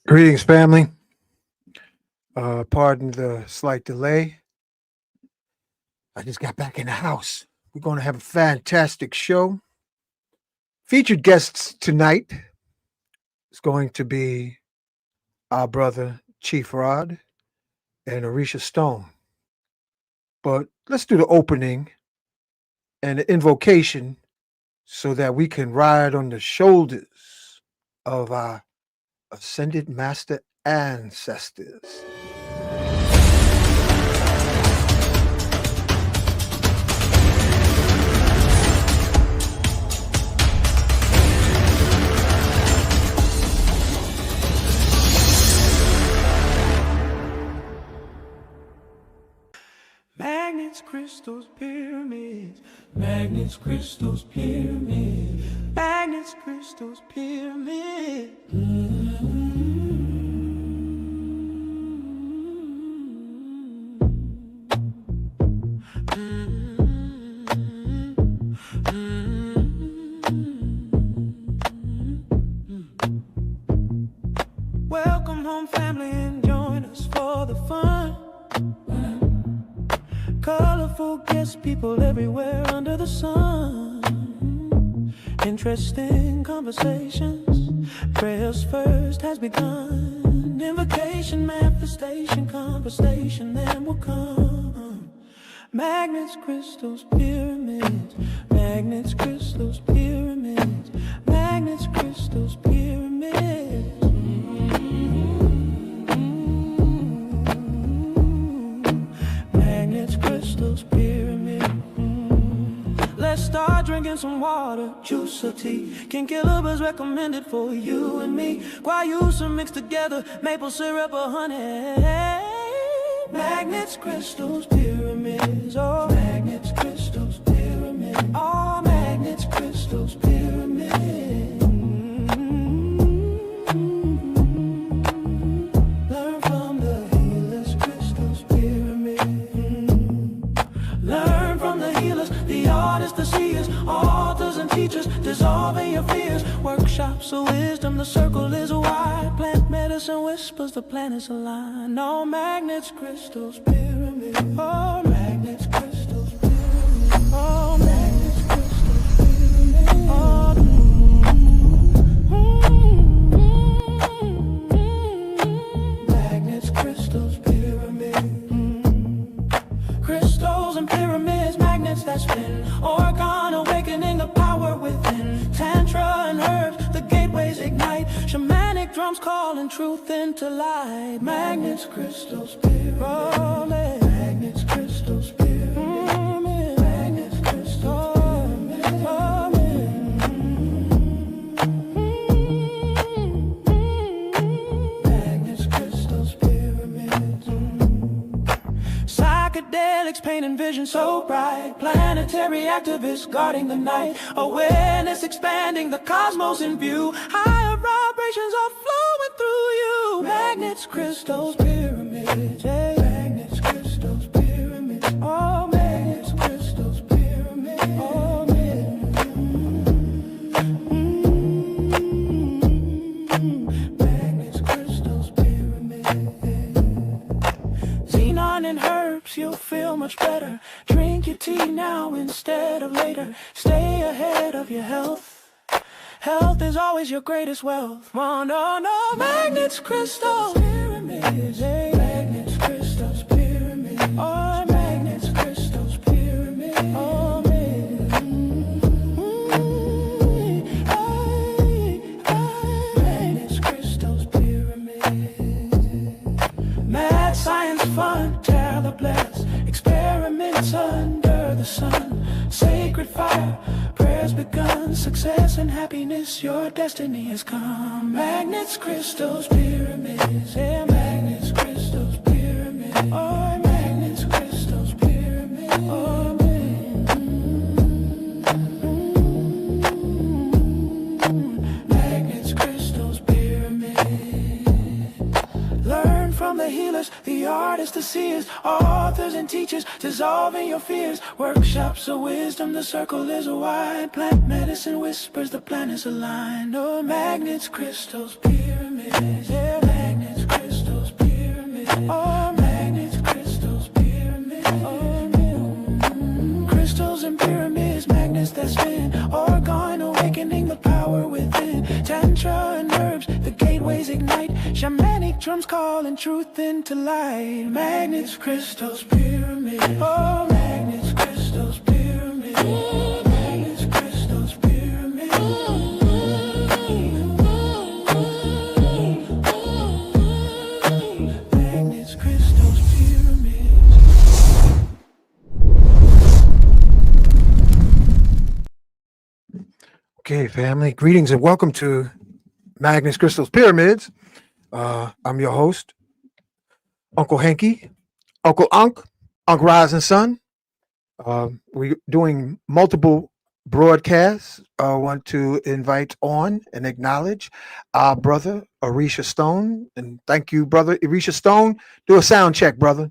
Greetings, family. Pardon the slight delay. I just got back in the house. We're going to have a fantastic show. Featured guests tonight is going to be our brother Chief Rod and Arisha Stone. But let's do the opening and the invocation so that we can ride on the shoulders of our ascended master ancestors. Magnets, crystals, pyramids. Magnets, crystals, pyramids. Magnets, crystals, pyramids. Welcome home, family, and join us for the fun. Colorful guest people everywhere under the sun. Interesting conversations. Prayers first has begun. Invocation, manifestation, conversation then will come. Magnets, crystals, pyramids. Magnets, crystals, pyramids. Magnets, crystals, pyramids. Magnets, crystals, pyramid. Let's start drinking some water, juice or tea. King Killer's recommended for you and me. Guayusa mixed together, maple syrup or honey. Magnets, crystals, pyramids. Oh, magnets, crystals, pyramids. Oh, magnets, crystals, pyramids. Learn from the healers, crystals, pyramids. Learn from the healers, the artists, the seers, authors and teachers, dissolving your fears. Workshops of wisdom, the circle is wide. Plant medicine whispers, the planets align. All magnets, crystals, pyramids. Oh, magnets, crystals, pyramids. Oh, magnets, crystals, pyramids. Oh, magnets, crystals, pyramids. Crystals and pyramids, magnets that spin. Orgone awakening the power within. Tantra and herbs, the gateways ignite. Shamanic drums calling truth into light. Magnets, crystals, pyramids. Magnets, crystals, pyramids. Magnets, crystals, pyramids. Magnets, crystals, pyramids. Psychedelics painting vision so bright. Planetary activists guarding the night. Awareness expanding, the cosmos in view. Higher vibrations are flowing through you. Magnets, crystals, pyramids. Hey. Magnets, crystals, pyramids. Oh, magnets, crystals, pyramids. Oh, magnets, crystals, pyramids. Xenon and herbs, you'll feel much better. Drink your tea now instead of later. Stay ahead of your health. Health is always your greatest wealth. Oh, no, magnets, crystals, pyramids. Hey. Magnets, crystals, pyramids. Oh, magnets, crystals, pyramids. Oh, magnets, crystals, pyramids. Mad science fun, terror bless. Experiments under the sun. Sacred fire, prayers begun. Success and happiness, your destiny has come. Magnets, crystals, pyramids. Yeah, magnets, crystals, pyramids. Oh, magnets, crystals, pyramids. Oh, magnets, crystals, pyramids. Learn from the healers, the artists, the seers, authors and teachers, dissolving your fears. Workshops of wisdom, the circle is wide. Plant medicine whispers, the planets align. Oh, magnets, crystals, pyramids. Yeah, Oh, magnets, crystals, pyramids. Crystals and pyramids, magnets that spin. Orgone awakening the power within. Tantra and herbs, the gateways ignite. Shamanic drums calling truth into light. Magnets, crystals, pyramids. Oh, magnets, crystals, pyramids. Magnets, crystals, pyramids. Magnets, crystals, pyramids. Okay, family. Greetings and welcome to Magnus Crystals Pyramids. I'm your host, Uncle Hanky, Uncle Unc Rising Sun. We're doing multiple broadcasts. I want to invite on and acknowledge our brother, Arisha Stone. And thank you, brother, Arisha Stone. Do a sound check, brother.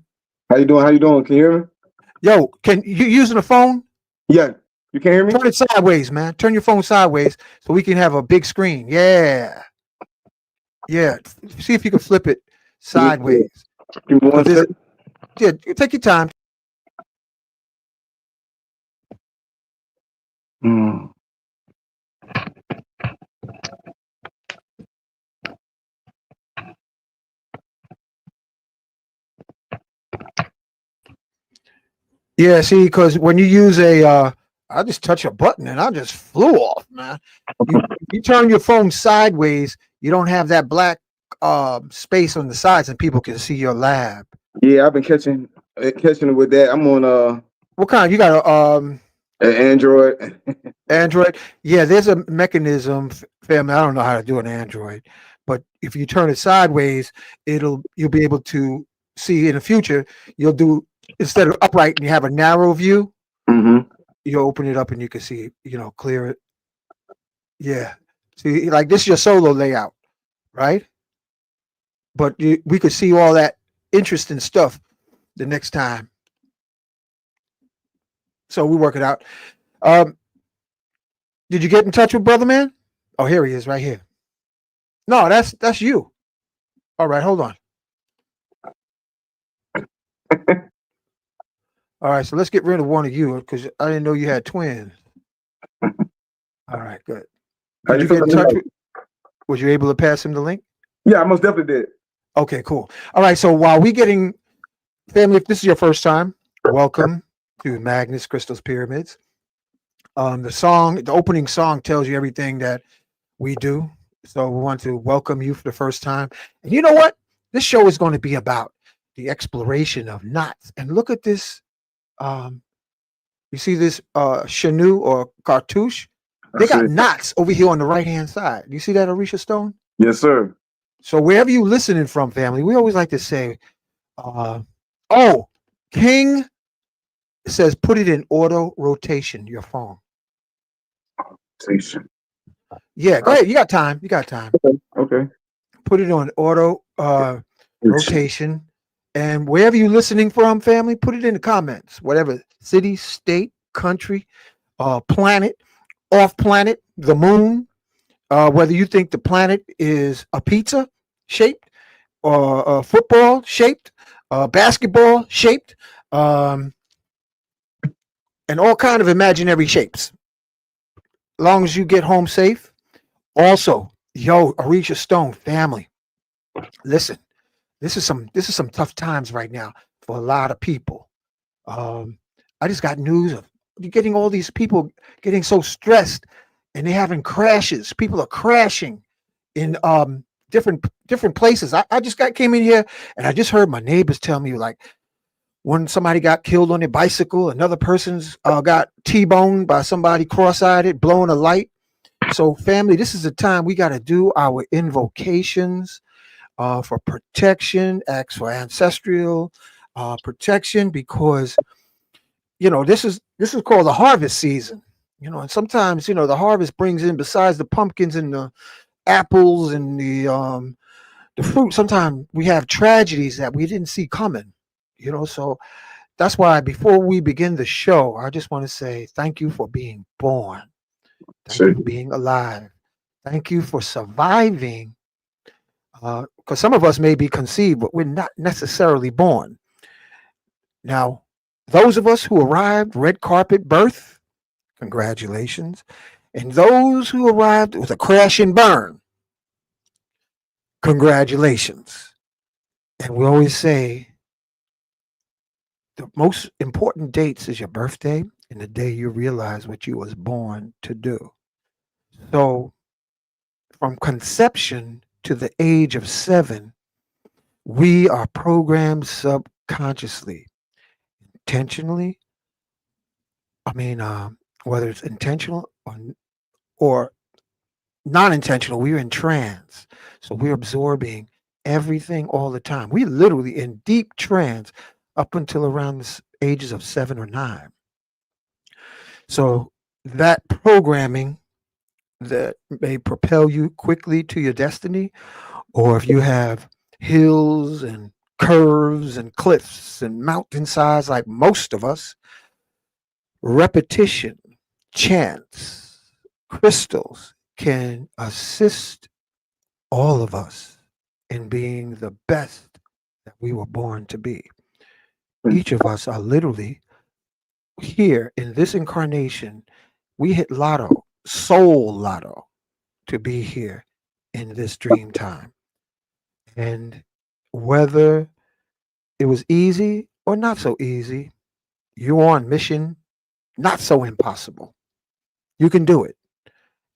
How you doing? How you doing? Can you hear me? Yo, can you using a phone? Yeah. You can hear me? Turn it sideways, man. Turn your phone sideways so we can have a big screen. Yeah. Yeah. See if you can flip it sideways. Give me one Because second. Yeah, take your time. Mm. Yeah, see, because when you use I just touch a button and I just flew off, man. You turn your phone sideways, you don't have that black space on the sides, and people can see your lab. Yeah, I've been catching it with that. I'm on What kind? You got an Android. Android? Yeah, there's a mechanism, family. I don't know how to do an Android, but if you turn it sideways, you'll be able to see in the future. You'll do instead of upright and you have a narrow view. Mm-hmm. You open it up and you can see, clear it. Yeah. See, like this is your solo layout, right? But we could see all that interesting stuff the next time. So we work it out. Did you get in touch with Brother Man? Oh, here he is, right here. No, that's you. All right, hold on. All right, so let's get rid of one of you because I didn't know you had twins. All right, good. Did you get in touch with? Was you able to pass him the link? Yeah, I most definitely did. Okay, cool. All right, so while we getting family, if this is your first time, welcome to Magnus Crystals Pyramids. The opening song tells you everything that we do. So we want to welcome you for the first time. And you know what? This show is going to be about the exploration of knots. And look at this. You see this Chanu or cartouche? They got knots over here on the right-hand side. You see that, Arisha Stone? Yes, sir. So wherever you listening from, family, we always like to say, King says put it in auto rotation, your phone. Station. Yeah, go ahead. You got time. Okay. Put it on auto rotation. And wherever you're listening from, family, put it in the comments. Whatever city, state, country, planet, off planet, the moon, whether you think the planet is a pizza shaped or a football shaped, basketball shaped, and all kind of imaginary shapes. As long as you get home safe. Also, Arisha Stone family, listen, this is some tough times right now for a lot of people. I just got news of getting all these people getting so stressed and they're having crashes. People are crashing in different places. I just came in here and I just heard my neighbors tell me like when somebody got killed on their bicycle, another person's got T-boned by somebody cross-eyed, blowing a light. So family, this is the time we got to do our invocations for protection, ask for ancestral protection, because this is called the harvest season. And sometimes the harvest brings in, besides the pumpkins and the apples and the fruit, sometimes we have tragedies that we didn't see coming. So that's why before we begin the show, I just want to say thank you for being born. Thank you for being alive. Thank you for surviving. Because because some of us may be conceived, but we're not necessarily born. Now, those of us who arrived red carpet birth, congratulations. And those who arrived with a crash and burn, congratulations. And we always say the most important dates is your birthday and the day you realize what you was born to do. So from conception to the age of 7, we are programmed subconsciously, intentionally. Whether it's intentional or non-intentional, we're in trance. So we're absorbing everything all the time. We're literally in deep trance up until around the ages of 7 or 9. So that programming that may propel you quickly to your destiny, or if you have hills and curves and cliffs and mountainsides like most of us, repetition, chance, crystals can assist all of us in being the best that we were born to be. Each of us are literally here in this incarnation. We hit lotto, soul lotto, to be here in this dream time. And whether it was easy or not so easy, you're on mission, not so impossible. You can do it.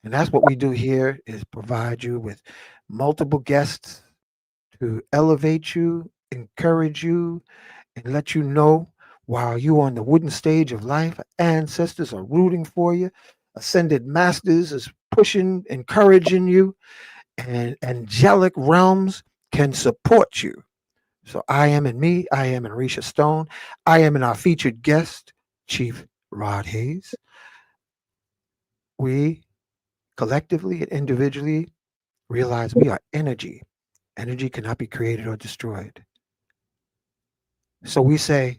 And that's what we do here, is provide you with multiple guests to elevate you, encourage you, and let you know while you're on the wooden stage of life, ancestors are rooting for you, ascended masters is pushing, encouraging you, and angelic realms can support you. So I am in me, I am in Risha Stone, I am in our featured guest, Chief Rod Hayes. We collectively and individually realize we are energy. Energy cannot be created or destroyed. So we say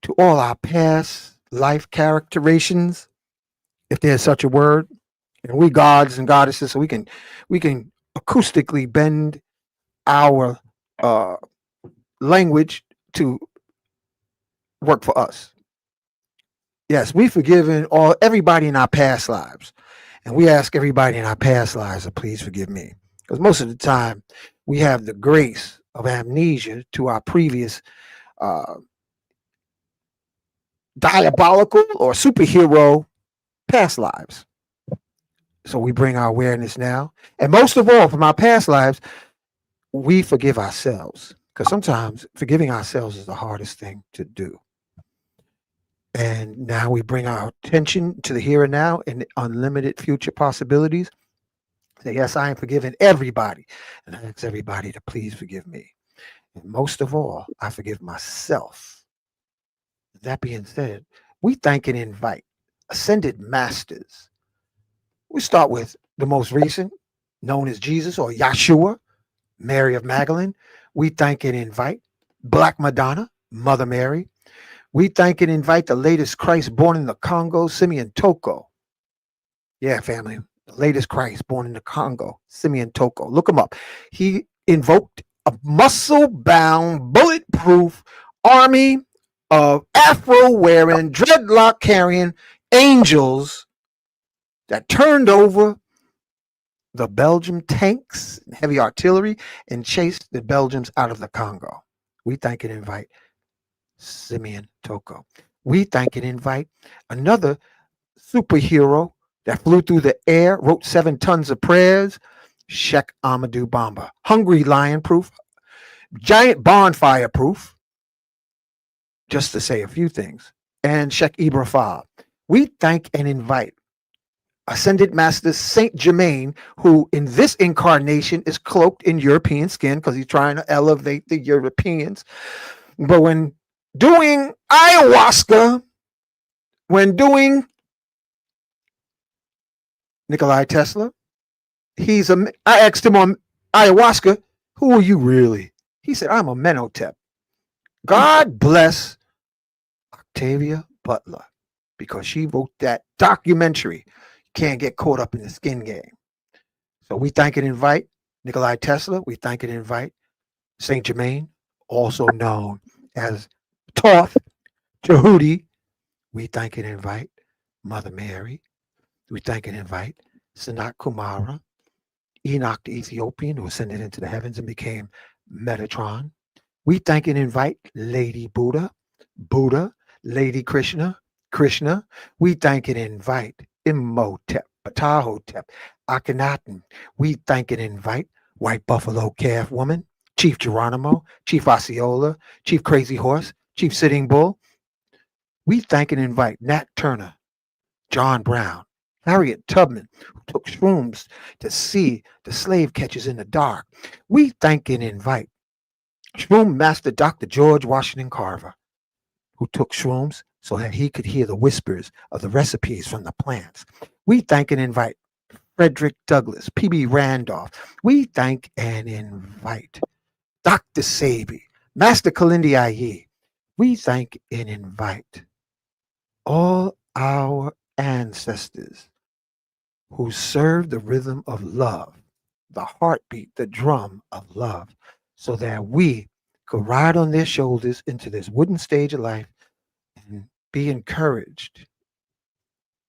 to all our past life characterizations, if there's such a word, and we gods and goddesses, so we can acoustically bend our language to work for us. Yes, we've forgiven everybody in our past lives. And we ask everybody in our past lives to please forgive me. Because most of the time, we have the grace of amnesia to our previous diabolical or superhero past lives. So we bring our awareness now. And most of all, from our past lives, we forgive ourselves. Because sometimes forgiving ourselves is the hardest thing to do. And now we bring our attention to the here and now and unlimited future possibilities. Say, yes, I am forgiving everybody. And I ask everybody to please forgive me. And most of all, I forgive myself. That being said, we thank and invite ascended masters. We start with the most recent, known as Jesus or Yahshua, Mary of Magdalene. We thank and invite Black Madonna, Mother Mary. We thank and invite the latest Christ born in the Congo, Simeon Toko. Yeah, family, the latest Christ born in the Congo, Simeon Toko. Look him up. He invoked a muscle-bound, bulletproof army of Afro-wearing, dreadlock-carrying angels that turned over the Belgian tanks and heavy artillery and chased the Belgians out of the Congo. We thank and invite Simeon Toko. We thank and invite another superhero that flew through the air, wrote 7 tons of prayers, Sheikh Amadou Bamba. Hungry lion proof, giant bonfire proof, just to say a few things, and Sheikh Ibrahim. We thank and invite Ascended Master Saint Germain, who in this incarnation is cloaked in European skin because he's trying to elevate the Europeans. But when doing ayahuasca, when doing Nikolai Tesla, I asked him on ayahuasca, who are you really? He said, I'm a Menotep. God bless Octavia Butler, because she wrote that documentary, Can't Get Caught Up in the Skin Game. So we thank and invite Nikolai Tesla, we thank and invite. Saint Germain, also known as Thoth, Tahuti, we thank and invite. Mother Mary, we thank and invite. Sanat Kumara, Enoch the Ethiopian, who ascended into the heavens and became Metatron. We thank and invite Lady Buddha, Buddha, Lady Krishna, Krishna. We thank and invite Imhotep, Ptahotep, Akhenaten. We thank and invite White Buffalo Calf Woman, Chief Geronimo, Chief Osceola, Chief Crazy Horse, Chief Sitting Bull. We thank and invite Nat Turner, John Brown, Harriet Tubman, who took shrooms to see the slave catchers in the dark. We thank and invite Shroom Master Dr. George Washington Carver, who took shrooms so that he could hear the whispers of the recipes from the plants. We thank and invite Frederick Douglass, P.B. Randolph. We thank and invite Dr. Sabi, Master Kalindi Aye. We thank and invite all our ancestors who served the rhythm of love, the heartbeat, the drum of love, so that we could ride on their shoulders into this wooden stage of life and be encouraged.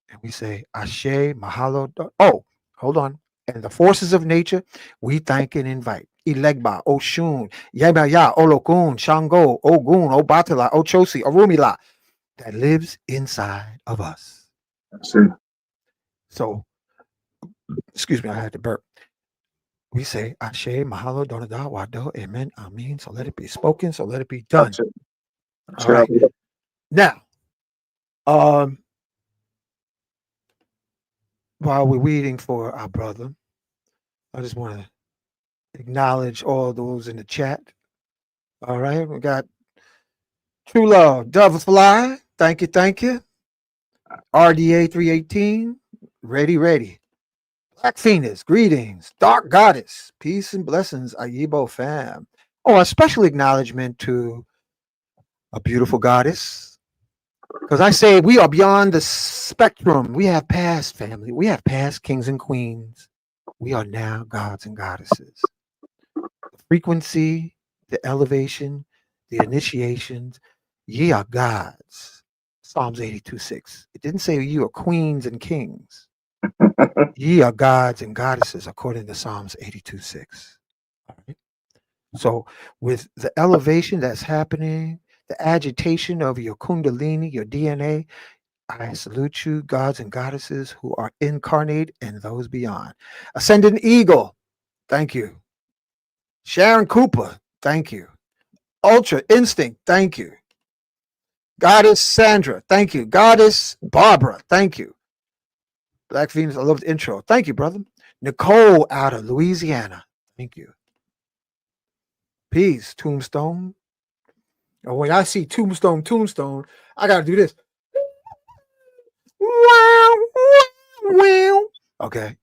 And we say, Ashe, Mahalo. Oh, hold on. And the forces of nature, we thank and invite. Ilegba, Oshun, Yebaya, Olokun, Shango, Ogun, Obatala, Ochosi, Orumila, that lives inside of us. So, excuse me, I had to burp. We say, Ashe, Mahalo, Donada, Wado, Amen, Amen. So let it be spoken, so let it be done. All right. Now, while we're waiting for our brother, I just want to acknowledge all those in the chat. All right, we got True Love, Dove Fly. Thank you, thank you. RDA 318, ready. Black Phoenix, greetings. Dark Goddess, peace and blessings, Ayibo fam. Oh, a special acknowledgement to a beautiful goddess. Because I say we are beyond the spectrum. We have passed family. We have passed kings and queens. We are now gods and goddesses. The frequency, the elevation, the initiations, ye are gods. Psalms 82:6. It didn't say you are queens and kings. Ye are gods and goddesses, according to Psalms 82:6. All right. So, with the elevation that's happening, the agitation of your Kundalini, your DNA, I salute you, gods and goddesses who are incarnate and those beyond. Ascendant Eagle, thank you. Sharon Cooper, thank you. Ultra Instinct, thank you. Goddess Sandra, thank you. Goddess Barbara, thank you. Black Venus, I love the intro. Thank you, brother. Nicole out of Louisiana, thank you. Peace, Tombstone. Oh, when I see Tombstone, I got to do this. Okay.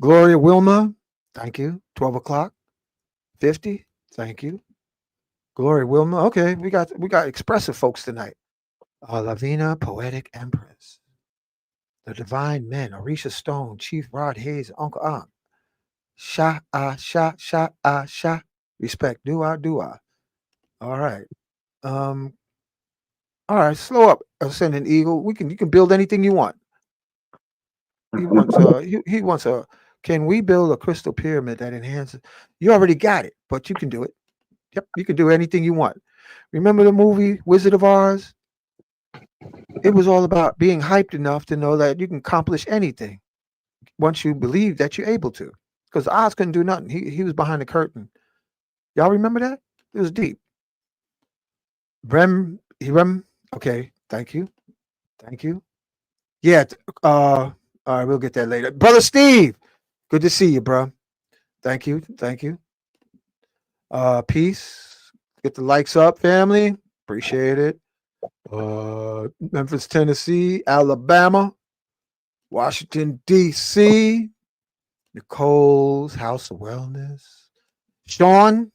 Gloria Wilma, thank you. 12 o'clock. 50, thank you. Gloria Wilma. Okay, we got expressive folks tonight. Lavina, Poetic Empress. The Divine Men, Orisha Stone, Chief Rod Hayes, Uncle Am. Sha. Respect. Do I. All right. All right, slow up, Ascendant Eagle. You can build anything you want. He wants a can we build a crystal pyramid that enhances? You already got it, but you can do it. Yep, you can do anything you want. Remember the movie Wizard of Oz? It was all about being hyped enough to know that you can accomplish anything once you believe that you're able to. Because Oz couldn't do nothing. He was behind the curtain. Y'all remember that? It was deep. Hiram. Okay, thank you. Yeah. All right, we'll get that later. Brother Steve, good to see you, bro. Thank you. Peace. Get the likes up, family. Appreciate it. Memphis, Tennessee, Alabama, Washington, D.C., Nicole's House of Wellness. Sean,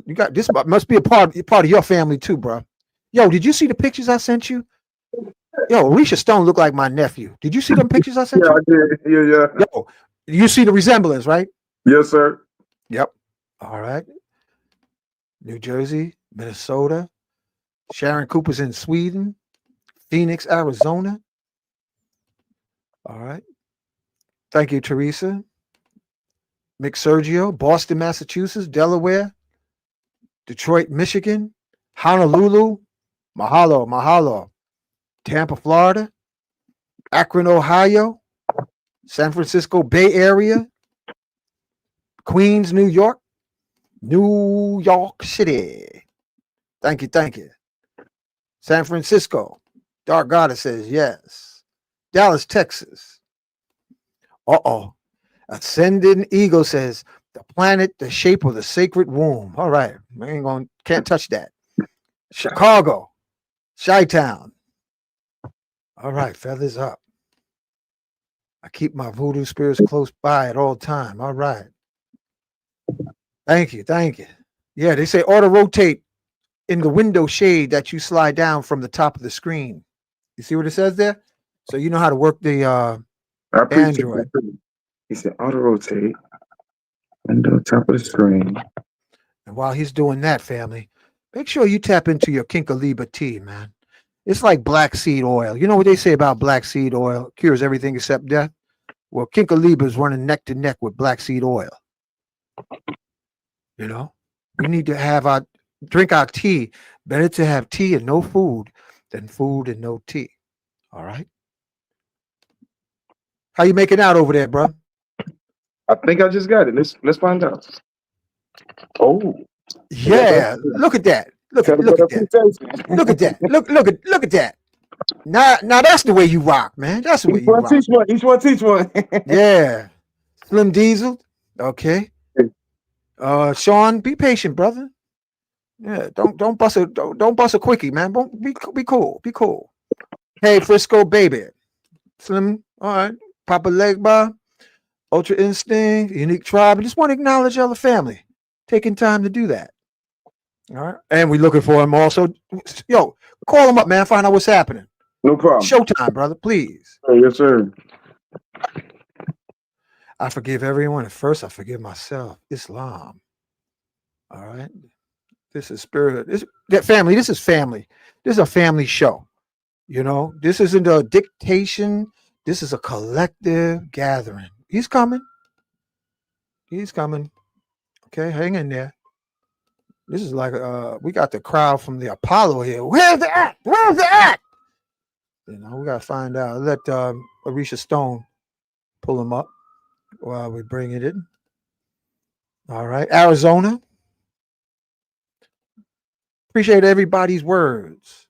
you got this. Must be a part of your family too, bro. Yo, did you see the pictures I sent you? Yo, Orisha Stone looked like my nephew. Did you see them pictures I sent you? Yeah, I did. Yeah. Yo, You see the resemblance, right? Yes, sir. Yep. All right. New Jersey, Minnesota. Sharon Cooper's in Sweden. Phoenix, Arizona. All right. Thank you, Teresa. Mick Sergio, Boston, Massachusetts, Delaware, Detroit, Michigan, Honolulu, mahalo, mahalo, Tampa, Florida, Akron, Ohio, San Francisco Bay Area, Queens, New York, New York City. Thank you, thank you. San Francisco, Dark Goddess says yes. Dallas, Texas. Uh-oh. Ascending Eagle says the planet, the shape of the sacred womb. All right. We can't touch that. Chicago, Chi-Town. All right, feathers up. I keep my voodoo spirits close by at all time. All right. Thank you, thank you. Yeah, they say auto rotate in the window shade that you slide down from the top of the screen. You see what it says there? So you know how to work the I appreciate Android. that. He said auto rotate and the top of the screen. And while he's doing that, family, make sure you tap into your Kinkaliba tea, man. It's like black seed oil. You know what they say about black seed oil? Cures everything except death. Well, Kinkaliba is running neck to neck with black seed oil. You know, we need to drink our tea. Better to have tea and no food than food and no tea. All right. How you making out over there, bro? I think I just got it. Let's find out. Oh, Yeah. Look at that. Look at that. Look at that. Look at that. Now that's the way you rock, man. That's the way you rock. Each one teach one. Yeah. Slim Diesel. Okay. Sean, be patient, brother. Yeah, don't bust a quickie, man. Be cool. Be cool. Hey, Frisco baby. Slim, all right. Papa Legba, Ultra Instinct, Unique Tribe. I just want to acknowledge other family taking time to do that. All right. And we're looking for him also. Yo, call him up, man. Find out what's happening. No problem. Showtime, brother, please. Yes, sir. I forgive everyone. At first, I forgive myself. Islam. All right. This is spirit. Family. This is family. This is a family show. You know, this isn't a dictation. This is a collective gathering. He's coming. He's coming. Okay, hang in there. This is like we got the crowd from the Apollo here. Where's the act? Where's the act? You know, we gotta find out. Let Arisha Stone pull him up while we bring it in. All right, Arizona. Appreciate everybody's words.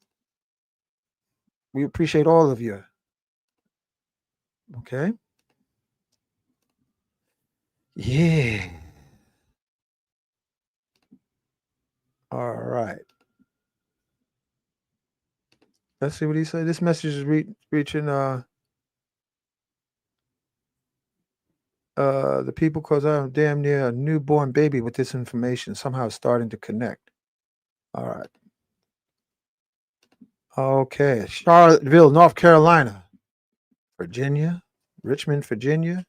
We appreciate all of you. Okay. Yeah. All right. Let's see what he said. This message is reaching the people because I'm damn near a newborn baby with this information. Somehow it's starting to connect. All right. Okay. Charlottesville, North Carolina. Virginia. Richmond, Virginia.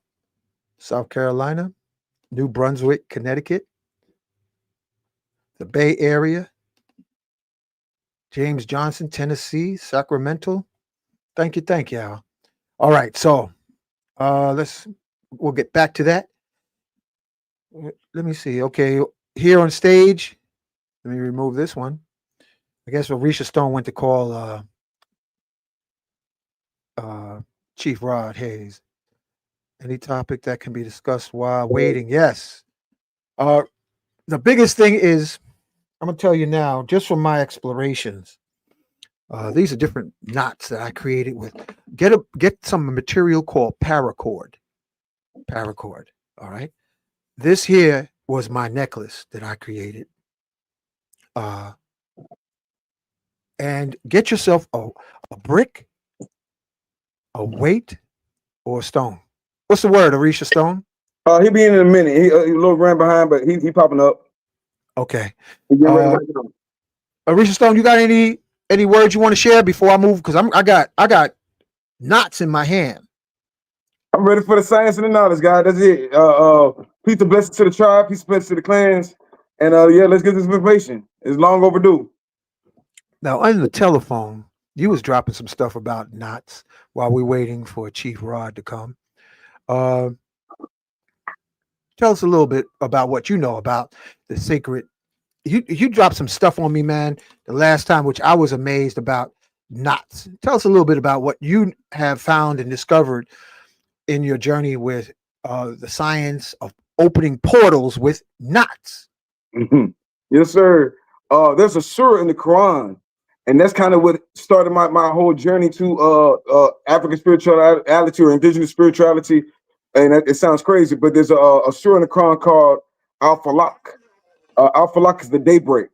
South Carolina. New Brunswick, Connecticut. The Bay Area. James Johnson, Tennessee. Sacramento. Thank you, Al. All right. So we'll get back to that. Let me see. Okay. Here on stage. Let me remove this one. I guess Arisha Stone went to call Chief Rod Hayes. Any topic that can be discussed while waiting? Yes. The biggest thing is, I'm going to tell you now, just from my explorations, these are different knots that I created with. Get some material called paracord. Paracord. All right. This here was my necklace that I created. And get yourself a brick, a weight, or a stone. What's the word, Arisha Stone? He'll be in a minute. He a little ran behind, but he popping up. Okay. Arisha Stone, you got any words you want to share before I move? Because I got knots in my hand. I'm ready for the science and the knowledge, guys. That's it. Peace and blessings to the tribe, peace and blessings to the clans. And yeah, let's get this information. It's long overdue. Now, on the telephone, you was dropping some stuff about knots while we're waiting for Chief Rod to come. Uh, tell us a little bit about what you know about the sacred. You dropped some stuff on me, man, the last time, which I was amazed about knots. Tell us a little bit about what you have found and discovered in your journey with the science of opening portals with knots. Mhm. Yes, sir. There's a surah in the Quran, and that's kind of what started my whole journey to African spirituality or indigenous spirituality. And it sounds crazy, but there's a surah in the Quran called Al Falak. Al Falak is the daybreak,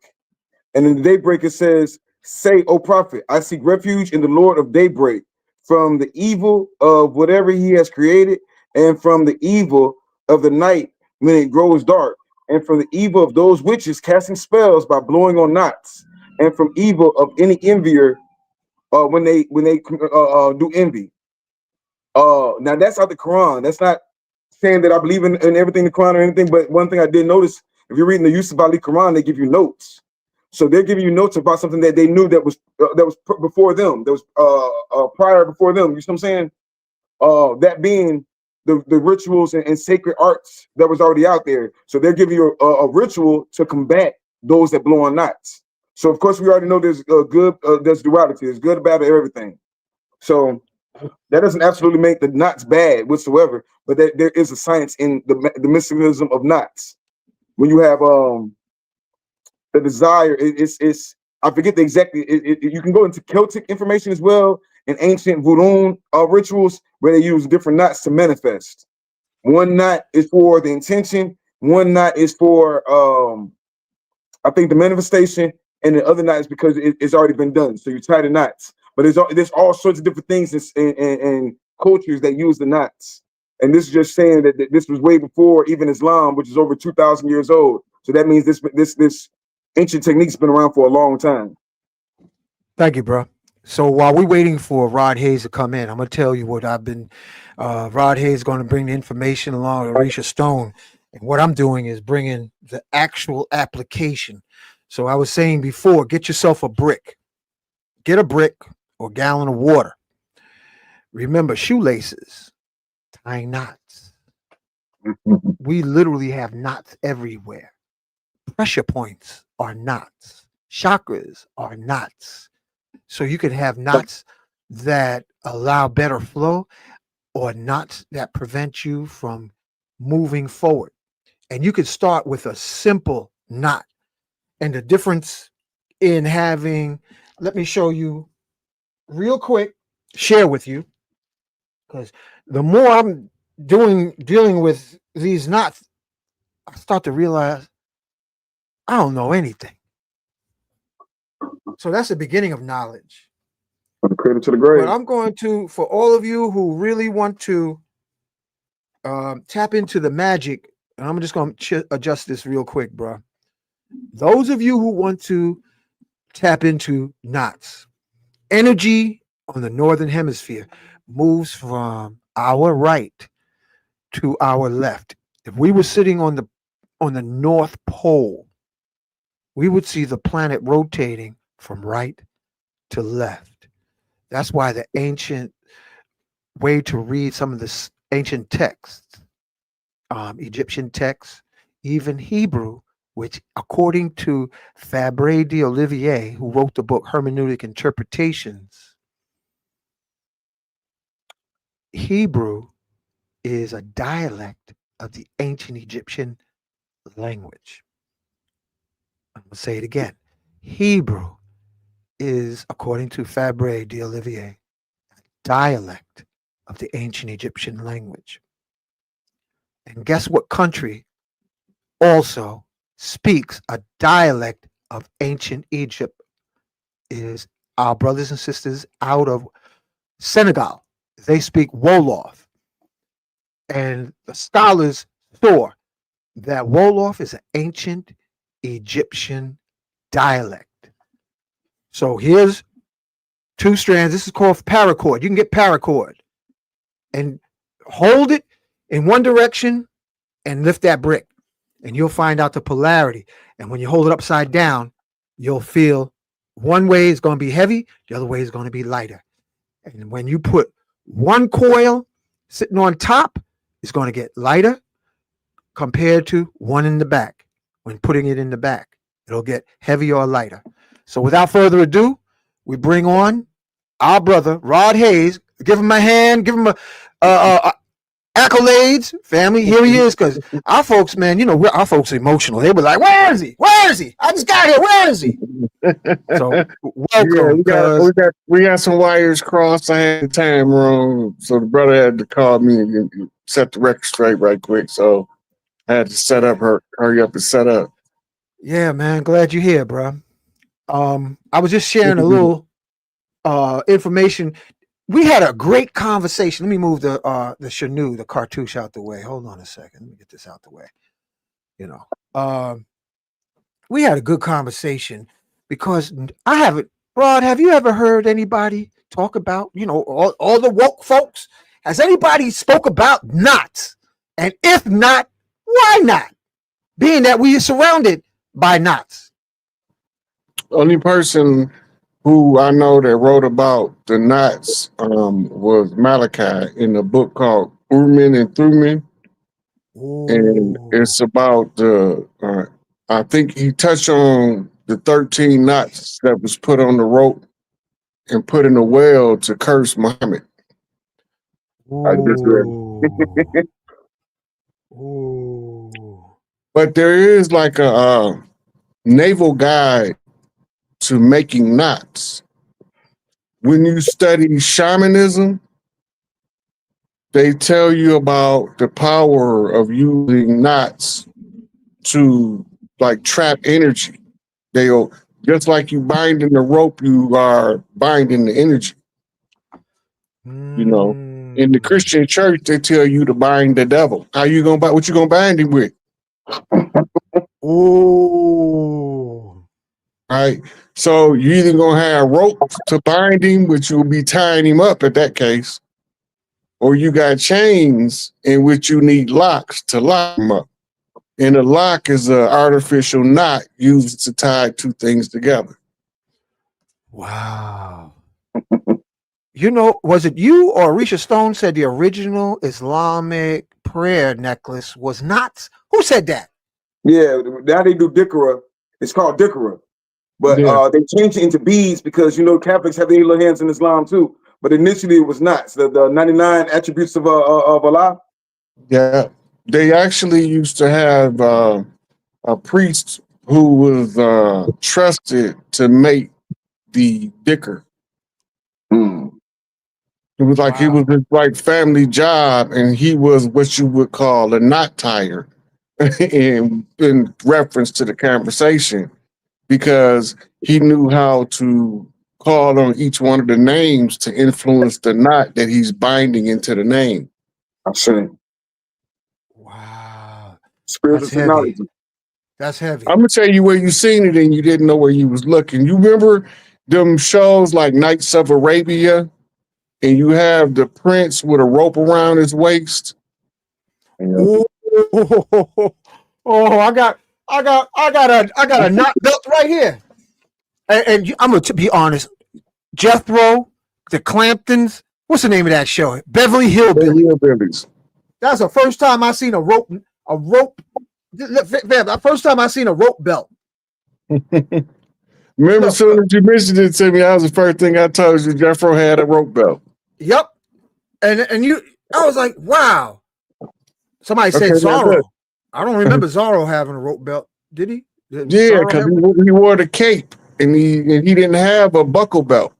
and in the daybreak it says, "Say, O Prophet, I seek refuge in the Lord of daybreak from the evil of whatever He has created, and from the evil of the night when it grows dark, and from the evil of those witches casting spells by blowing on knots, and from evil of any envier when they do envy." Now that's out the Quran. That's not saying that I believe in everything in the Quran or anything, but one thing I did notice, if you're reading the Yusuf Ali Quran, they give you notes. So they're giving you notes about something that they knew that was before them, that was prior before them. You see what I'm saying? That being the rituals and sacred arts that was already out there. So they're giving you a ritual to combat those that blow on knots. So of course we already know there's there's duality, there's good, bad, and everything. So that doesn't absolutely make the knots bad whatsoever, but there is a science in the mysticism of knots. When you have the desire, it's I forget the exactly. You can go into Celtic information as well and ancient voodoo rituals where they use different knots to manifest. One knot is for the intention. One knot is for I think the manifestation, and the other knot is because it's already been done. So you tie the knots. But there's all sorts of different things and cultures that use the knots. And this is just saying that this was way before even Islam, which is over 2,000 years old. So that means this ancient technique's been around for a long time. Thank you, bro. So while we're waiting for Rod Hayes to come in, I'm gonna tell you what I've been. Rod Hayes is going to bring the information along with Arisha Stone, and what I'm doing is bringing the actual application. So I was saying before, get yourself a brick, get a brick or gallon of water. Remember, shoelaces, tying knots. We literally have knots everywhere. Pressure points are knots. Chakras are knots. So you could have knots that allow better flow or knots that prevent you from moving forward. And you could start with a simple knot. And the difference in having, let me show you real quick, share with you, because the more I'm dealing with these knots, I start to realize I don't know anything. So that's the beginning of knowledge. From the cradle to the grave. But I'm going to, for all of you who really want to tap into the magic, and I'm just going to adjust this real quick, bro. Those of you who want to tap into knots, energy on the northern hemisphere moves from our right to our left. If we were sitting on the North Pole, we would see the planet rotating from right to left. That's why the ancient way to read some of the ancient texts, Egyptian texts, even Hebrew, which according to Fabre d'Olivier, who wrote the book Hermeneutic Interpretations, Hebrew is a dialect of the ancient Egyptian language. I'm going to say it again. Hebrew is, according to Fabre d'Olivier, a dialect of the ancient Egyptian language. And guess what country also speaks a dialect of ancient Egypt? Is our brothers and sisters out of Senegal. They speak Wolof. And the scholars saw that Wolof is an ancient Egyptian dialect. So here's two strands. This is called paracord. You can get paracord. And hold it in one direction and lift that brick, and you'll find out the polarity. And when you hold it upside down, you'll feel one way is going to be heavy, the other way is going to be lighter. And when you put one coil sitting on top, it's going to get lighter compared to one in the back. When putting it in the back, it'll get heavier or lighter. So without further ado, we bring on our brother, Rod Hayes. Give him a hand, give him a accolades, family. Here he is, because our folks, man, our folks are emotional. They were like, "Where is he? Where is he? I just got here. Where is he?" So welcome. We got some wires crossed. I had the time wrong, so the brother had to call me and set the record straight right quick. So I had to hurry up and set up. Yeah, man. Glad you're here, bro. I was just sharing a little information. We had a great conversation. Let me move the Shanu, the cartouche, out the way. Hold on a second. Let me get this out the way. We had a good conversation because I haven't. Rod, have you ever heard anybody talk about, all the woke folks? Has anybody spoke about knots? And if not, why not? Being that we are surrounded by knots. Only person who I know that wrote about the knots was Malachi in a book called Urim and Thummim. And it's about I think he touched on the 13 knots that was put on the rope and put in the well to curse Muhammad. I just read. But there is like a naval guide to making knots. When you study shamanism, they tell you about the power of using knots to like trap energy. They'll, just like you binding the rope, you are binding the energy. In the Christian church, they tell you to bind the devil. What you gonna bind him with? Right. So you either gonna have rope to bind him, which you'll be tying him up at that case, or you got chains in which you need locks to lock him up. And a lock is an artificial knot used to tie two things together. Wow. Was it you or Risha Stone said the original Islamic prayer necklace was knots? Who said that? Yeah, now they do Dikra. It's called Dikra. But they changed it into beads because, Catholics have their little hands in Islam too. But initially it was knots, the 99 attributes of Allah. Yeah, they actually used to have a priest who was trusted to make the Dikr. It was like It was his like family job, and he was what you would call a knot tire, in reference to the conversation, because he knew how to call on each one of the names to influence the knot that he's binding into the name. I'm saying. Wow. Spiritual technology. That's heavy. I'm gonna tell you where you seen it and you didn't know where you was looking. You remember them shows like Nights of Arabia, and you have the prince with a rope around his waist? I got a knot belt right here. And I'm gonna be honest, Jethro, the Clamptons. What's the name of that show? Beverly Hillbillies. That's the first time I seen a rope. The first time I seen a rope belt. Remember, as soon as you mentioned it to me, that was the first thing I told you. Jethro had a rope belt. Yep. And I was like, wow. Somebody said Zorro. I don't remember Zorro having a rope belt. Did he? Yeah, because he wore the cape and he didn't have a buckle belt.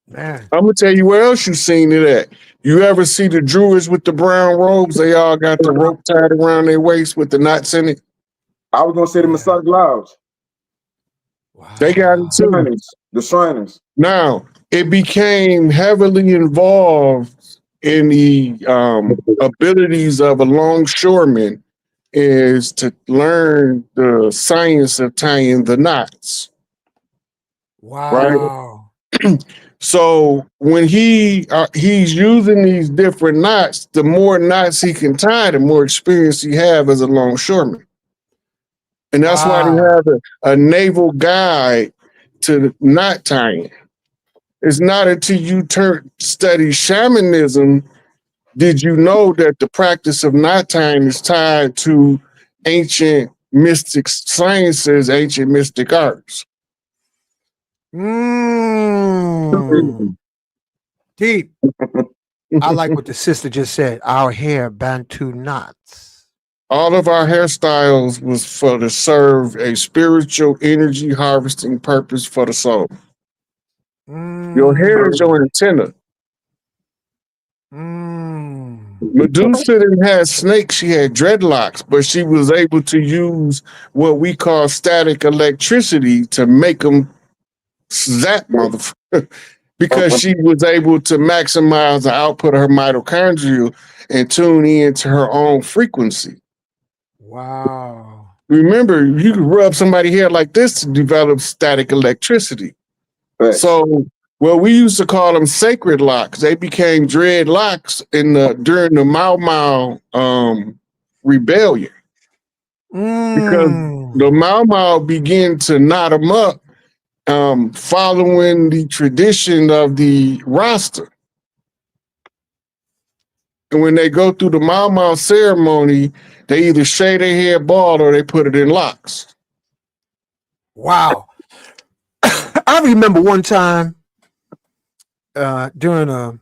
Man. I'm gonna tell you where else you seen it at. You ever see the Druids with the brown robes? They all got the rope tied around their waist with the knots in it. I was gonna say the Masonic Lodge. Wow. They got it too. The Shriners. Now it became heavily involved in the abilities of a longshoreman is to learn the science of tying the knots. Wow. Right? So when he's using these different knots, the more knots he can tie, the more experience he have as a longshoreman. And that's why they Wow. have a naval guide to knot tying. It's not until you study shamanism did you know that the practice of knot tying is tied to ancient mystic sciences, ancient mystic arts. Mm. Deep. I like what the sister just said. Our hair, Bantu knots. All of our hairstyles was for to serve a spiritual energy harvesting purpose for the soul. Your hair is your antenna. Medusa didn't have snakes, she had dreadlocks, but she was able to use what we call static electricity to make them zap motherfucker. Because she was able to maximize the output of her mitochondria and tune in to her own frequency. Wow. Remember, you could rub somebody's hair like this to develop static electricity. Right. So, well, we used to call them sacred locks. They became dreadlocks during the Mau Mau rebellion because the Mau Mau began to knot them up, following the tradition of the Rasta. And when they go through the Mau Mau ceremony, they either shave their hair bald or they put it in locks. Wow. I remember one time during a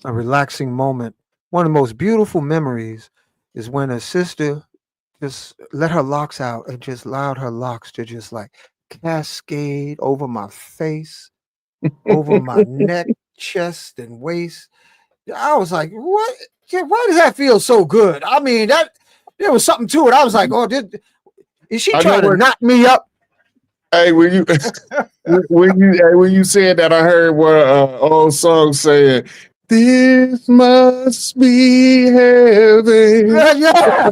relaxing moment, one of the most beautiful memories is when a sister just let her locks out and just allowed her locks to just like cascade over my face, over my neck, chest, and waist. I was like, what? Yeah, why does that feel so good? I mean, there was something to it. I was like, oh, is she trying to knock me up? Hey, when you said that, I heard what old song saying, "This must be heaven." Yeah.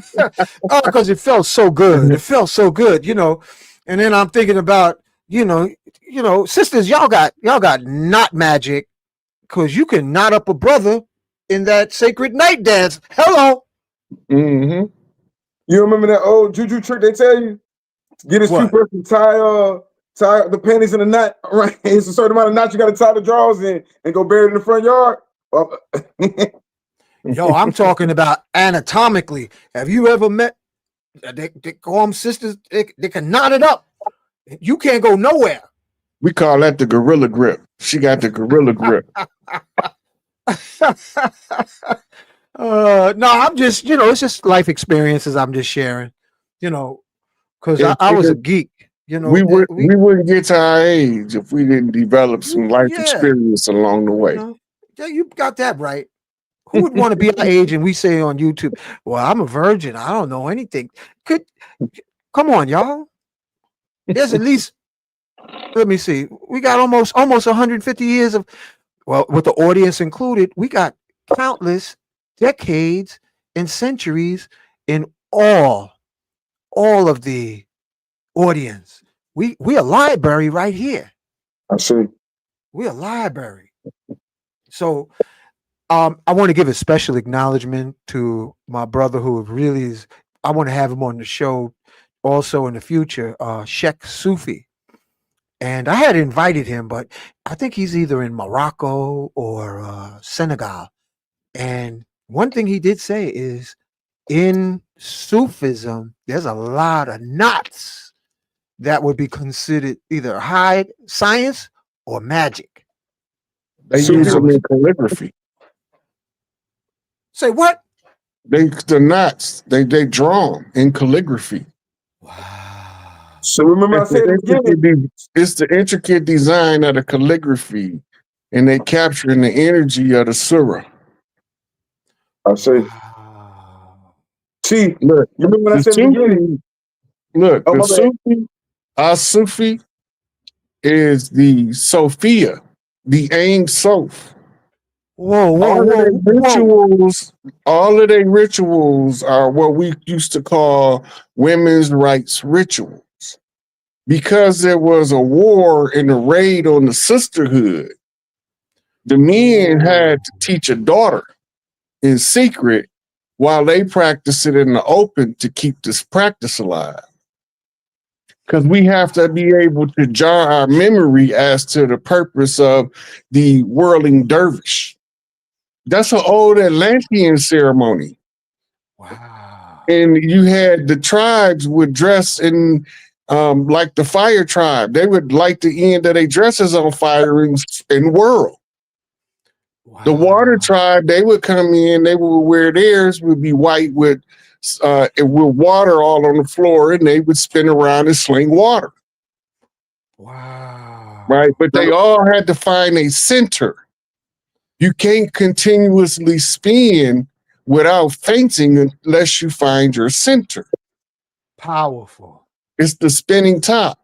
Oh, because it felt so good. It felt so good, you know. And then I'm thinking about, you know, sisters, y'all got knot magic, because you can knot up a brother in that sacred night dance. Hello. Mm-hmm. You remember that old juju trick they tell you? Get a street person, tie the panties in a knot, right? It's a certain amount of knots you got to tie the drawers in and go bury it in the front yard. Yo, I'm talking about anatomically. Have you ever met? They call them sisters. They can knot it up. You can't go nowhere. We call that the gorilla grip. She got the gorilla grip. No, I'm just, it's just life experiences I'm just sharing, because I was a geek, We wouldn't get to our age if we didn't develop some life experience along the way. Yeah, you got that right. Who would want to be our age and we say on YouTube, well, I'm a virgin, I don't know anything. Come on, y'all. There's at least, let me see, we got almost 150 years of, well, with the audience included, we got countless decades and centuries in all of the audience. We a library right here. I see. We're a library. So I want to give a special acknowledgement to my brother who really is, I want to have him on the show also in the future, Sheikh Sufi. And I had invited him, but I think he's either in Morocco or Senegal. And one thing he did say is in Sufism, there's a lot of knots that would be considered either high science or magic. They use them in calligraphy. Say what? The knots, they draw them in calligraphy. Wow. So remember I said it's the intricate design of the calligraphy, and they capturing the energy of the surah. I say. Wow. See, look, you remember when I said look, the Sufi, our Sufi is the Sophia, the Ain Sof. Whoa. All of their rituals are what we used to call women's rights rituals. Because there was a war and a raid on the sisterhood The men had to teach a daughter in secret while they practice it in the open to keep this practice alive. Because we have to be able to jar our memory as to the purpose of the whirling dervish. That's an old Atlantean ceremony. Wow. And you had the tribes would dress in like the fire tribe. They would light the end of their dresses on fire and whirl. The water tribe, they would come in, they would wear theirs, would be white with water all on the floor, and they would spin around and sling water. Wow. Right? But they all had to find a center. You can't continuously spin without fainting unless you find your center. Powerful. It's the spinning top.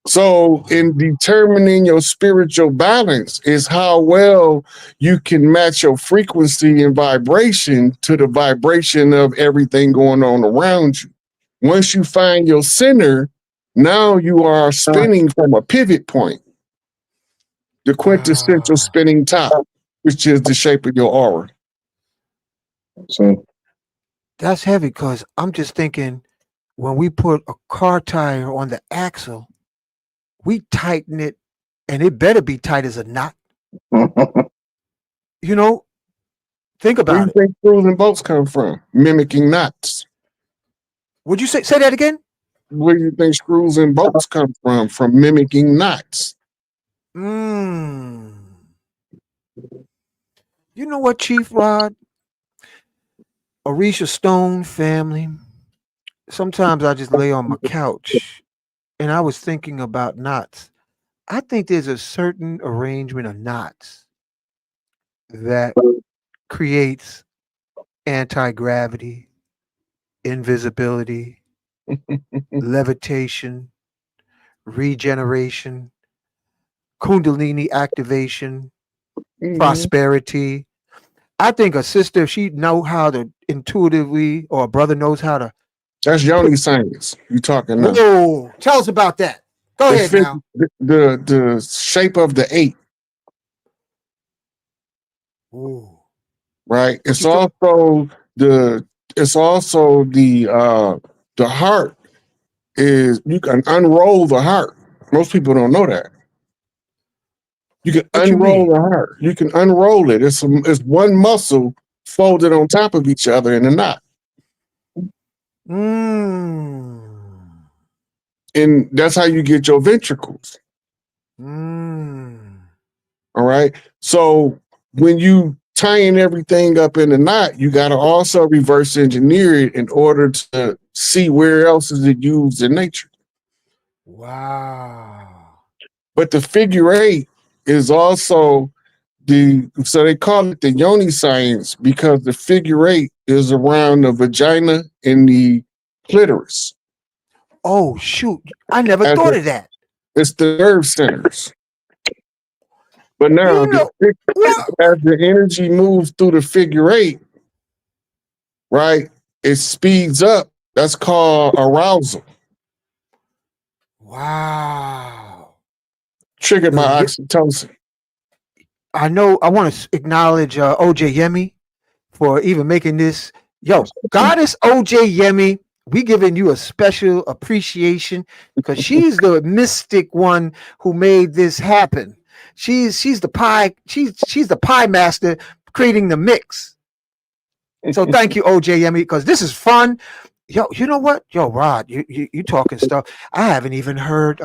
So in determining your spiritual balance is how well you can match your frequency and vibration to the vibration of everything going on around you. Once you find your center, now you are spinning from a pivot point, the quintessential spinning top, which is the shape of your aura. So That's heavy because I'm just thinking when we put a car tire on the axle, we tighten it, and it better be tight as a knot. You know, think Where about do it. you think screws and bolts come from? Mimicking knots. Would you say that again? Where do you think screws and bolts come from? From mimicking knots. You know what, Chief Rod? Orisha Stone family. Sometimes I just lay on my couch and I was thinking about knots. I think there's a certain arrangement of knots that creates anti-gravity, invisibility, levitation, regeneration, kundalini activation, prosperity. I think a sister, if she know how to intuitively, or a brother knows how to. That's yoni science. You talking now? Whoa! Tell us about that. Go ahead now. The shape of the 8. Ooh. Right. It's also the heart is, you can unroll the heart. Most people don't know that. You can unroll the heart. You can unroll it. It's one muscle folded on top of each other in a knot. And that's how you get your ventricles. All right. So when you tying everything up in a knot, you got to also reverse engineer it in order to see where else is it used in nature. Wow. But the figure 8 is also so they call it the yoni science because the figure 8 is around the vagina and the clitoris. Oh, shoot. I never thought of that. It's the nerve centers. But now, as the energy moves through the figure 8, right, it speeds up. That's called arousal. Wow. Triggered by oxytocin. I know. I want to acknowledge OJ Yemi for even making this. Yo, Goddess OJ Yemi, we giving you a special appreciation because she's the mystic one who made this happen. She's the pie. She's the pie master creating the mix. So thank you, OJ Yemi, because this is fun. Yo, you know what? Yo, Rod, you talking stuff. I haven't even heard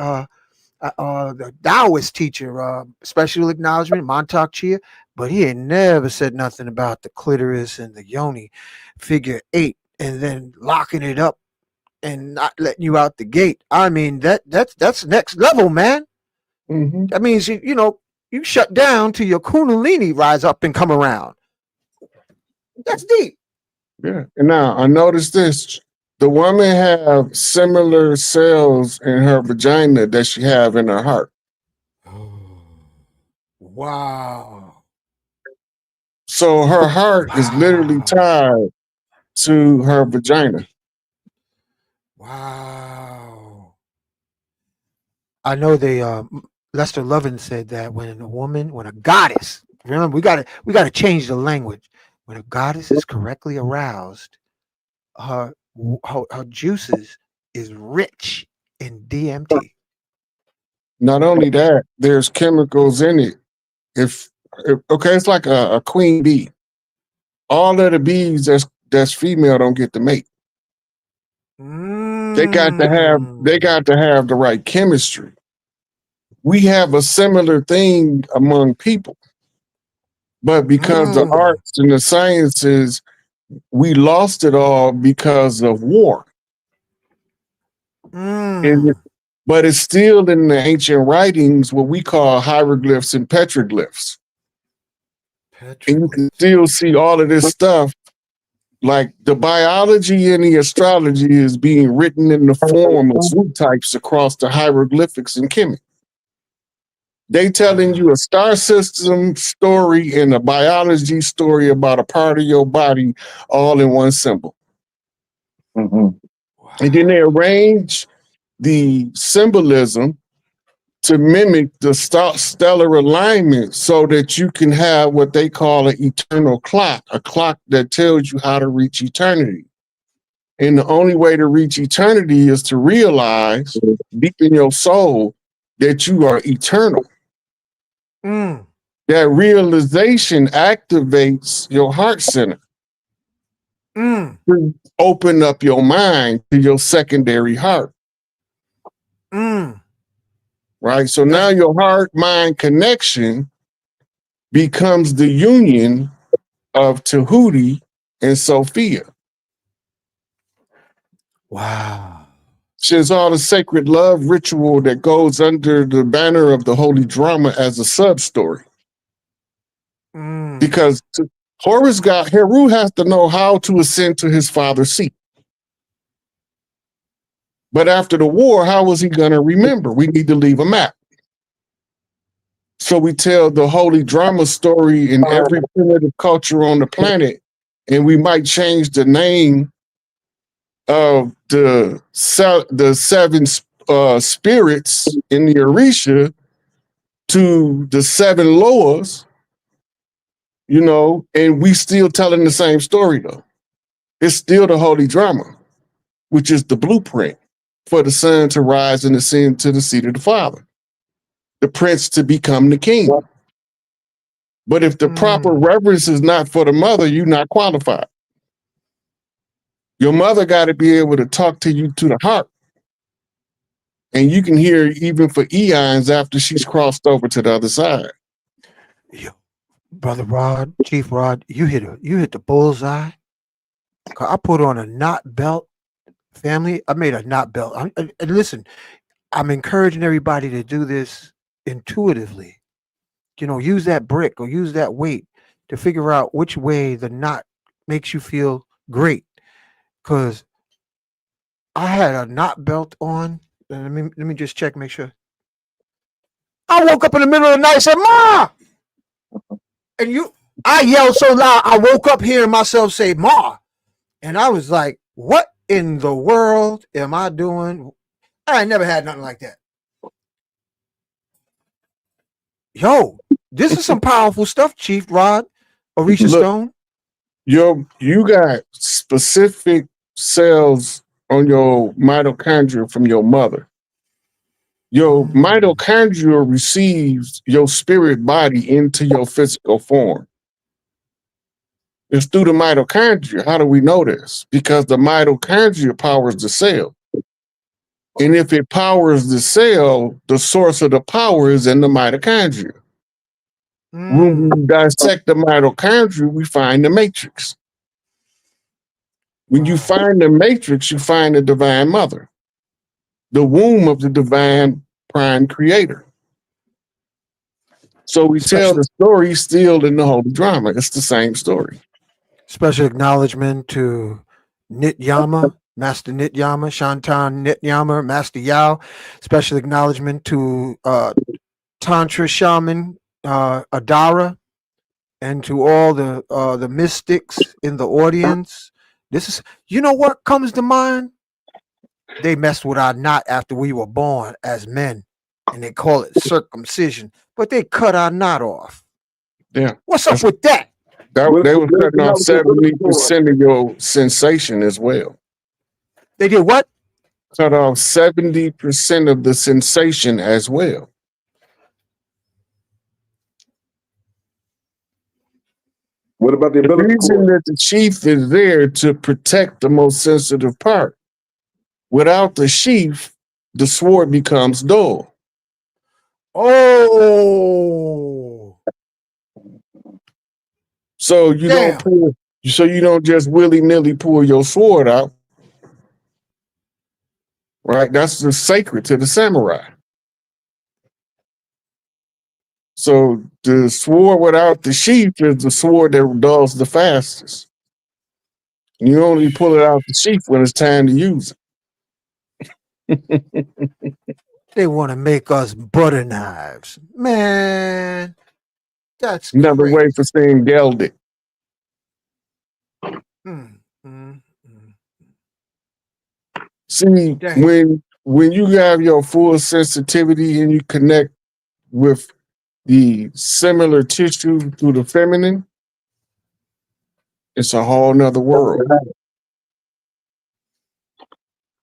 the Taoist teacher, special acknowledgement, Montauk Chia, but he ain't never said nothing about the clitoris and the yoni figure 8 and then locking it up and not letting you out the gate. I mean, that's next level, man. That means you shut down till your kundalini rise up and come around. That's deep. Yeah. And now I noticed this. The woman have similar cells in her vagina that she have in her heart. Wow. So her heart is literally tied to her vagina. Wow. I know they Lester Lovin said that when a goddess, remember we gotta change the language. When a goddess is correctly aroused, her juices is rich in DMT. Not only that, there's chemicals in it. If okay, it's like a queen bee. All of the bees that's female don't get to mate. They got to have the right chemistry. We have a similar thing among people, but because the arts and the sciences, we lost it all because of war. But it's still in the ancient writings, what we call hieroglyphs and petroglyphs. And you can still see all of this stuff. Like the biology and the astrology is being written in the form of swoop types across the hieroglyphics and Kemet. They telling you a star system story and a biology story about a part of your body all in one symbol. And then they arrange the symbolism to mimic the stellar alignment so that you can have what they call an eternal clock, a clock that tells you how to reach eternity. And the only way to reach eternity is to realize deep in your soul that you are eternal. That realization activates your heart center. To open up your mind to your secondary heart. Right? So now your heart-mind connection becomes the union of Tahuti and Sophia. Wow. She's all the sacred love ritual that goes under the banner of the holy drama as a sub-story. Because Heru has to know how to ascend to his father's seat. But after the war, how was he going to remember? We need to leave a map. So we tell the holy drama story in every primitive culture on the planet, and we might change the name of the seven spirits in the Orisha to the seven Loas, you know, and we still telling the same story though. It's still the holy drama, which is the blueprint for the son to rise and ascend to the seat of the father, the prince to become the king. But if the proper reverence is not for the mother, you're not qualified. Your mother got to be able to talk to you to the heart. And you can hear even for eons after she's crossed over to the other side. Yo, Brother Rod, Chief Rod, you hit the bullseye. I put on a knot belt. Family, I made a knot belt. And listen, I'm encouraging everybody to do this intuitively. You know, use that brick or use that weight to figure out which way the knot makes you feel great. Because I had a knot belt on. And let me just check, make sure. I woke up in the middle of the night and said, Ma! And I yelled so loud, I woke up hearing myself say, Ma. And I was like, what in the world am I doing? I ain't never had nothing like that. Yo, this is some powerful stuff, Chief Rod, Orisha Stone. You got specific cells on your mitochondria from your mother. Your mitochondria receives your spirit body into your physical form. It's through the mitochondria. How do we know this? Because the mitochondria powers the cell. And if it powers the cell, the source of the power is in the mitochondria. When we dissect the mitochondria, we find the matrix. When you find the matrix, you find the divine mother, the womb of the divine prime creator. So we tell the story still in the holy drama. It's the same story. Special acknowledgement to Nityama, Master Nityama, Shantan Nityama, Master Yao. Special acknowledgement to Tantra Shaman Adara, and to all the mystics in the audience. This is, you know what comes to mind? They messed with our knot after we were born as men. and they call it circumcision, but they cut our knot off. Yeah. What's up with that? They What- were what- cutting off what- what- 70% of your sensation as well. They did what? Cut off 70% of the sensation as well. What about the The umbilical reason cord? that the sheath is there to protect the most sensitive part. Without the sheath, the sword becomes dull. Oh, So you Damn. you don't just willy-nilly pull your sword out. Right? That's the sacred to the samurai. So the sword without the sheath is the sword that dulls the fastest. You only pull it out the sheath when it's time to use it. they want to make us butter knives, man. That's Another crazy. way for saying gelded. Mm, mm, mm. See, Dang. when you have your full sensitivity and you connect with the similar tissue through the feminine, it's a whole nother world.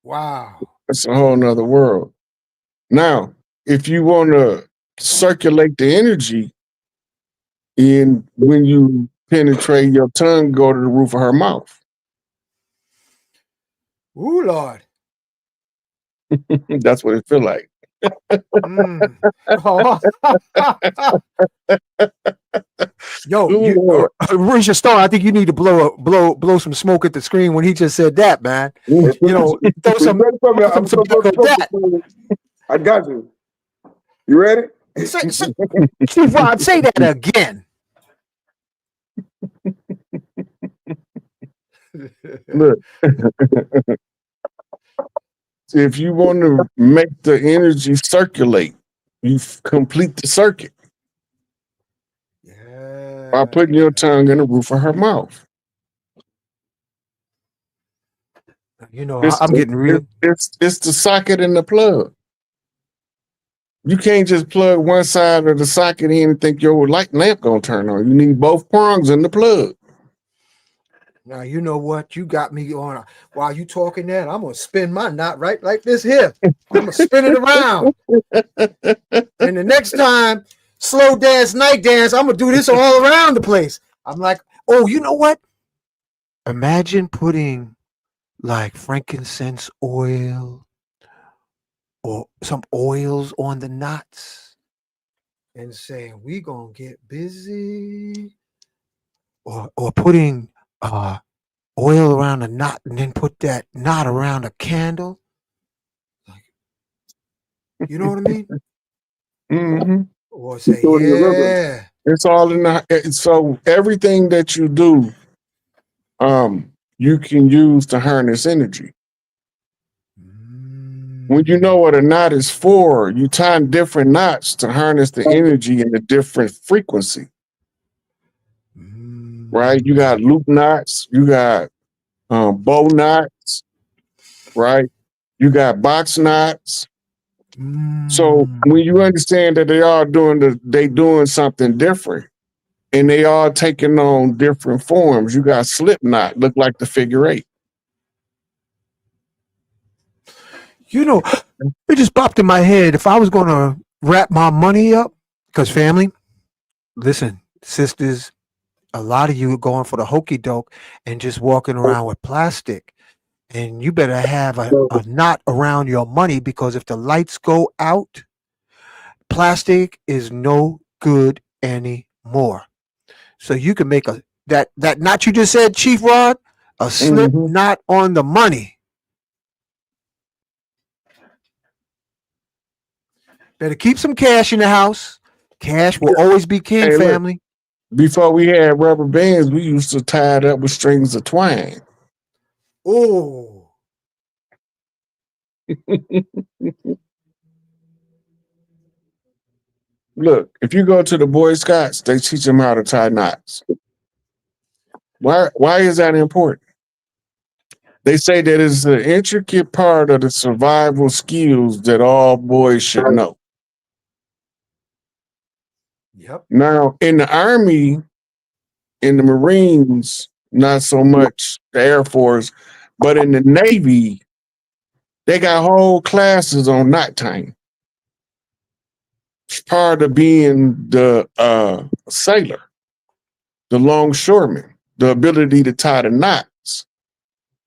Wow. It's a whole nother world. Now, if you want to circulate the energy in when you penetrate your tongue, go to the roof of her mouth. Ooh, Lord. That's what it feel like. Mm. Oh. Yo, Ooh, Lord. Risha Stone, I think you need to blow some smoke at the screen when he just said that, man. You know, throw some tobacco at that. I got you. You ready? Chief Rod, say that again. Look, if you want to make the energy circulate, you complete the circuit Yeah. by putting your tongue in the roof of her mouth. You know, I'm getting real. It's the socket and the plug. You can't just plug one side of the socket in and think your light lamp gonna turn on. You need both prongs in the plug. Now you know what? You got me on. While you talking that, I'm gonna spin my knot right like this here. I'm gonna spin it around. And the next time, slow dance, night dance, I'm gonna do this all around the place. I'm like, oh, you know what? Imagine putting like frankincense oil or some oils on the knots and saying we gonna get busy, or putting oil around a knot and then put that knot around a candle. Like, you know what I mean? Mm-hmm. Or say, Throw it in the river. yeah. It's all in the so everything that you do, you can use to harness energy. When you know what a knot is for, you tie different knots to harness the energy in a different frequency. Right? You got loop knots, you got bow knots, right? You got box knots. So when you understand that they doing something different, and they are taking on different forms, you got slip knot, look like the figure 8. You know, it just popped in my head. If I was going to wrap my money up, because family, listen, sisters, a lot of you are going for the hokey doke and just walking around with plastic. And you better have a knot around your money, because if the lights go out, plastic is no good anymore. So you can make that knot you just said, Chief Rod, a slip knot on the money. Better keep some cash in the house. Cash will always be king, Hey, look. family. Before we had rubber bands, we used to tie it up with strings of twine. Oh. Look, if you go to the Boy Scouts, they teach them how to tie knots. Why is that important? They say that it's an intricate part of the survival skills that all boys should know. Yep. Now, in the Army, in the Marines, not so much the Air Force, but in the Navy, they got whole classes on knot tying. It's part of being the sailor, the longshoreman, the ability to tie the knots,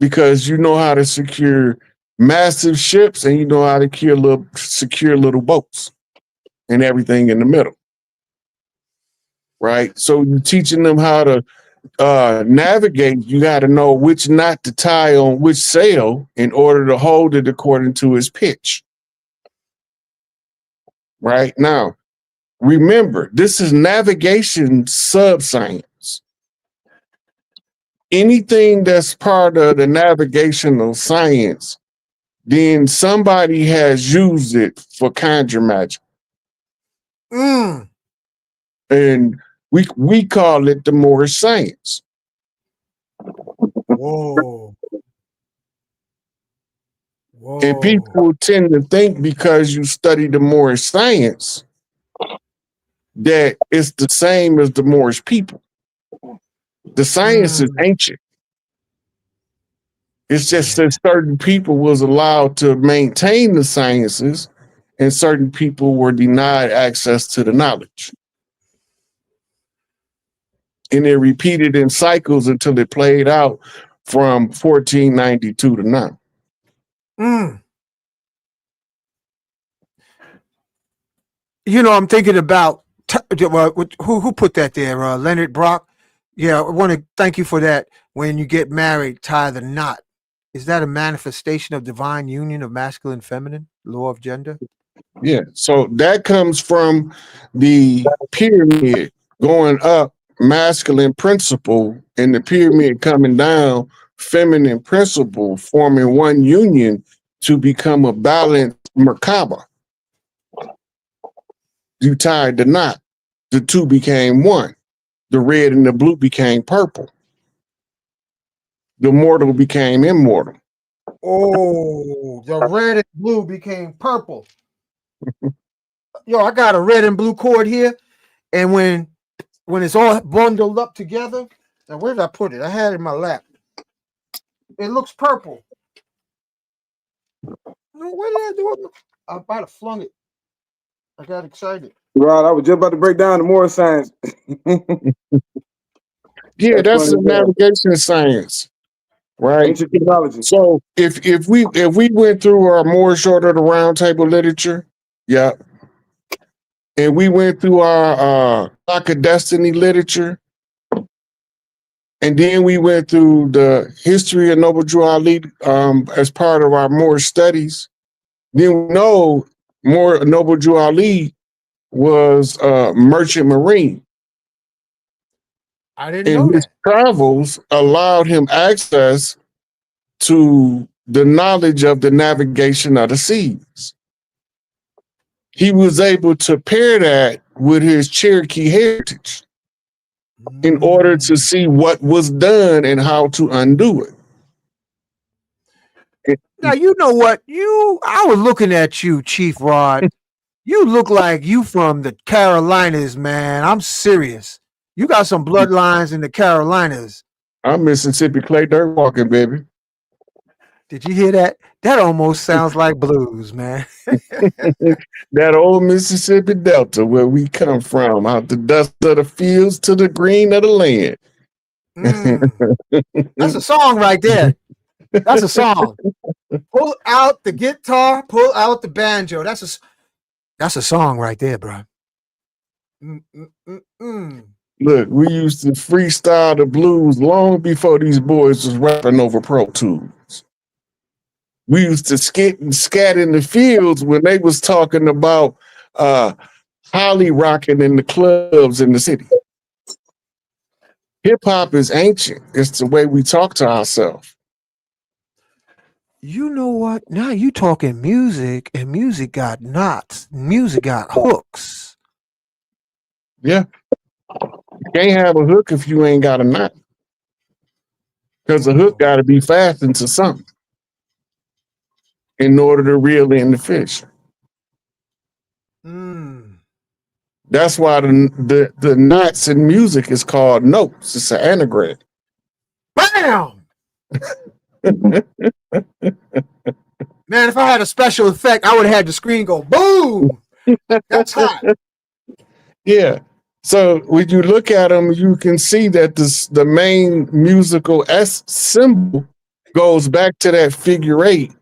because you know how to secure massive ships and you know how to secure little boats and everything in the middle. Right? So you're teaching them how to navigate. You got to know which knot to tie on which sail in order to hold it according to its pitch. Right? Now, remember, this is navigation subscience. Anything that's part of the navigational science, then somebody has used it for conjure magic. Mm. And we call it the Moorish science. Whoa. Whoa. And people tend to think because you study the Moorish science that it's the same as the Moorish people. The science is ancient. It's just that certain people was allowed to maintain the sciences and certain people were denied access to the knowledge. And it repeated in cycles until it played out from 1492 to now. Mm. You know, I'm thinking about who put that there? Leonard Brock. Yeah, I want to thank you for that. When you get married, tie the knot. Is that a manifestation of divine union of masculine, feminine, law of gender? Yeah, so that comes from the pyramid going up, masculine principle, and the pyramid coming down, feminine principle, forming one union to become a balanced Merkaba. You tied the knot. The two became one. The red and the blue became purple. The mortal became immortal. Oh, the red and blue became purple. Yo, I got a red and blue cord here, and when it's all bundled up together, now where did I put it? I had it in my lap. It looks purple. No, what did I do? I might have flung it. I got excited. Right, I was just about to break down the Moorish science. Yeah, that's a navigation science, right? Ancient technology. So if we went through our Moorish Order of the Round Table literature, yeah, and we went through our Clock of Destiny literature, and then we went through the history of Noble Drew Ali as part of our Moorish studies, then we know Noble Drew Ali was a merchant marine. I didn't know his that. travels allowed him access to the knowledge of the navigation of the seas. He was able to pair that with his Cherokee heritage in order to see what was done and how to undo it. Now, you know what? I was looking at you, Chief Rod. You look like you from the Carolinas, man. I'm serious. You got some bloodlines in the Carolinas. I'm Mississippi clay dirt walking, baby. Did you hear that? That almost sounds like blues, man. That old Mississippi Delta where we come from, out the dust of the fields to the green of the land. That's a song right there. That's a song. Pull out the guitar, pull out the banjo. That's a song right there, bro. Look, we used to freestyle the blues long before these boys was rapping over Pro Tools. We used to skit and scat in the fields when they was talking about holly rocking in the clubs in the city. Hip hop is ancient. It's the way we talk to ourselves. You know what? Now you talking music, and music got knots. Music got hooks. Yeah. You can't have a hook if you ain't got a knot. Because the hook got to be fastened to something in order to reel in the fish. That's why the knots in music is called notes. It's an anagram. Bam! Man, if I had a special effect, I would have had the screen go boom. That's hot. Yeah. So when you look at them, you can see that the main musical S symbol goes back to that figure 8,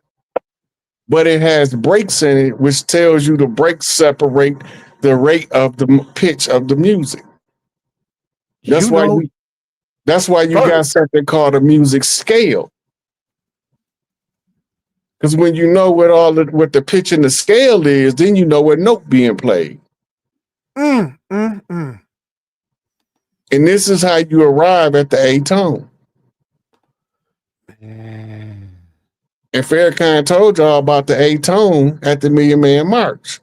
but it has breaks in it, which tells you the breaks separate the rate of the pitch of the music. That's why you got something called a music scale. Because when you know what the pitch and the scale is, then you know what note being played. And this is how you arrive at the A tone. And Farrakhan told y'all about the A tone at the Million Man March.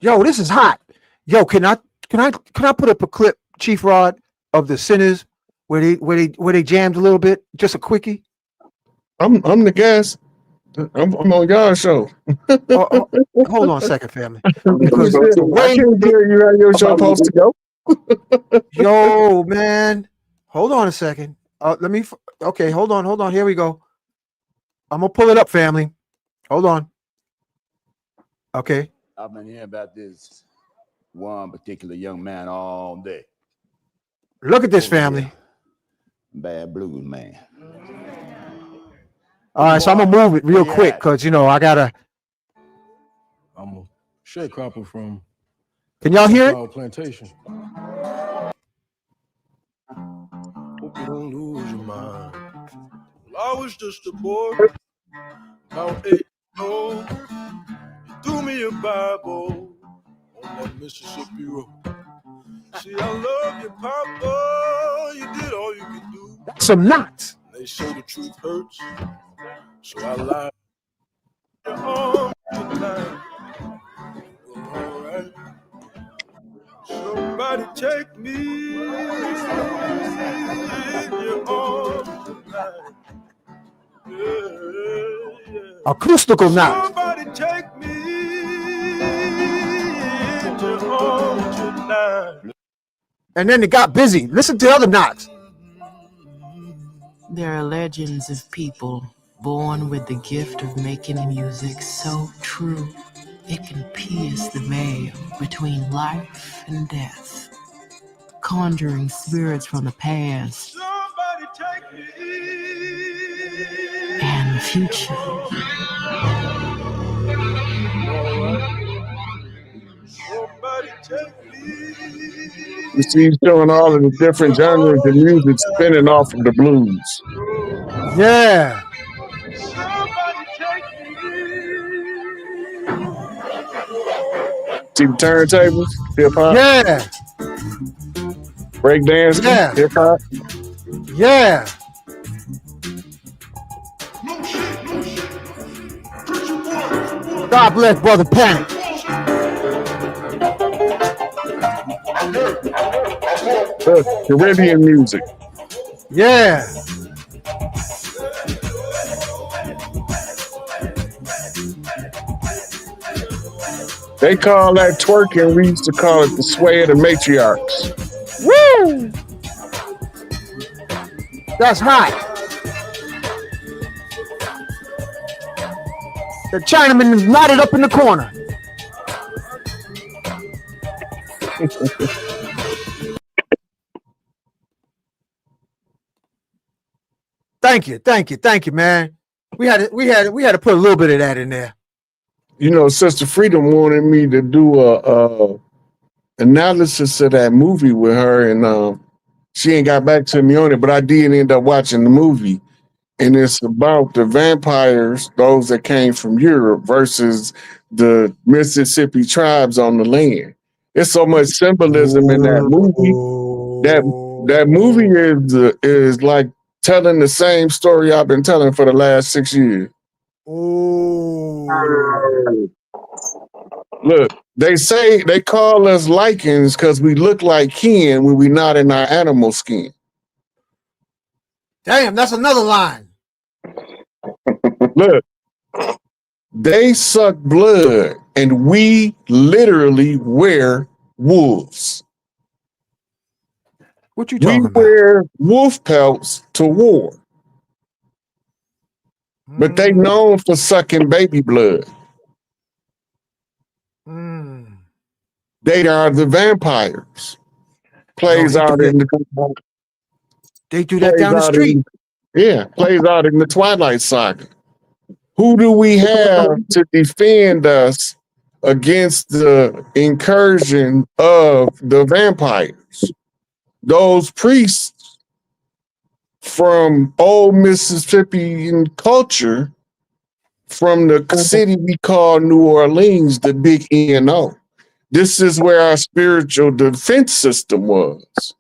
Yo, this is hot. Yo, can I put up a clip, Chief Rod, of the Sinners where they jammed a little bit? Just a quickie. I'm the guest. I'm on y'all show. Hold on a second, family. Because I can't hear you how your show supposed to go. Yo, man, hold on a second. Okay, hold on. Here we go. I'm gonna pull it up, family. Hold on. Okay. I've been hearing about this one particular young man all day. Look at this, family. Bad blues, man. All right, so I'm gonna move it real quick because I gotta. I'm a sharecropper from. Can y'all hear it? Plantation. Hope you don't lose your mind. Well, I was just a boy, about 8 years old. You threw me a Bible on that Mississippi road. See, I love you, Papa. You did all you could do. Some knots. They say the truth hurts, so I lied. Your arms tonight. All right. Somebody take me in your arms tonight. Yeah. Acoustical knots. Somebody take me in your arms tonight. And then it got busy. Listen to the other knots. There are legends of people born with the gift of making music so true it can pierce the veil between life and death, conjuring spirits from the past and the future. You see, he's showing all of the different genres of music spinning off of the blues. Yeah. See the turntables, hip hop. Yeah. Breakdance, yeah. hip hop. Yeah. God bless Brother Panic. Caribbean music. Yeah. They call that twerking. We used to call it the sway of the matriarchs. Woo! That's hot. The Chinaman is knotted up in the corner. Thank you, man. We had to put a little bit of that in there. You know, Sister Freedom wanted me to do a analysis of that movie with her, and she ain't got back to me on it, but I did end up watching the movie. And it's about the vampires, those that came from Europe, versus the Mississippi tribes on the land. There's so much symbolism in that movie. That movie is like telling the same story I've been telling for the last 6 years. Look, they call us lichens because we look like kin when we're not in our animal skin. Damn, that's another line. Look, They suck blood, and we literally wear wolves. What you We talking about? wear wolf pelts to war, but they Mm, known for sucking baby blood. mm. They are the vampires. No, Plays they do out that. in the They do that plays down the out street. plays out in the Twilight Saga. Who do we have to defend us against the incursion of the vampires? Those priests from old Mississippian culture, from the city we call New Orleans, the big ENO. This is where our spiritual defense system was,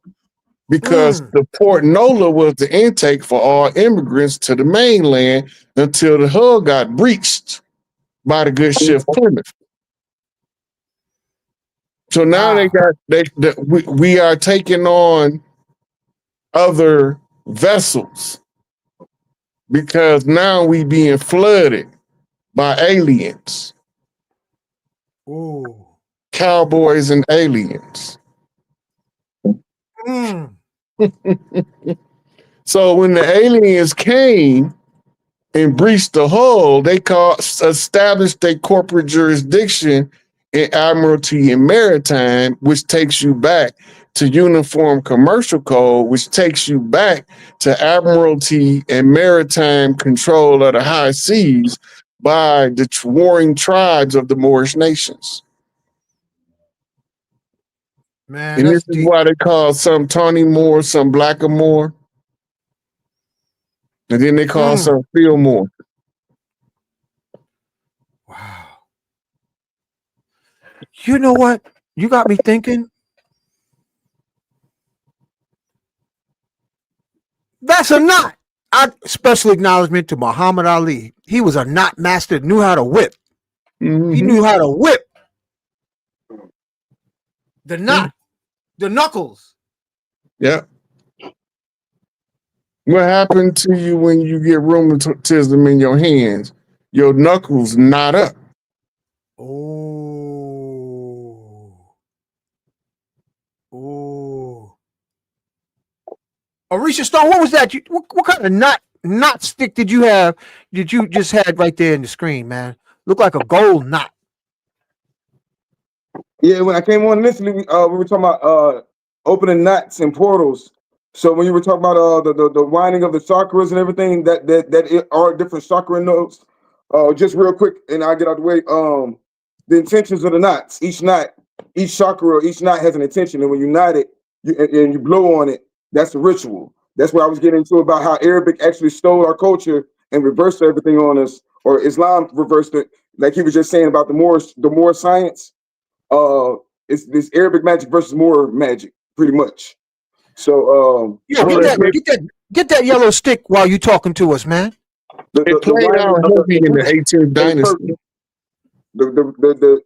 because Mm. the Port Nola was the intake for all immigrants to the mainland until the hull got breached by the good ship Plymouth. So now Wow. we are taking on other vessels because now we being flooded by aliens, Ooh. cowboys and aliens. Mm. So when the aliens came and breached the hull, they established a corporate jurisdiction in Admiralty and Maritime, which takes you back to Uniform Commercial Code, which takes you back to Admiralty and Maritime control of the high seas by the warring tribes of the Moorish nations. Man, And that's this is deep. why they call some Tawny Moor, some Blackamoor, and then they call Mm. some Fillmore. Wow. You know what? You got me thinking. That's a knot. Special acknowledgement to Muhammad Ali. He was a knot master, knew how to whip. He Mhm. knew how to whip the knot, the knuckles. Yeah. What happened to you when you get rheumatism in your hands? Your knuckles knot up. Oh. Oh. Arisha Stone, what was that? What kind of knot stick did you have? Did you just had right there in the screen, man? Looked like a gold knot. Yeah, when I came on initially, we were talking about opening knots and portals. So when you were talking about the winding of the chakras and everything, that are different chakra nodes. Just real quick, and I'll get out the way. The intentions of the knots. Each knot, each chakra, each knot has an intention, and when you knot it, and you blow on it, that's the ritual. That's what I was getting into about how Arabic actually stole our culture and reversed everything on us, or Islam reversed it, like he was just saying about the Moor science. It's this Arabic magic versus Moor magic, pretty much. So Yeah, Well, get that yellow stick while you talking to us, man. the it played winding out of heavy in the 18th dynasty.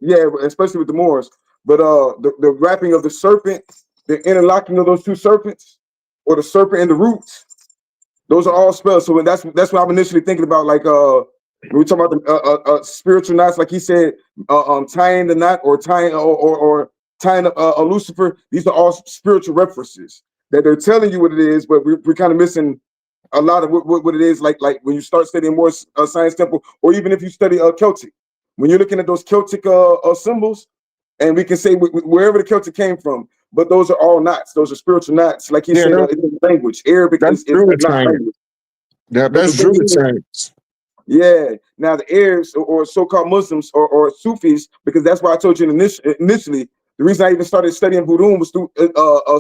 yeah, especially with the Moors. But the wrapping of the serpent, the interlocking of those two serpents, or the serpent and the roots, those are all spells. So that's what I'm initially thinking about. Like when we talk about the spiritual knots, like he said, tying the knot or tying or tying a Lucifer. These are all spiritual references that they're telling you what it is, but we're kind of missing a lot of what it is. Like when you start studying more science temple, or even if you study Celtic, when you're looking at those Celtic symbols, and we can say wherever the Celtic came from, but those are all knots. Those are spiritual knots. Like he said, in language, Arabic That's is not language. That's Druid science. Yeah. Now the Arabs or so-called Muslims or Sufis, because that's why I told you initially, the reason I even started studying voodoo was through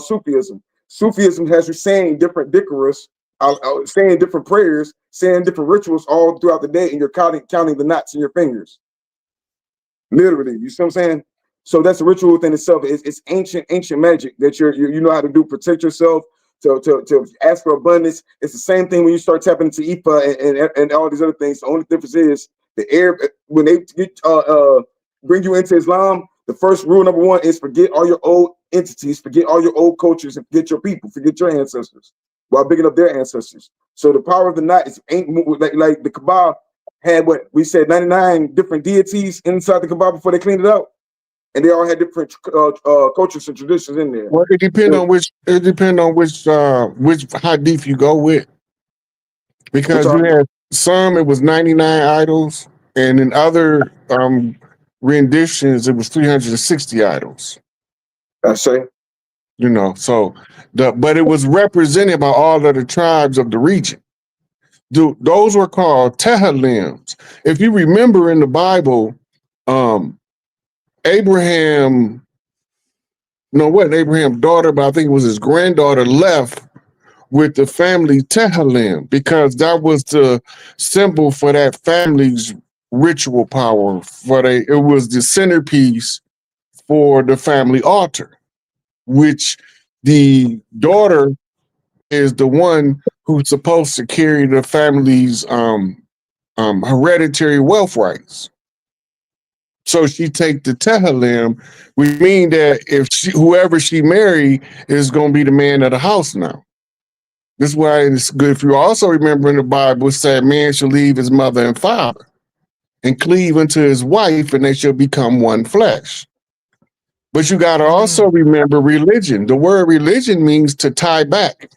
Sufism. Sufism has you saying different dhikrs, saying different prayers, saying different rituals all throughout the day, and you're counting the knots in your fingers. Literally, you see what I'm saying? So that's a ritual within itself. It's ancient magic that you know how to do, protect yourself, to ask for abundance. It's the same thing when you start tapping into Ifa and all these other things. The only difference is the Arab, when they bring you into Islam, the first rule number one is forget all your old entities, forget all your old cultures, and forget your people, forget your ancestors, while bigging up their ancestors. So the power of the knot is like the Kabbalah had what we said 99 different deities inside the Kaaba before they cleaned it out, and they all had different cultures and traditions in there. Well, it depends on which hadith you go with, because you had some it was 99 idols, and in other renditions it was 360 idols. I say, You know, so but it was represented by all of the tribes of the region. Those were called tehalims. If you remember in the Bible, Abraham's daughter, but I think it was his granddaughter, left with the family tehalim because that was the symbol for that family's ritual power. It was the centerpiece for the family altar, which the daughter is the one who's supposed to carry the family's hereditary wealth rights. So she take the tehalim, which mean that whoever she marry is going to be the man of the house now. This is why it's good. If you also remember in the Bible, it said man shall leave his mother and father and cleave unto his wife, and they shall become one flesh. But you got to also remember religion. The word religion means to tie back.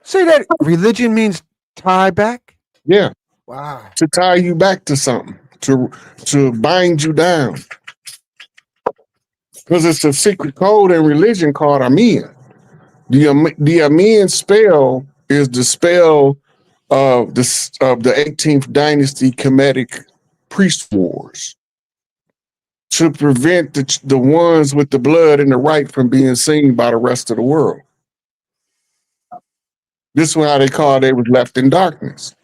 Say that religion means tie back? Yeah. Wow. To tie you back to something, to bind you down. Because it's a secret code in religion called Amen. The Amen spell is the spell of the 18th dynasty Kemetic priest wars to prevent the ones with the blood and the right from being seen by the rest of the world. This is why they was left in darkness.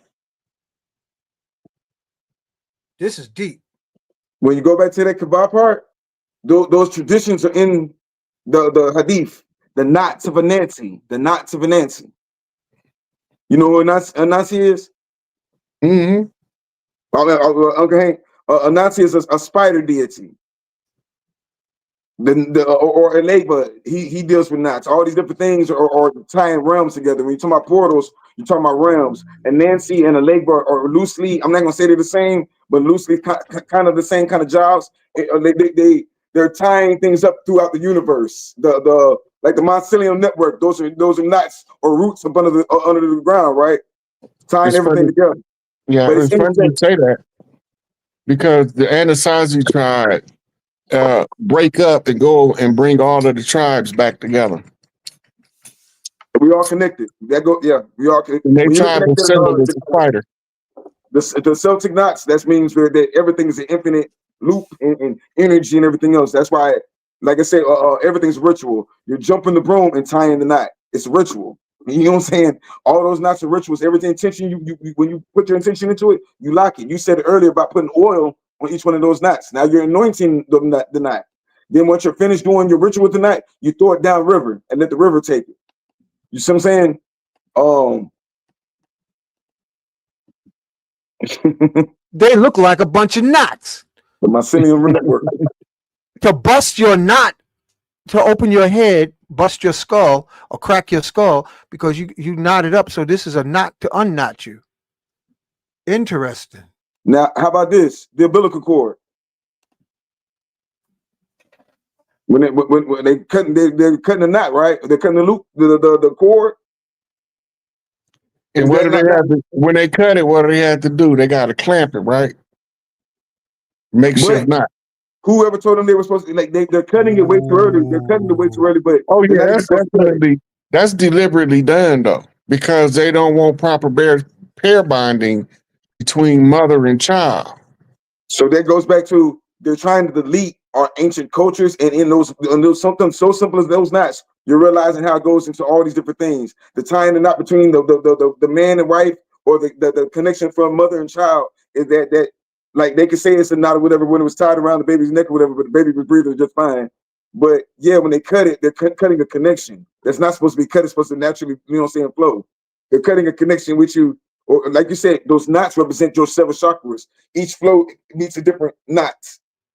This is deep. When you go back to that Kaaba part, those traditions are in the hadith, the knots of Anansi, the knots of Anansi. You know who Anansi is? Mm-hmm. Uncle Hank, Anansi is a spider deity. Or Eleba, he deals with knots. All these different things are tying realms together. When you talk about portals, you're talking about realms. And Nancy and Eleba are loosely, I'm not gonna say they're the same, but loosely kind of the same kind of jobs. They're tying things up throughout the universe. Like the Mycelium network, those are knots or roots up under the ground, right? Tying everything together. Yeah, but it's funny you say that because the Anasazi tribe break up and go and bring all of the tribes back together. We all connected. We all connected. And they tribe is symbol is a spider. The Celtic knots, that means that everything is an infinite loop and energy and everything else. That's why, like I said, everything's ritual. You're jumping the broom and tying the knot. It's ritual. You know what I'm saying? All those knots are rituals. Every intention you when you put your intention into it, you lock it. You said it earlier about putting oil on each one of those knots. Now you're anointing the knot. Then once you're finished doing your ritual with the knot, you throw it down river and let the river take it. You see what I'm saying? They look like a bunch of knots. The Mycelium network. To bust your knot, to open your head, bust your skull or crack your skull because you knotted up. So this is a knot to unknot you. Interesting. Now, how about this? The umbilical cord. When they cutting, they're cutting the knot, right? They're cutting the loop, the cord. And what do they have to, when they cut it? What do they have to do? They got to clamp it, right? Make sure it's not. Whoever told them they were supposed to, like they're cutting it way too early. They're cutting it way too early. But that's deliberately done though, because they don't want proper pair bonding between mother and child. So that goes back to they're trying to delete our ancient cultures, and in those something so simple as those knots, you're realizing how it goes into all these different things. The tying the knot between the man and wife, or the connection from mother and child, is that like they could say it's a knot or whatever when it was tied around the baby's neck or whatever, but the baby was breathing just fine. But yeah, when they cut it, they're cutting a connection that's not supposed to be cut. It's supposed to naturally, flow. They're cutting a connection with you, or like you said, those knots represent your 7 chakras. Each flow needs a different knot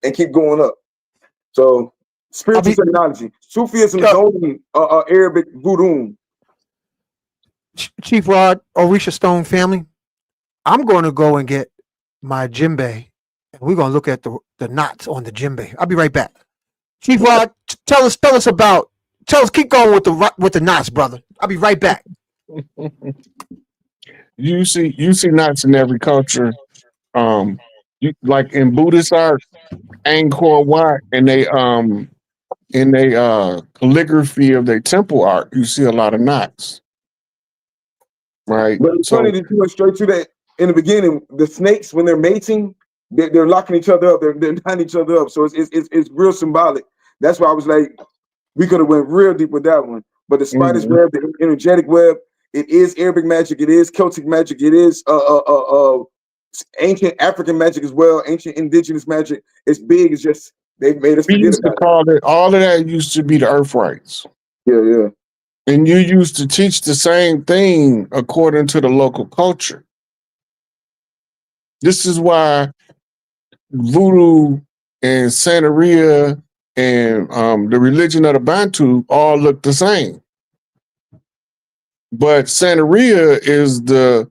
and keep going up. So spiritual technology. Sufism is only Arabic voodoo. Chief Rod, Orisha Stone family, I'm going to go and get my djembe, and we're going to look at the knots on the djembe. I'll be right back. Chief Rod, tell us keep going with the knots, brother. I'll be right back. You see knots in every culture. You like in Buddhist art, Angkor Wat, and they in a calligraphy of their temple art, you see a lot of knots. Right. But it's So funny that you went straight to that in the beginning. The snakes, when they're mating, they're locking each other up. They're tying each other up. So it's real symbolic. That's why I was like, we could have went real deep with that one. But the spider's web, the energetic web, it is Arabic magic. It is Celtic magic. It is ancient African magic as well. Ancient indigenous magic. It's big. It's just they made us we forget used to about it. call it, all of that used to be the earth rights. Yeah. And you used to teach the same thing according to the local culture. This is why voodoo and Santeria and the religion of the Bantu all look the same. But Santeria is the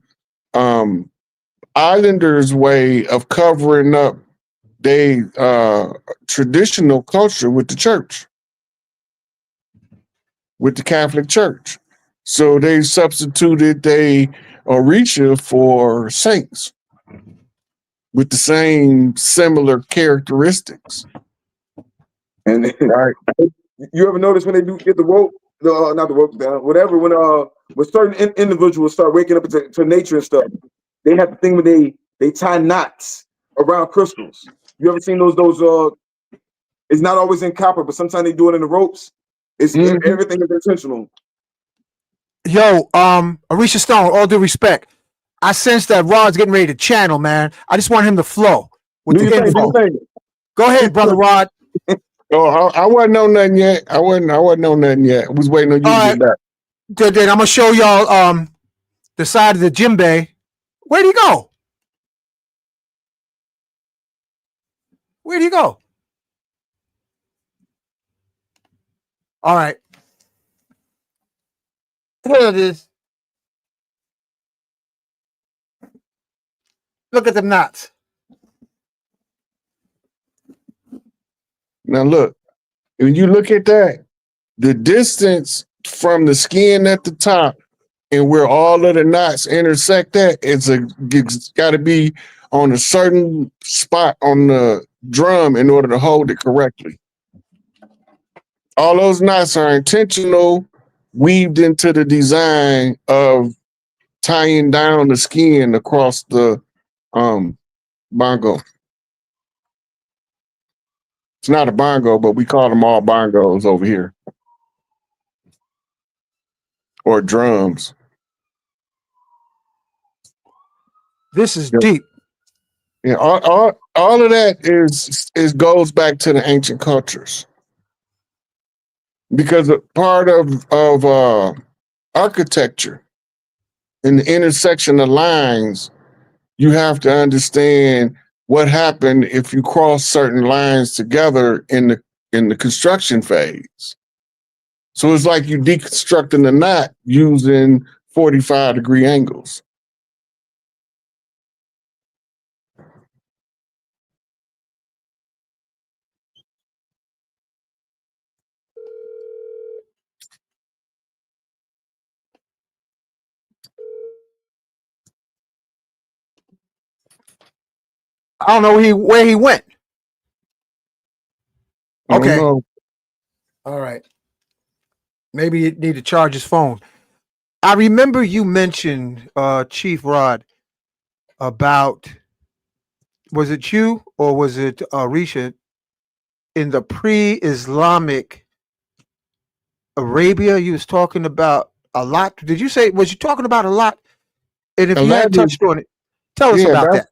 islanders' way of covering up their traditional culture with the church, with the Catholic Church. So they substituted they Orisha for saints with the same similar characteristics. And Right. you ever notice when they do get the rope, not the rope down, whatever, when certain individuals start waking up to nature and stuff, they have the thing when they tie knots around crystals. You ever seen those? It's not always in copper, but sometimes they do it in the ropes. It's everything is intentional. Yo, Orisha Stone, all due respect, I sense that Rod's getting ready to channel, man. I just want him to flow with Do the you think? info. Go ahead, brother Rod. Oh, I wasn't on nothing yet. I wasn't on nothing yet. I was waiting on you to get back. Then I'm gonna show y'all the side of the djembe. Where'd he go? Where'd he go? All right. Here it is. Look at the knots. Now look, when you look at that, the distance from the skin at the top and where all of the knots intersect it's got to be on a certain spot on the drum in order to hold it correctly. All those knots are intentional, weaved into the design of tying down the skin across the bongo. It's not a bongo, but we call them all bongos over here. Or drums. This is deep. Yeah, all of that is goes back to the ancient cultures. Because a part of architecture in the intersection of lines, you have to understand what happened if you cross certain lines together in the construction phase. So it's like you deconstructing the knot using 45-degree angles. I don't know where he went. I don't Okay. know. All right. Maybe you need to charge his phone. I remember you mentioned, Chief Rod, about, was it you or was it Risha, in the pre-Islamic Arabia, you was talking about a lot. Did you say, was you talking about a lot? And if you had Aladdin- touched on it, tell us about that.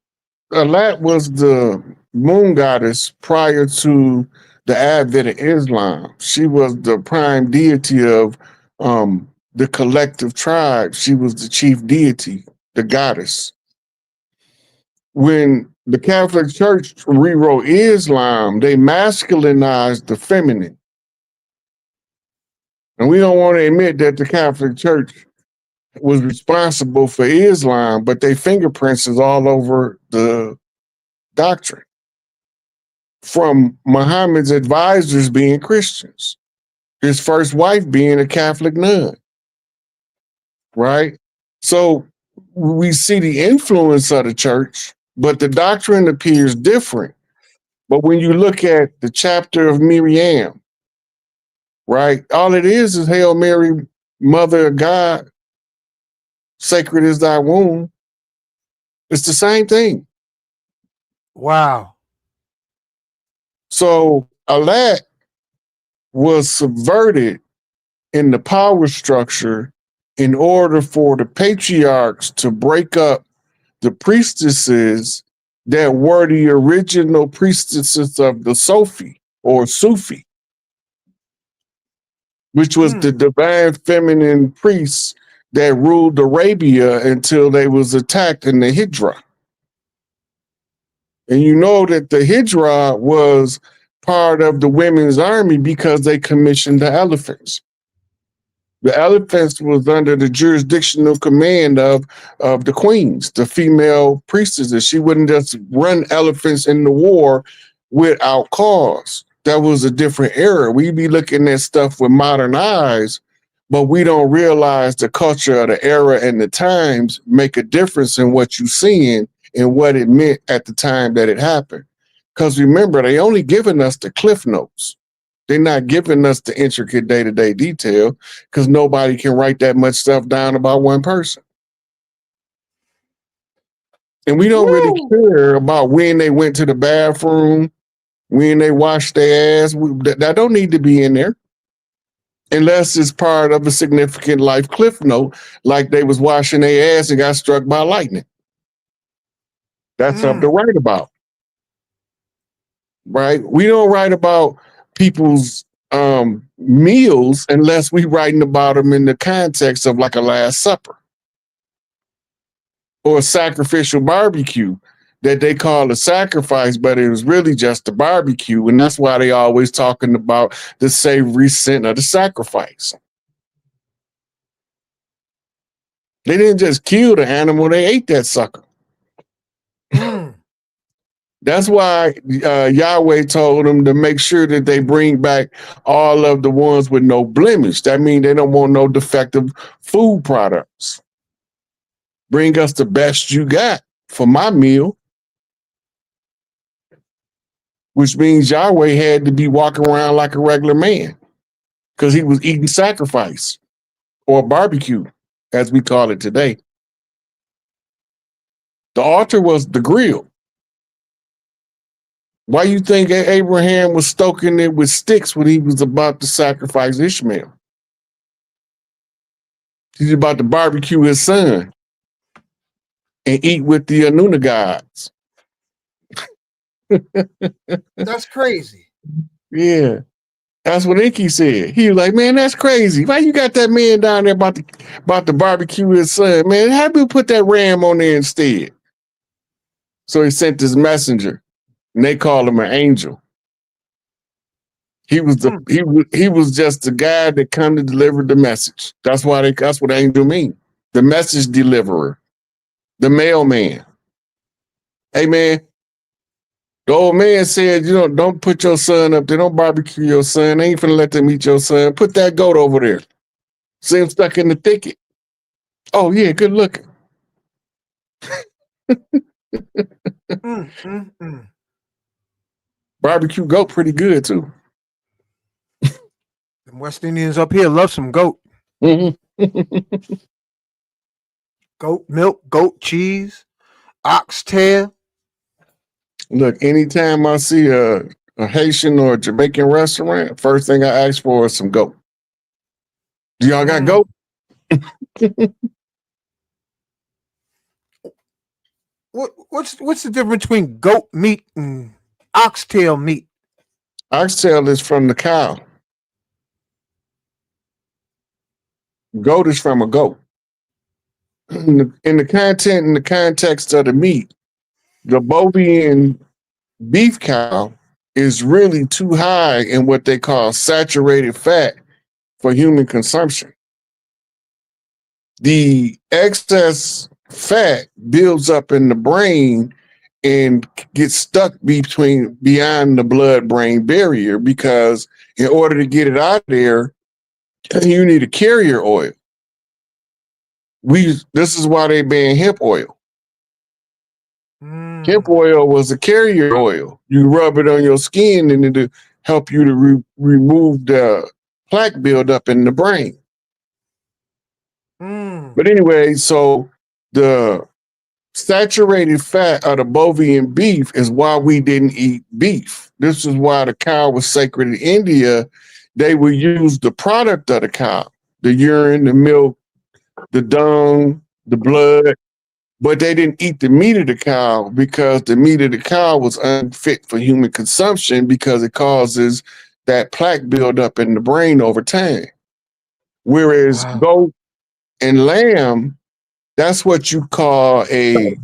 Alat was the moon goddess prior to the advent of Islam. She was the prime deity of the collective tribe. She was the chief deity, the goddess. When the Catholic Church rewrote Islam, they masculinized the feminine. And we don't want to admit that the Catholic Church was responsible for Islam, but their fingerprints is all over the doctrine. From Muhammad's advisors being Christians, his first wife being a Catholic nun, right? So we see the influence of the church, but the doctrine appears different. But when you look at the chapter of Miriam, right, all it is Hail Mary, Mother of God, sacred is thy womb. It's the same thing. Wow. So Alat was subverted in the power structure in order for the patriarchs to break up the priestesses that were the original priestesses of the Sophie or Sufi, which was the divine feminine priests that ruled Arabia until they was attacked in the Hijra. And you know that the Hijra was part of the women's army because they commissioned the elephants. The elephants was under the jurisdictional command of the queens, the female priestesses. She wouldn't just run elephants in the war without cause. That was a different era. We be looking at stuff with modern eyes, but we don't realize the culture of the era and the times make a difference in what you're seeing and what it meant at the time that it happened. Because remember, they only giving us the cliff notes. They're not giving us the intricate day-to-day detail because nobody can write that much stuff down about one person. And we don't really care about when they went to the bathroom, when they washed their ass. That don't need to be in there unless it's part of a significant life cliff note, like they was washing their ass and got struck by lightning. That's something to write about, right? We don't write about people's meals unless we writing about them in the context of like a Last Supper or a sacrificial barbecue that they call a sacrifice, but it was really just a barbecue. And that's why they always talking about the savory scent of the sacrifice. They didn't just kill the animal, they ate that sucker. That's why Yahweh told them to make sure that they bring back all of the ones with no blemish. That means they don't want no defective food products. Bring us the best you got for my meal. Which means Yahweh had to be walking around like a regular man because he was eating sacrifice or barbecue, as we call it today. The altar was the grill. Why you think Abraham was stoking it with sticks when he was about to sacrifice Ishmael? He's about to barbecue his son and eat with the Anuna gods. That's crazy. Yeah. That's what Inky said. He was like, man, that's crazy. Why you got that man down there about to barbecue his son? Man, how do we put that ram on there instead? So he sent this messenger. And they called him an angel. He was he was just the guy that come to deliver the message. That's what angel mean. The message deliverer, the mailman. Hey man, the old man said, don't put your son up there. Don't barbecue your son. They ain't finna let them eat your son. Put that goat over there. See him stuck in the thicket. Oh yeah, good looking. Barbecue goat pretty good too. The West Indians up here love some goat. Goat milk, goat cheese, oxtail. Look, anytime I see a Haitian or a Jamaican restaurant, first thing I ask for is some goat. Do y'all got goat? What's the difference between goat meat and oxtail meat? Oxtail is from the cow. Goat is from a goat. In the content and the context of the meat, the bovine beef cow is really too high in what they call saturated fat for human consumption. the excess fat builds up in the brain and gets stuck beyond the blood-brain barrier, because in order to get it out of there, you need a carrier oil. This is why they ban hemp oil. Hemp oil was a carrier oil. You rub it on your skin and it'll help you to remove the plaque buildup in the brain. But anyway, so the saturated fat of the bovine beef is why we didn't eat beef. This is why the cow was sacred in India. They would use the product of the cow, the urine, the milk, the dung, the blood, but they didn't eat the meat of the cow because the meat of the cow was unfit for human consumption because it causes that plaque buildup in the brain over time. Whereas goat and lamb, that's what you call a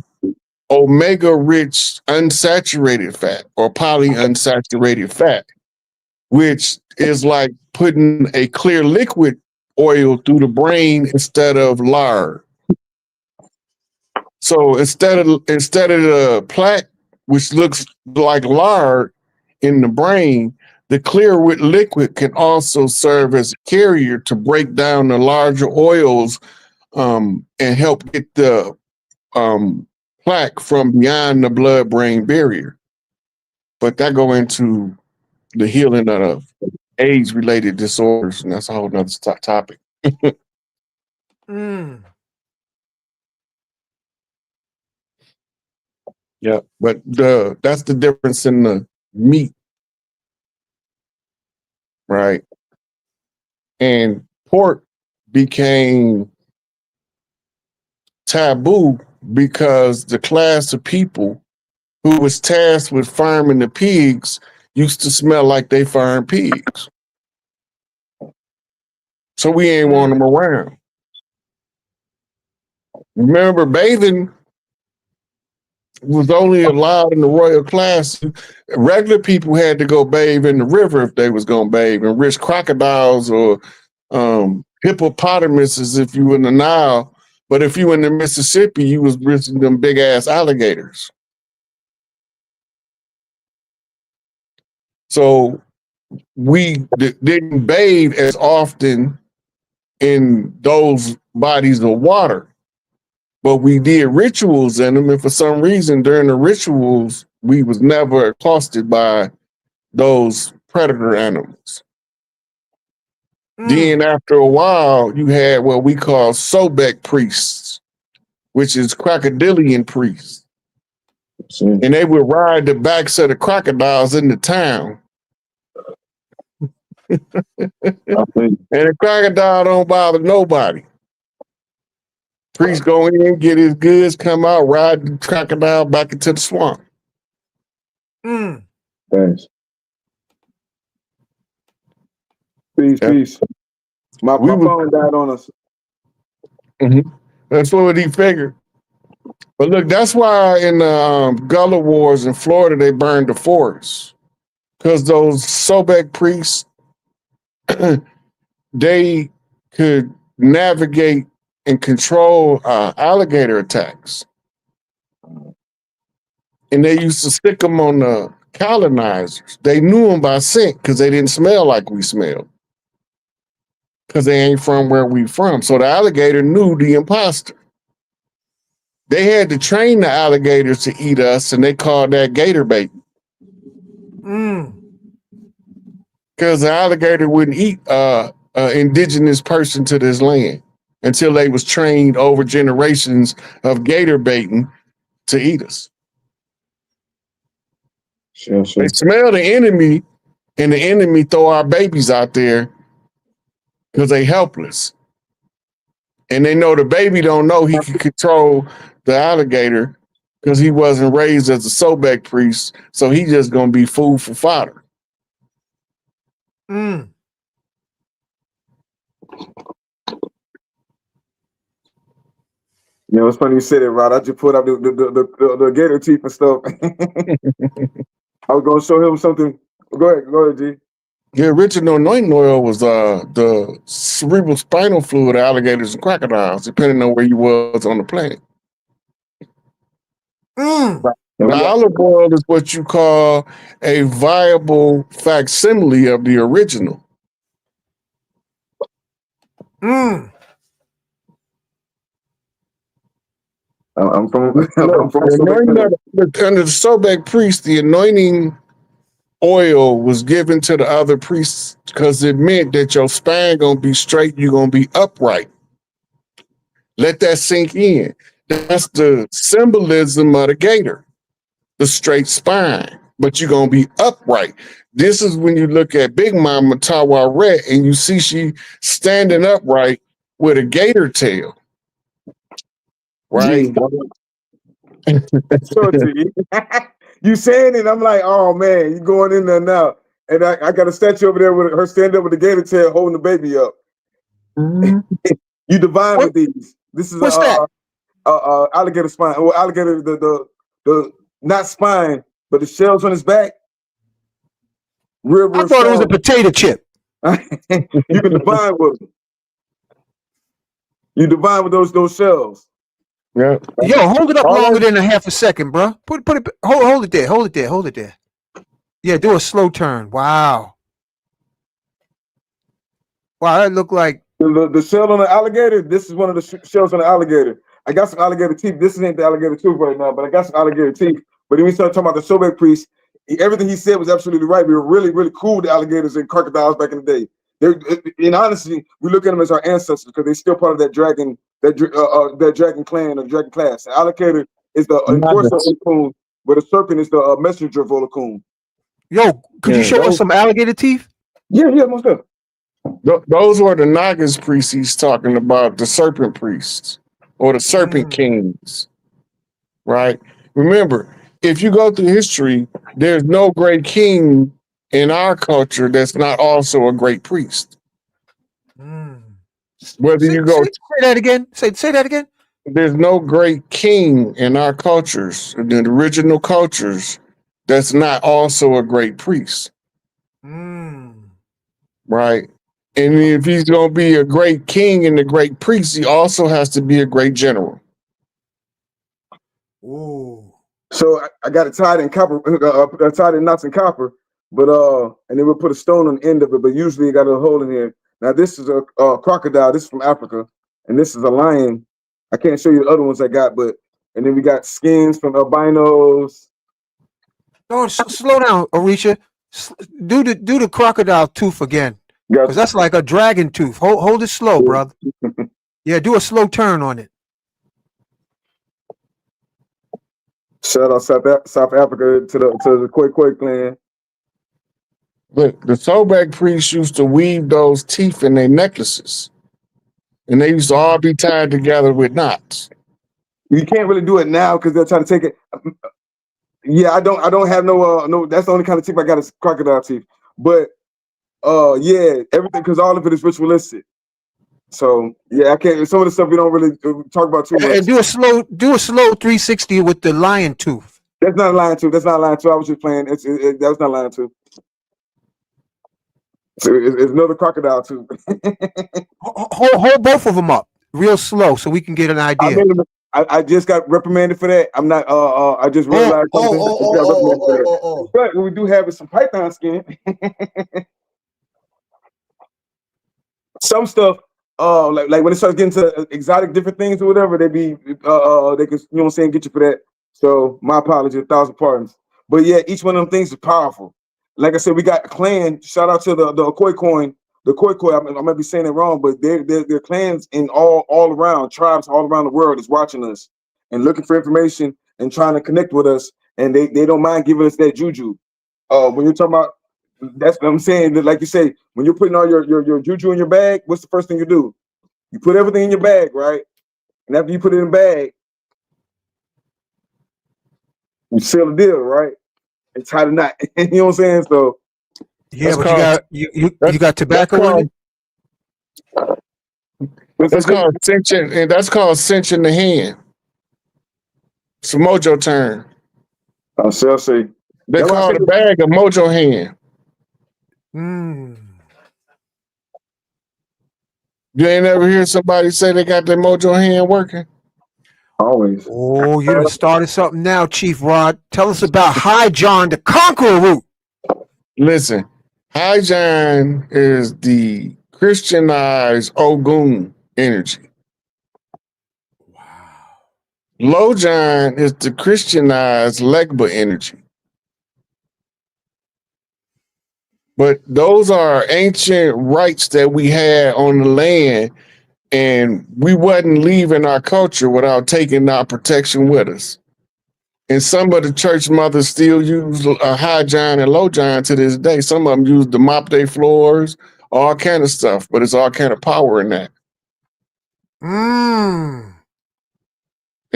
omega-rich unsaturated fat or polyunsaturated fat, which is like putting a clear liquid oil through the brain instead of lard. So instead of the plaque, which looks like lard in the brain, the clear liquid can also serve as a carrier to break down the larger oils and help get the plaque from beyond the blood-brain barrier. But that go into the healing of AIDS-related disorders, and that's a whole nother topic. Yeah, but that's the difference in the meat, right? And pork became taboo because the class of people who was tasked with farming the pigs used to smell like they farmed pigs. So we ain't want them around. Remember, bathing was only allowed in the royal class. Regular people had to go bathe in the river if they was going to bathe, and risk crocodiles or hippopotamuses if you were in the Nile. But if you were in the Mississippi, you was risking them big ass alligators. So we didn't bathe as often in those bodies of water, but we did rituals in them. And for some reason, during the rituals, we was never accosted by those predator animals. Then after a while, you had what we call Sobek priests, which is crocodilian priests. And they would ride the backs of the crocodiles in the town. And the crocodile don't bother nobody. Priest go in, get his goods, come out, ride the crocodile back into the swamp. Thanks. Peace. My phone died on us. That's what he figured. But look, that's why in the Gullah Wars in Florida, they burned the forest. Because those Sobek priests, they could navigate and control alligator attacks. And they used to stick them on the colonizers. They knew them by scent because they didn't smell like we smelled. Because they ain't from where we from. So the alligator knew the imposter. They had to train the alligators to eat us, and they called that gator bait. Because the alligator wouldn't eat an indigenous person to this land until they was trained over generations of gator baiting to eat us. Sure. They smell the enemy, and the enemy throw our babies out there because they helpless. And they know the baby don't know he can control the alligator because he wasn't raised as a Sobek priest, so he just gonna be food for fodder. Mm. You know, it's funny you said it, Rod. I just put out the gator teeth and stuff. I was gonna show him something. Go ahead, G. The original anointing oil was the cerebral spinal fluid of alligators and crocodiles, depending on where you was on the planet. Mm. And The we got, olive oil is what you call a viable facsimile of the original. Mm. I'm from Look, I'm from the anointing Sobek. under the Sobek priest, the anointing oil was given to the other priests because it meant that your spine gonna be straight, you're gonna be upright. Let that sink in. That's the symbolism of the gator, the straight spine, but you're gonna be upright. This is when you look at Big Mama Tawaret and you see she standing upright with a gator tail, right? Gee, show it to you. You saying it, I'm like, oh man, you going in there now. And I got a statue over there with her stand up with the gator tail holding the baby up. You divine What- with these. This is What's that? alligator spine. Well, alligator the not spine, but the shells on his back. Real I thought it was a strong. potato chip. You can divine with them. You divine with those shells. Yeah. Yo, hold it up All longer than a half a second, bro. Put it. Hold it there. Hold it there. Hold it there. Yeah, do a slow turn. Wow. Wow, that looked like. The shell on the alligator. This is one of the shells on the alligator. I got some alligator teeth. This ain't the alligator tooth right now, but I got some alligator teeth. But then we started talking about the Sobek priest. Everything he said was absolutely right. We were really, really cool with alligators and crocodiles back in the day. In honesty, we look at them as our ancestors because they're still part of that dragon, that dragon clan or dragon class. The alligator is the enforcer of Olokun, but the serpent is the messenger of Olokun. Yo, could you show us some alligator teeth? Yeah, most of them. Those were the Nagas priests he's talking about, the serpent priests or the serpent kings, right? Remember, if you go through history, there's no great king in our culture that's not also a great priest. Whether you go, say that again. Say that again. there's no great king in our cultures, in the original cultures, that's not also a great priest, right? And if he's going to be a great king and a great priest, he also has to be a great general. Ooh. So I got it tied in copper, tied in knots in copper, but and then we'll put a stone on the end of it. But usually you got a hole in here. Now this is a crocodile. This is from Africa, and this is a lion. I can't show you the other ones I got, but and then we got skins from albinos. No, slow down, Orisha. Do the crocodile tooth again, because that's like a dragon tooth. Hold it slow, brother. Yeah, do a slow turn on it. Shout out South Africa to the Khoi clan. But the Sobek priests used to weave those teeth in their necklaces, and they used to all be tied together with knots. You can't really do it now because they're trying to take it. Yeah, I don't have no. That's the only kind of teeth I got is crocodile teeth. But yeah, everything because all of it is ritualistic. So yeah, I can't. Some of the stuff we don't really talk about too much. And do a slow 360 with the lion tooth. That's not a lion tooth. That's not a lion tooth. I was just playing. That's not a lion tooth. So it's another crocodile tooth. Hold both of them up real slow so we can get an idea. I just got reprimanded for that. I'm not. I just realized. But what we do have is some python skin. Some stuff. Like when it starts getting to exotic different things or whatever, they can, you know what I'm saying, get you for that. So my apology, 1,000 pardons. But yeah, each one of them things is powerful. Like I said, we got a clan. Shout out to the Khoi coin. The Khoi. I might be saying it wrong, but they're clans in all around, tribes all around the world is watching us and looking for information and trying to connect with us. And they don't mind giving us that juju. When you're talking about, that's what I'm saying. That like you say, when you're putting all your juju in your bag, what's the first thing you do? You put everything in your bag, right? And after you put it in the bag, you seal the deal, right? And tie the knot. You know what I'm saying? So yeah, but you got tobacco in it. That's called cinching, and that's called cinching the hand. It's a mojo turn. I'll say. They call the bag a mojo hand. Mm. You ain't ever hear somebody say they got their mojo hand working? Always. Oh, you done started something now, Chief Rod. Tell us about High John the Conqueror root. Listen, High John is the Christianized Ogun energy. Wow. Low John is the Christianized Legba energy. But those are ancient rights that we had on the land, and we wasn't leaving our culture without taking our protection with us. And some of the church mothers still use High John and Low John to this day. Some of them use to mop their floors, all kind of stuff, but it's all kind of power in that. Mm.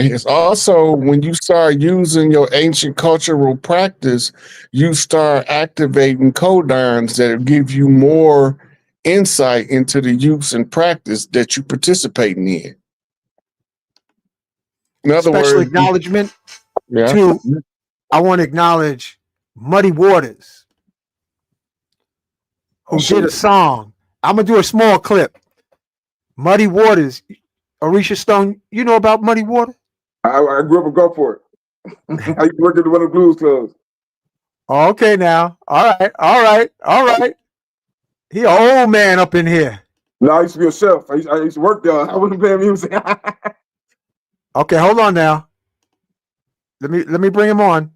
It's also when you start using your ancient cultural practice, you start activating codons that give you more insight into the use and practice that you participating in. In other Special words, acknowledgement yeah. to, I want to acknowledge Muddy Waters, who did a song. I'm going to do a small clip. Muddy Waters, Orisha Stone, you know about Muddy Waters? I grew up in Gulfport. I used to work at one of the blues clubs. Okay, now. All right. He an old man up in here. No, I used to be a chef. I used to work there. I wasn't playing music. Okay, hold on now. Let me bring him on.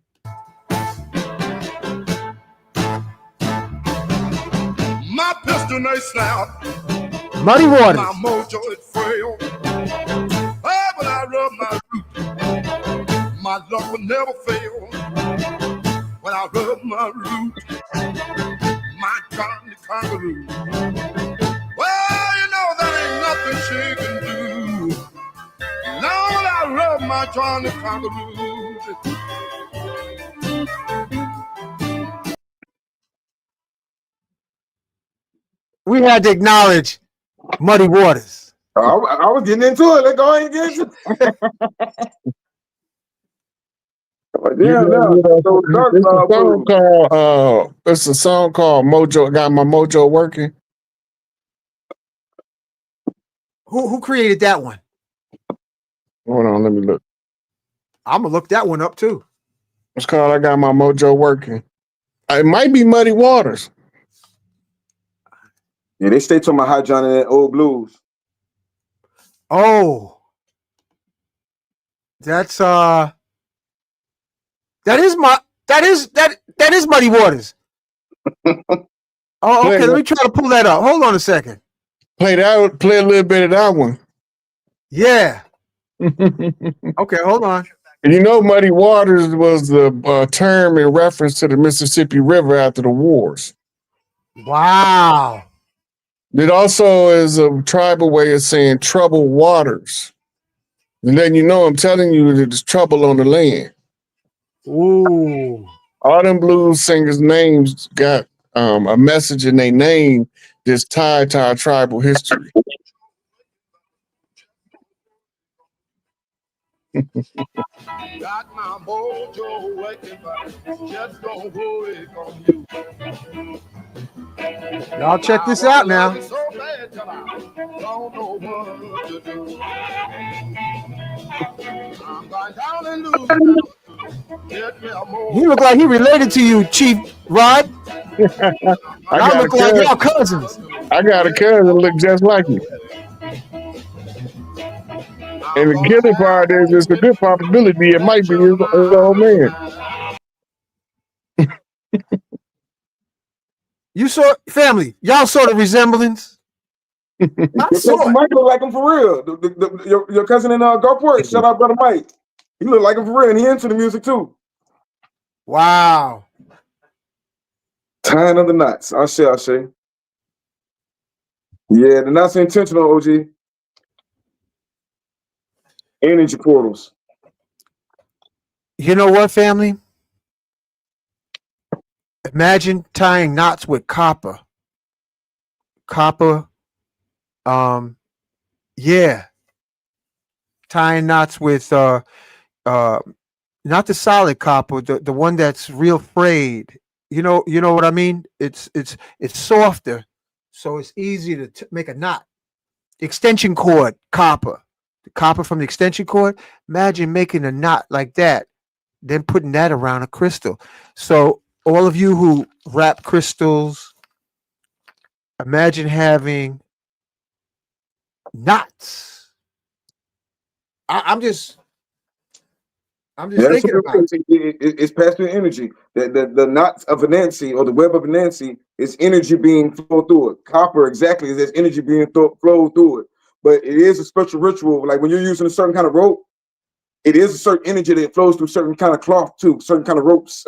My pistol ain't snap. Muddy Waters. My mojo is frail. Oh, when I rub my root, my luck will never fail. When I rub my root, my Johnny Conqueror. Well, you know that ain't nothing she can do. Now when I rub my Johnny Conqueror. We had to acknowledge Muddy Waters. I was getting into it. Let's go ahead and get into it. It's a song called Mojo. Got my mojo working. Who created that one? Hold on, let me look. I'm gonna look that one up too. It's called I Got My Mojo Working. It might be Muddy Waters. Yeah, they stay to my High John and that old blues. Oh, that's that is Muddy Waters. Oh, okay. Let me try to pull that up. Hold on a second. Play a little bit of that one. Yeah. Okay, hold on. And you know, Muddy Waters was the term in reference to the Mississippi River after the wars. Wow. It also is a tribal way of saying troubled waters. And then you know, I'm telling you that there's trouble on the land. Ooh. All them blues singers' names got a message in their name that's tied to our tribal history. Got my mojo working, but just don't worry on you. Y'all check this out now. So bad till I don't know what to do. I'm going down and lose. Get me a more. He look like he related to you, Chief Rod. I look like y'all cousins. I got a cousin that look just like you. And the killing part is there's a good possibility it might be his old man. You saw family. Y'all saw the resemblance. Mike look like him for real. Your cousin in Gulfport. Shout out, brother Mike. He look like him for real, and he into the music too. Wow. Tying of the knots. I'll say. Yeah, the knots are intentional, OG. Energy portals. You know what, family? Imagine tying knots with copper. Copper, yeah. Tying knots with not the solid copper, the one that's real frayed, you know what I mean? It's softer, so it's easy to make a knot. Extension cord, copper, the copper from the extension cord. Imagine making a knot like that, then putting that around a crystal. So all of you who wrap crystals, imagine having knots. I'm just That's thinking about it. it's past the energy. The knots of Anansi or the web of Anansi is energy being flowed through it. Copper, exactly, there's energy being flowed through it. But it is a special ritual. Like when you're using a certain kind of rope, it is a certain energy that flows through certain kind of cloth too, certain kind of ropes,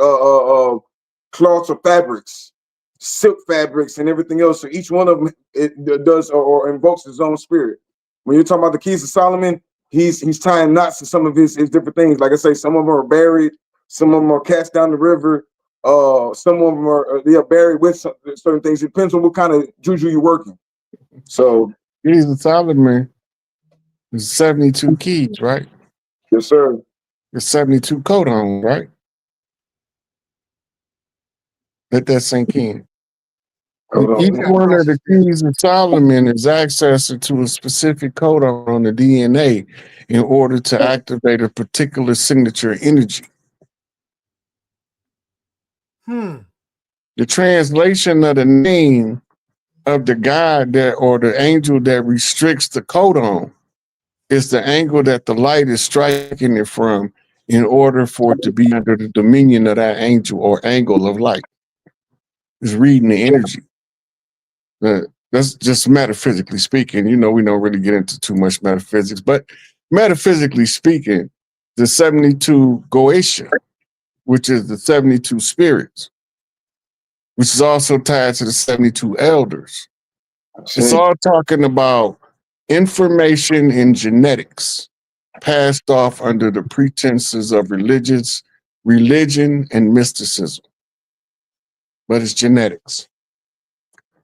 cloths or fabrics, silk fabrics and everything else. So each one of them it does or invokes his own spirit. When you're talking about the keys of Solomon, he's tying knots to some of his different things. Like I say, some of them are buried, some of them are cast down the river, some of them are they are buried with certain things. It depends on what kind of juju you're working. So Keys of Solomon is 72 keys, right? yes, sir. It's 72 codons, right? Let that sink in. Hold on. Each one of the keys of Solomon is access to a specific codon on the DNA in order to activate a particular signature energy. The translation of the name of the God that or the angel that restricts the codon is the angle that the light is striking it from in order for it to be under the dominion of that angel or angle of light. It's reading the energy. That's just metaphysically speaking. You know, we don't really get into too much metaphysics, but metaphysically speaking, the 72 Goetia, which is the 72 spirits, which is also tied to the 72 elders. It's all talking about information and genetics passed off under the pretenses of religion and mysticism. But it's genetics.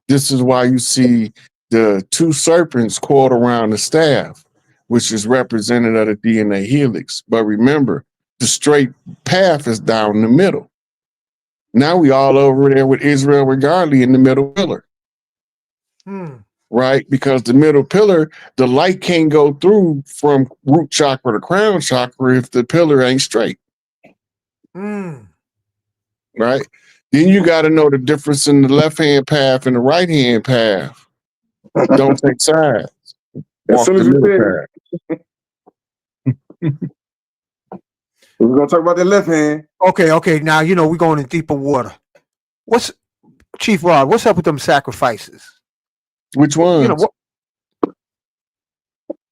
This is why you see the two serpents coiled around the staff, which is representative of the DNA helix. But remember, the straight path is down the middle. Now we all over there with Israel regardless in the middle pillar. Right? Because the middle pillar, the light can't go through from root chakra to crown chakra if the pillar ain't straight. Right? Then you got to know the difference in the left-hand path and the right-hand path. Don't take sides. As soon as you said we're gonna talk about the left hand. Okay. Now you know we're going in deeper water. What's Chief Rod? What's up with them sacrifices? Which ones? You know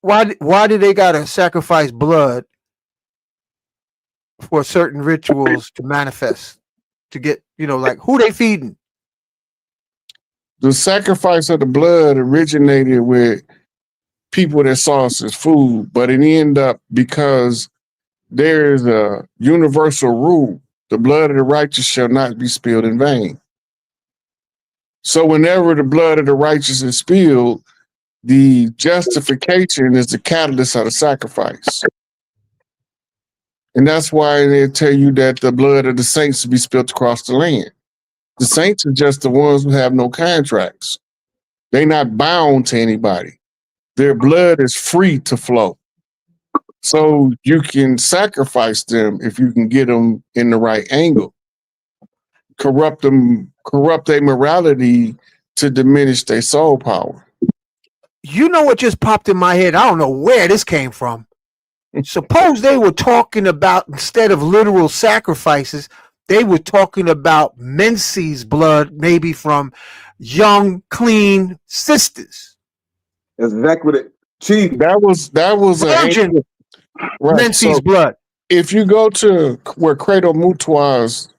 why do they gotta sacrifice blood for certain rituals to manifest? To get, you know, like who they feeding? The sacrifice of the blood originated with people that saw us as food, but it ended up because there's a universal rule: the blood of the righteous shall not be spilled in vain. So whenever the blood of the righteous is spilled, the justification is the catalyst of the sacrifice. And that's why they tell you that the blood of the saints will be spilled across the land. The saints are just the ones who have no contracts. They're not bound to anybody. Their blood is free to flow. So you can sacrifice them if you can get them in the right angle. Corrupt their morality to diminish their soul power. You know what just popped in my head? I don't know where this came from. Suppose they were talking about, instead of literal sacrifices, they were talking about Menses blood, maybe from young, clean sisters. That's exactly what it. Chief, that was virgin right. Menses So blood. if you go to where Credo Mutwa's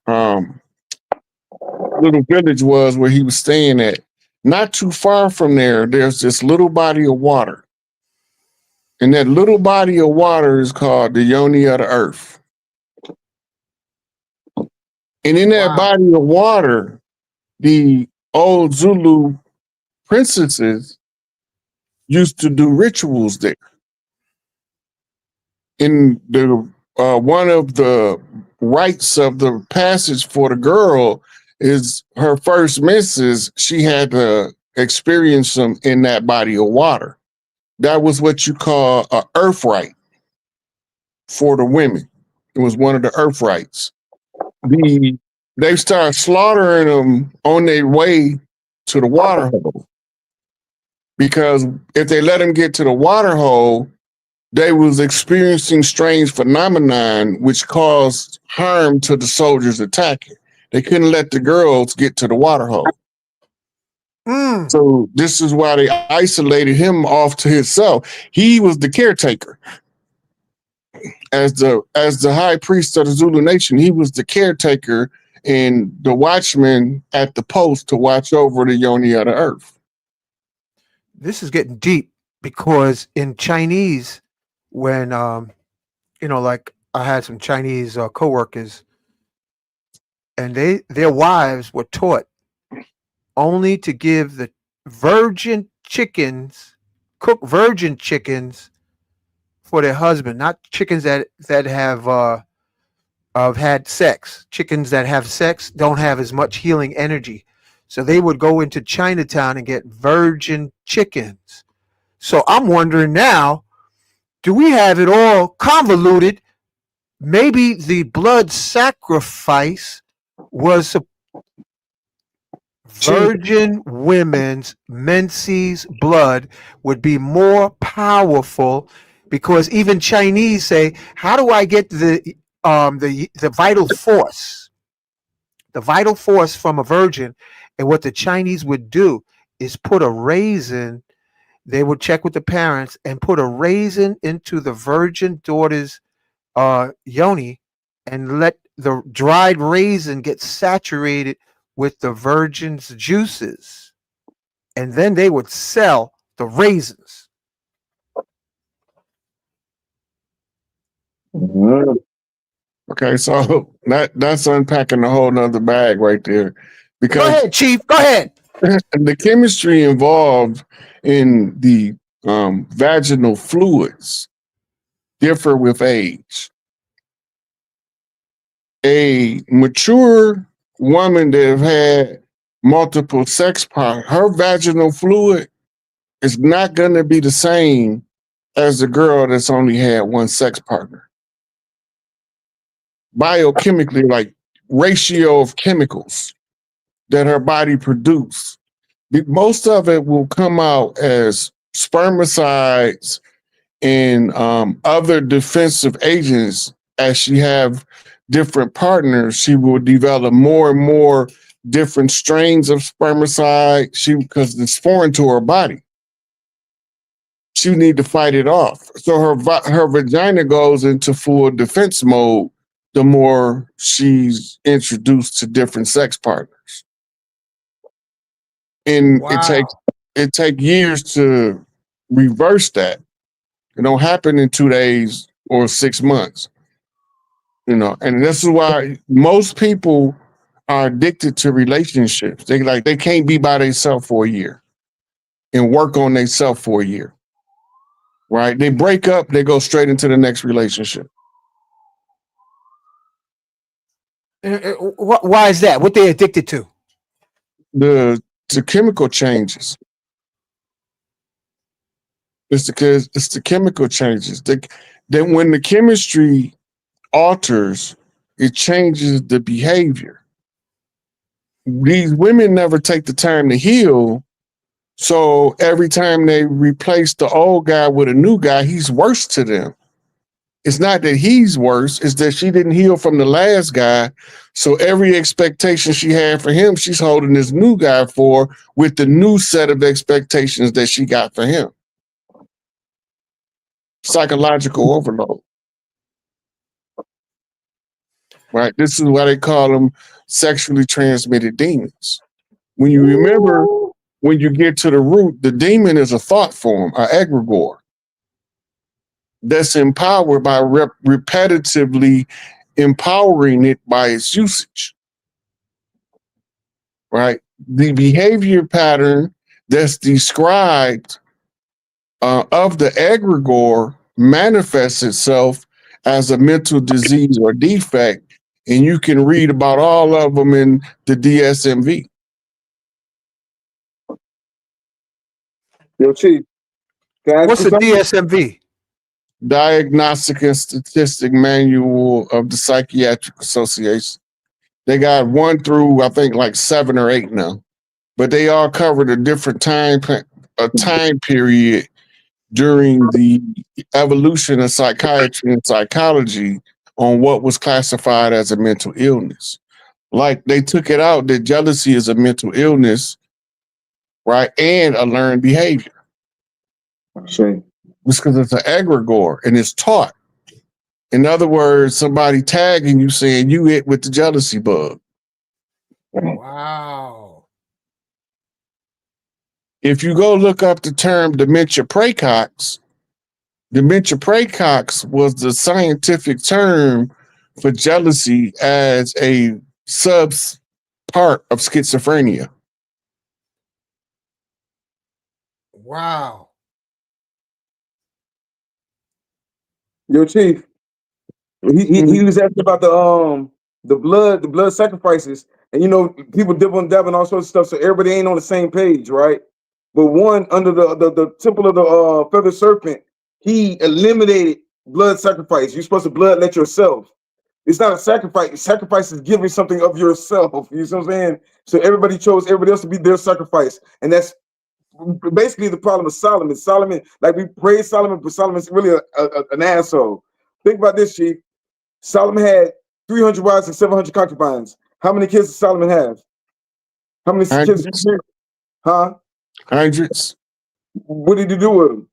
little village was, where he was staying at, not too far from there, there's this little body of water. And that little body of water is called the Yoni of the earth. And in that body of water, the old Zulu princesses used to do rituals there. In the one of the rites of the passage for the girl is her first misses, she had to experience them in that body of water. That was what you call a earth right for the women. It was one of the earth rights. They started slaughtering them on their way to the water hole. Because if they let them get to the water hole, they was experiencing strange phenomenon which caused harm to the soldiers attacking. They couldn't let the girls get to the water hole. Mm. So this is why they isolated him off to himself. He was the caretaker. As the high priest of the Zulu nation, he was the caretaker and the watchman at the post to watch over the yoni of the earth. This is getting deep because in Chinese, when like I had some Chinese coworkers, and their wives were taught only to give the virgin chickens, cook virgin chickens for their husband, not chickens that have had sex. Chickens that have sex don't have as much healing energy. So they would go into Chinatown and get virgin chickens. So I'm wondering now, do we have it all convoluted? Maybe the blood sacrifice was virgin women's menses blood would be more powerful, because even Chinese say, how do I get the vital force? The vital force from a virgin. And what the Chinese would do is put a raisin, they would check with the parents and put a raisin into the virgin daughter's yoni and let the dried raisin get saturated with the virgin's juices. And then they would sell the raisins. Okay, so that's unpacking a whole nother bag right there. Because go ahead, Chief. Go ahead. The chemistry involved in the vaginal fluids differ with age. A mature woman that have had multiple sex partners, her vaginal fluid is not going to be the same as the girl that's only had one sex partner. Biochemically, like ratio of chemicals that her body produces, most of it will come out as spermicides and other defensive agents. As she have different partners, she will develop more and more different strains of spermicide. Because it's foreign to her body, she need to fight it off. So her vagina goes into full defense mode the more she's introduced to different sex partners. And Wow. it take years to reverse that. It don't happen in 2 days or 6 months. And this is why most people are addicted to relationships. They can't be by themselves for a year and work on themselves for a year. Right? They break up, they go straight into the next relationship. Why is that? What they addicted to? The chemical changes. It's the chemical changes. Then when the chemistry alters, it changes the behavior. These women never take the time to heal. So every time they replace the old guy with a new guy, he's worse to them. It's not that he's worse, it's that she didn't heal from the last guy. So every expectation she had for him, she's holding this new guy for with the new set of expectations that she got for him. Psychological overload. Right? This is why they call them sexually transmitted demons. When you remember, when you get to the root, the demon is a thought form, an egregore, that's empowered by repetitively empowering it by its usage. Right? The behavior pattern that's described of the egregore manifests itself as a mental disease or defect And you can read about all of them in the DSMV. Yo, Chief. Can I ask What's you the something? DSMV? Diagnostic and Statistic Manual of the Psychiatric Association. They got 1 through, I think, like 7 or 8 now, but they all covered a different time period during the evolution of psychiatry and psychology on what was classified as a mental illness. Like they took it out that jealousy is a mental illness, right, and a learned behavior. Shame. It's because it's an egregore and it's taught. In other words, somebody tagging you saying you hit with the jealousy bug. Wow. If you go look up the term dementia praecox was the scientific term for jealousy as a sub part of schizophrenia. Wow. Yo, Chief. He was asking about the blood sacrifices, and people dabbing all sorts of stuff, so everybody ain't on the same page, right? But one under the temple of the feather serpent, he eliminated blood sacrifice. You're supposed to bloodlet yourself. It's not a sacrifice. Sacrifice is giving something of yourself. You see what I'm saying? So everybody chose everybody else to be their sacrifice, and that's basically the problem of Solomon. Solomon, like we praise Solomon, but Solomon's really an asshole. Think about this, Chief. Solomon had 300 wives and 700 concubines. How many kids does Solomon have? How many kids? Huh? Hundreds. What did he do with them?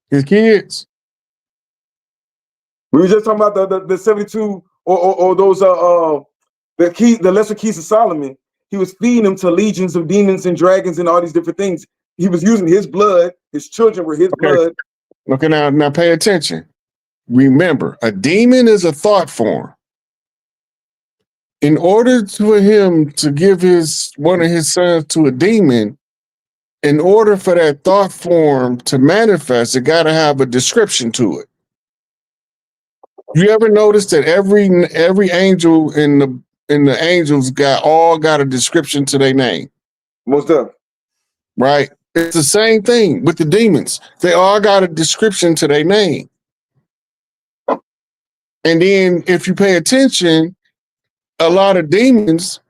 His kids. We were just talking about the 72 or those the lesser keys of Solomon. He was feeding them to legions of demons and dragons and all these different things. He was using his blood. His children were his blood. Okay, now pay attention. Remember, a demon is a thought form. In order for him to give one of his sons to a demon, in order for that thought form to manifest, it got to have a description to it. You ever notice that every angel in the angels got a description to their name? Most of them. Right? It's the same thing with the demons. They all got a description to their name. And then if you pay attention, a lot of demons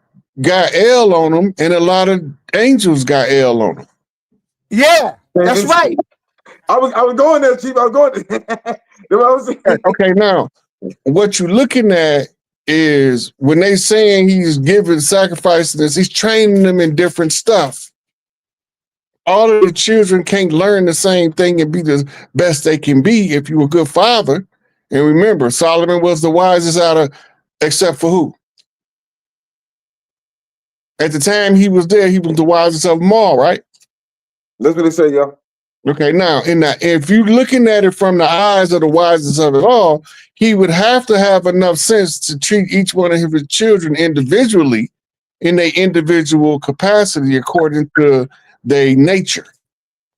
got L on them and a lot of angels got L on them. Yeah, that's right. I was going there, Chief. I was going there. Okay, now what you're looking at is when they saying he's giving sacrifices, he's training them in different stuff. All of the children can't learn the same thing and be the best they can be if you're a good father. And remember, Solomon was the wisest except for who? At the time he was there, he was the wisest of them all, right? That's what they say, y'all. Okay, now if you're looking at it from the eyes of the wisest of it all, he would have to have enough sense to treat each one of his children individually in their individual capacity according to their nature.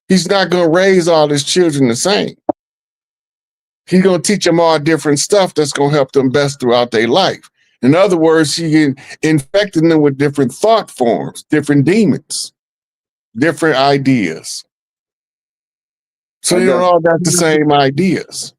He's not going to raise all his children the same. He's going to teach them all different stuff that's going to help them best throughout their life. In other words, he infecting them with different thought forms, different demons, different ideas. So they don't all got the same ideas.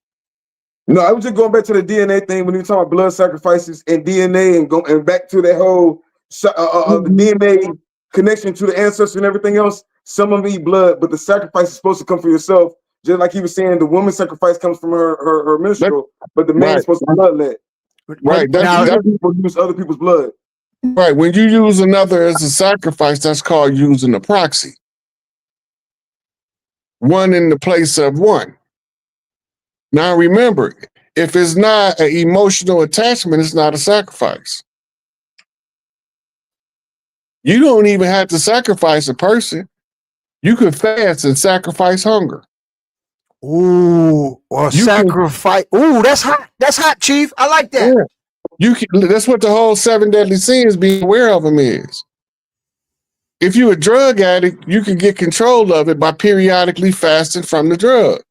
No, I was just going back to the DNA thing when you were talking about blood sacrifices and DNA and back to that whole the DNA connection to the ancestors and everything else. Some of them eat blood, but the sacrifice is supposed to come from yourself. Just like he was saying, the woman's sacrifice comes from her menstrual, but the man is supposed to bloodlet. Right. That's people use other people's blood. Right. When you use another as a sacrifice, that's called using a proxy. One in the place of one. Now remember, if it's not an emotional attachment, it's not a sacrifice. You don't even have to sacrifice a person. You could fast and sacrifice hunger. Ooh, or sacrifice. Ooh, that's hot. That's hot, Chief. I like that. Yeah. That's what the whole 7 deadly sins, being aware of them, is. If you're a drug addict, you can get control of it by periodically fasting from the drug.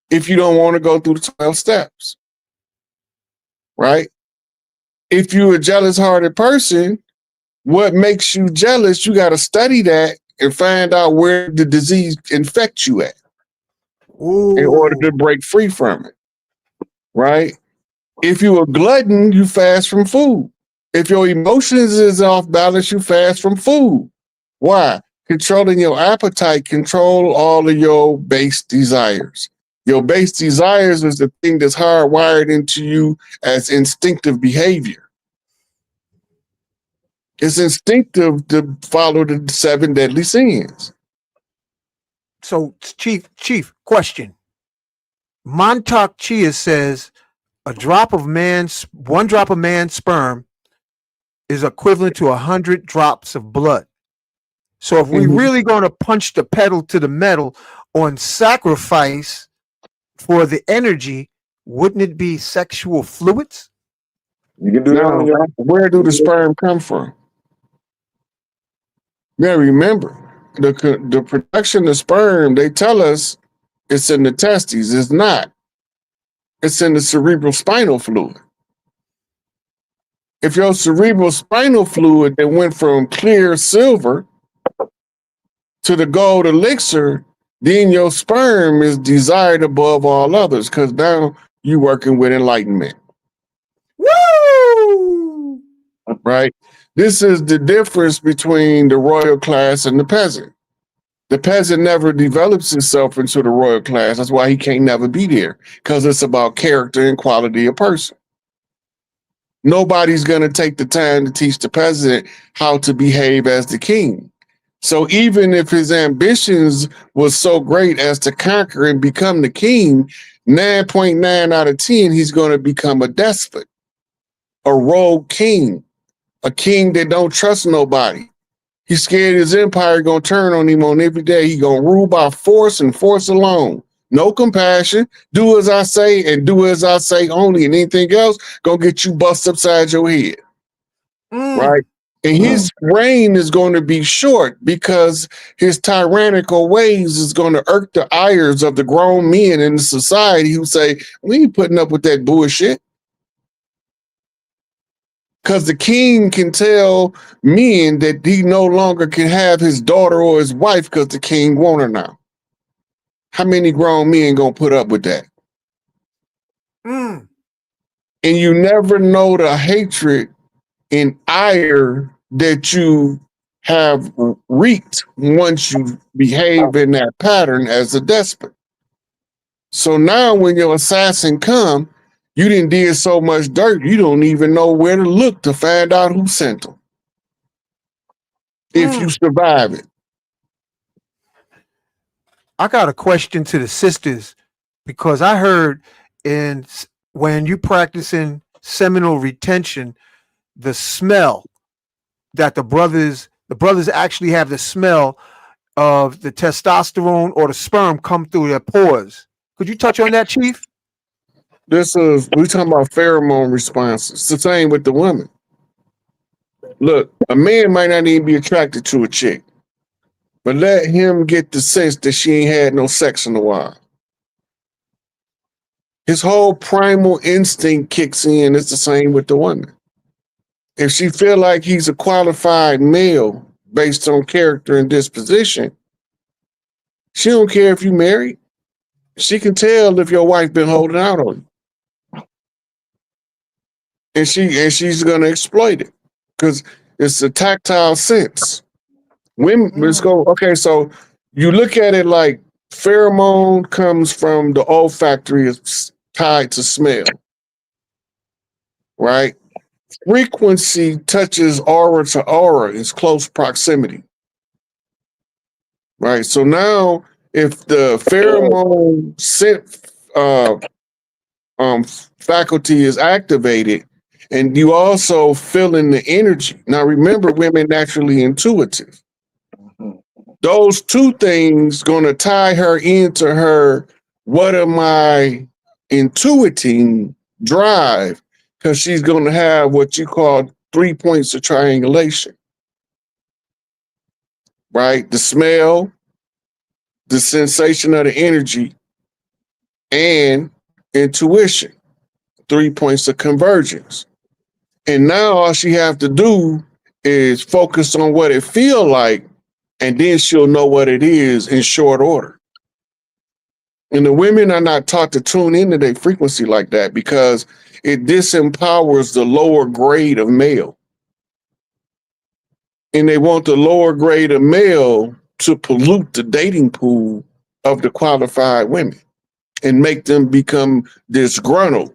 If you don't want to go through the 12 steps. Right? if you're a jealous hearted person, what makes you jealous, you got to study that and find out where the disease infects you at in order to Ooh. break free from it, right? If you're a glutton, you fast from food. If your emotions is off balance, you fast from food. Why? Controlling your appetite, control all of your base desires. Your base desires is the thing that's hardwired into you as instinctive behavior. It's instinctive to follow the 7 deadly sins. So, Chief, question. Montauk Chia says one drop of man's sperm is equivalent to 100 drops of blood. So if we Mhm. really going to punch the pedal to the metal on sacrifice for the energy, wouldn't it be sexual fluids? You can do that Now, on your where do the sperm come from? Now, remember, the production of sperm, they tell us it's in the testes. It's not. It's in the cerebral spinal fluid. If your cerebral spinal fluid that went from clear silver to the gold elixir, then your sperm is desired above all others because now you're working with enlightenment, Woo! right? This is the difference between the royal class and the peasant. The peasant never develops himself into the royal class. That's why he can't never be there, because it's about character and quality of person. Nobody's going to take the time to teach the peasant how to behave as the king. So even if his ambitions was so great as to conquer and become the king, 9.9 out of 10, he's going to become a despot, a rogue king, a king that don't trust nobody. He's scared his empire gonna turn on him on every day. He gonna rule by force and force alone. No compassion. Do as I say and do as I say only, and anything else gonna get you bust upside your head, right? And his reign is going to be short because his tyrannical ways is going to irk the ires of the grown men in the society who say, we ain't putting up with that bullshit. Because the king can tell men that he no longer can have his daughter or his wife because the king want her now. How many grown men gonna put up with that? Mm. And you never know the hatred and ire that you have wreaked once you behave in that pattern as a despot. So now when your assassin come, you didn't did so much dirt, you don't even know where to look to find out who sent them. If you survive it. I got a question to the sisters because I heard when you practicing seminal retention, the smell that the brothers actually have the smell of the testosterone or the sperm come through their pores. Could you touch on that, Chief? We talking about pheromone responses. It's the same with the women. Look, a man might not even be attracted to a chick, but let him get the sense that she ain't had no sex in a while. His whole primal instinct kicks in. It's the same with the woman. If she feel like he's a qualified male based on character and disposition, she don't care if you married. She can tell if your wife been holding out on you. And she's gonna exploit it because it's a tactile sense. Women, let's go. Okay, so you look at it like pheromone comes from the olfactory, it's tied to smell, right? Frequency touches aura to aura, is close proximity, right? So now, if the pheromone scent faculty is activated, and you also feel in the energy. Now, remember, women naturally intuitive. Those two things gonna tie her into her what am I intuiting drive, because she's gonna have what you call 3 points of triangulation, right? The smell, the sensation of the energy, and intuition, 3 points of convergence. And now all she have to do is focus on what it feel like, and then she'll know what it is in short order. And the women are not taught to tune into their frequency like that because it disempowers the lower grade of male. And they want the lower grade of male to pollute the dating pool of the qualified women and make them become disgruntled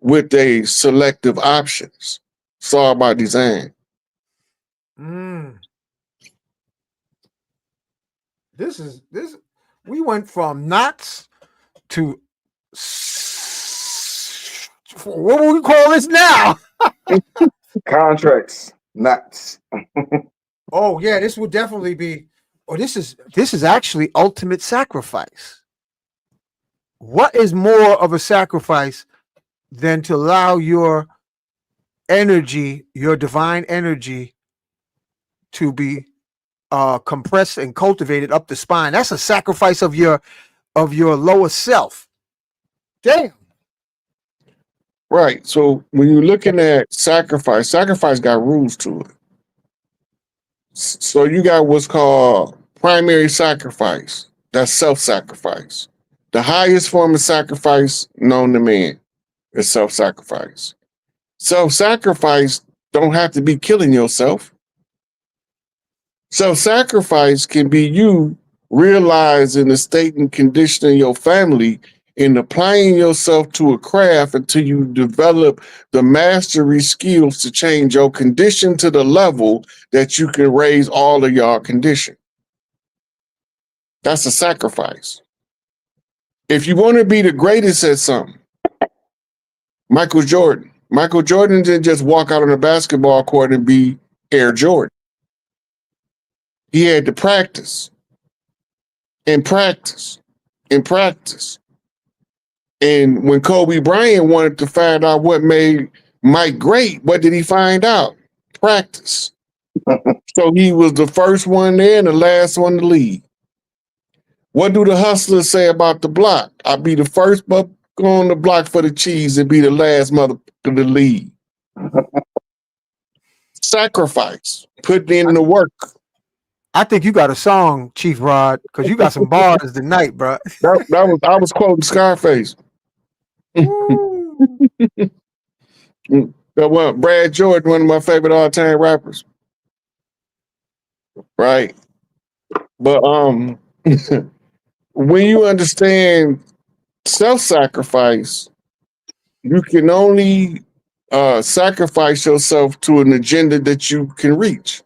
with their selective options. It's all by design. This we went from knots to what would we call this now? Contracts, knots. Oh yeah, this would definitely be. Oh, this is actually ultimate sacrifice. What is more of a sacrifice than to allow your energy, your divine energy, to be compressed and cultivated up the spine? That's a sacrifice of your lower self. Damn. Right. So when you're looking at sacrifice got rules to it. So you got what's called primary sacrifice. That's self-sacrifice. The highest form of sacrifice known to man is self-sacrifice. Self-sacrifice don't have to be killing yourself. Self-sacrifice can be you realizing the state and condition of your family and applying yourself to a craft until you develop the mastery skills to change your condition to the level that you can raise all of your condition. That's a sacrifice. If you want to be the greatest at something, Michael Jordan didn't just walk out on a basketball court and be Air Jordan. He had to practice and practice and practice. And when Kobe Bryant wanted to find out what made Mike great, what did he find out? Practice. So he was the first one there and the last one to leave. What do the hustlers say about the block? I'll be the first go on the block for the cheese and be the last motherfucker to leave. Sacrifice. Put in the work. I think you got a song, Chief Rod, because you got some bars tonight, bro. I was quoting Scarface. Brad Jordan, one of my favorite all-time rappers. Right. But when you understand self-sacrifice, you can only sacrifice yourself to an agenda that you can reach,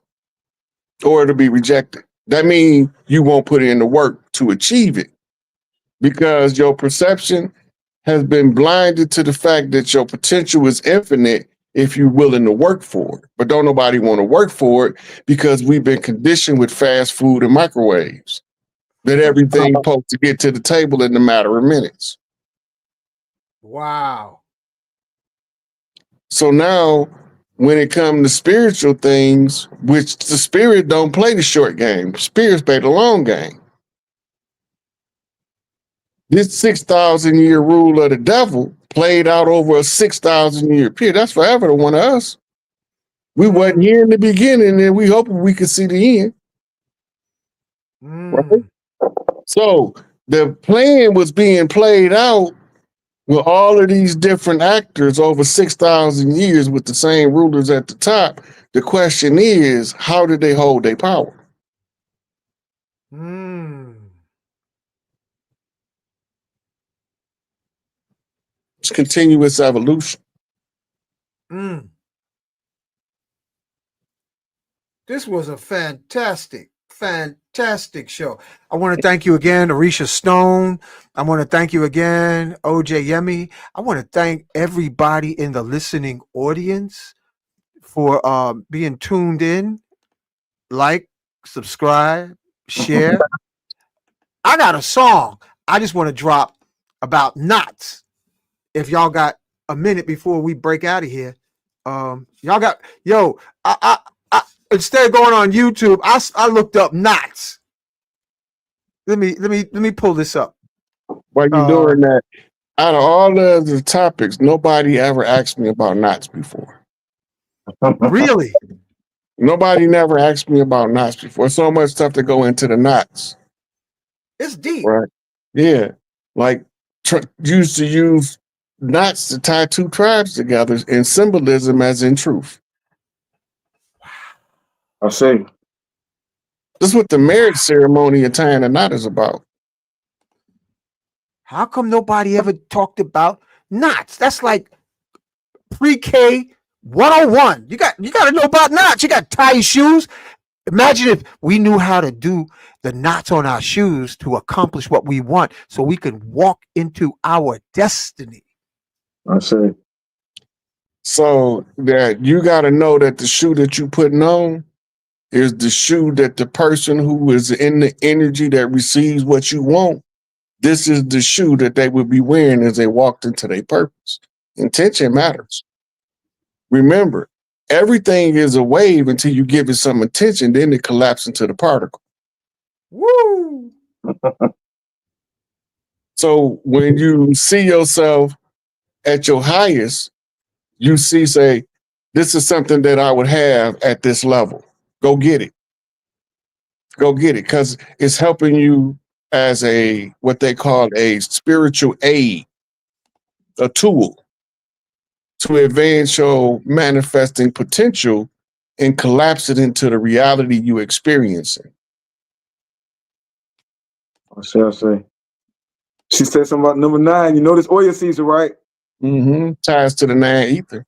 or it'll be rejected. That means you won't put in the work to achieve it because your perception has been blinded to the fact that your potential is infinite if you're willing to work for it. But don't nobody want to work for it because we've been conditioned with fast food and microwaves that everything's supposed to get to the table in a matter of minutes. Wow. So now when it comes to spiritual things, which the spirit don't play the short game, spirits play the long game. This 6,000 year rule of the devil played out over a 6,000 year period. That's forever to one of us. We wasn't here in the beginning and we hope we could see the end. Right? So the plan was being played out with all of these different actors over 6,000 years with the same rulers at the top. The question is, how did they hold their power? It's continuous evolution. This was a fantastic show. I want to thank you again, Arisha Stone. I want to thank you again, OJ Yemi. I want to thank everybody in the listening audience for being tuned in. Like, subscribe, share. I got a song I just want to drop about knots. If y'all got a minute before we break out of here, y'all got I instead of going on YouTube, I looked up knots. Let me pull this up. While you're doing that, out of all of the topics, nobody ever asked me about knots before. Really? Nobody never asked me about knots before. So much stuff to go into the knots. It's deep. Right. Yeah. Like used to use knots to tie two tribes together in symbolism as in truth. I see. This is what the marriage ceremony of tying a knot is about. How come nobody ever talked about knots? That's like pre-K 101. You got to know about knots. You got to tie your shoes. Imagine if we knew how to do the knots on our shoes to accomplish what we want so we can walk into our destiny. I see. So that you got to know that the shoe that you putting on is the shoe that the person who is in the energy that receives what you want, this is the shoe that they would be wearing as they walked into their purpose. Intention matters. Remember, everything is a wave until you give it some attention, then it collapses into the particle. Woo! So when you see yourself at your highest, you see, say, this is something that I would have at this level. Go get it. Go get it, because it's helping you as a, what they call a spiritual aid, a tool to advance your manifesting potential and collapse it into the reality you experiencing. I see. She said something about number 9. You know this Oya season, right? Ties to the 9 ether.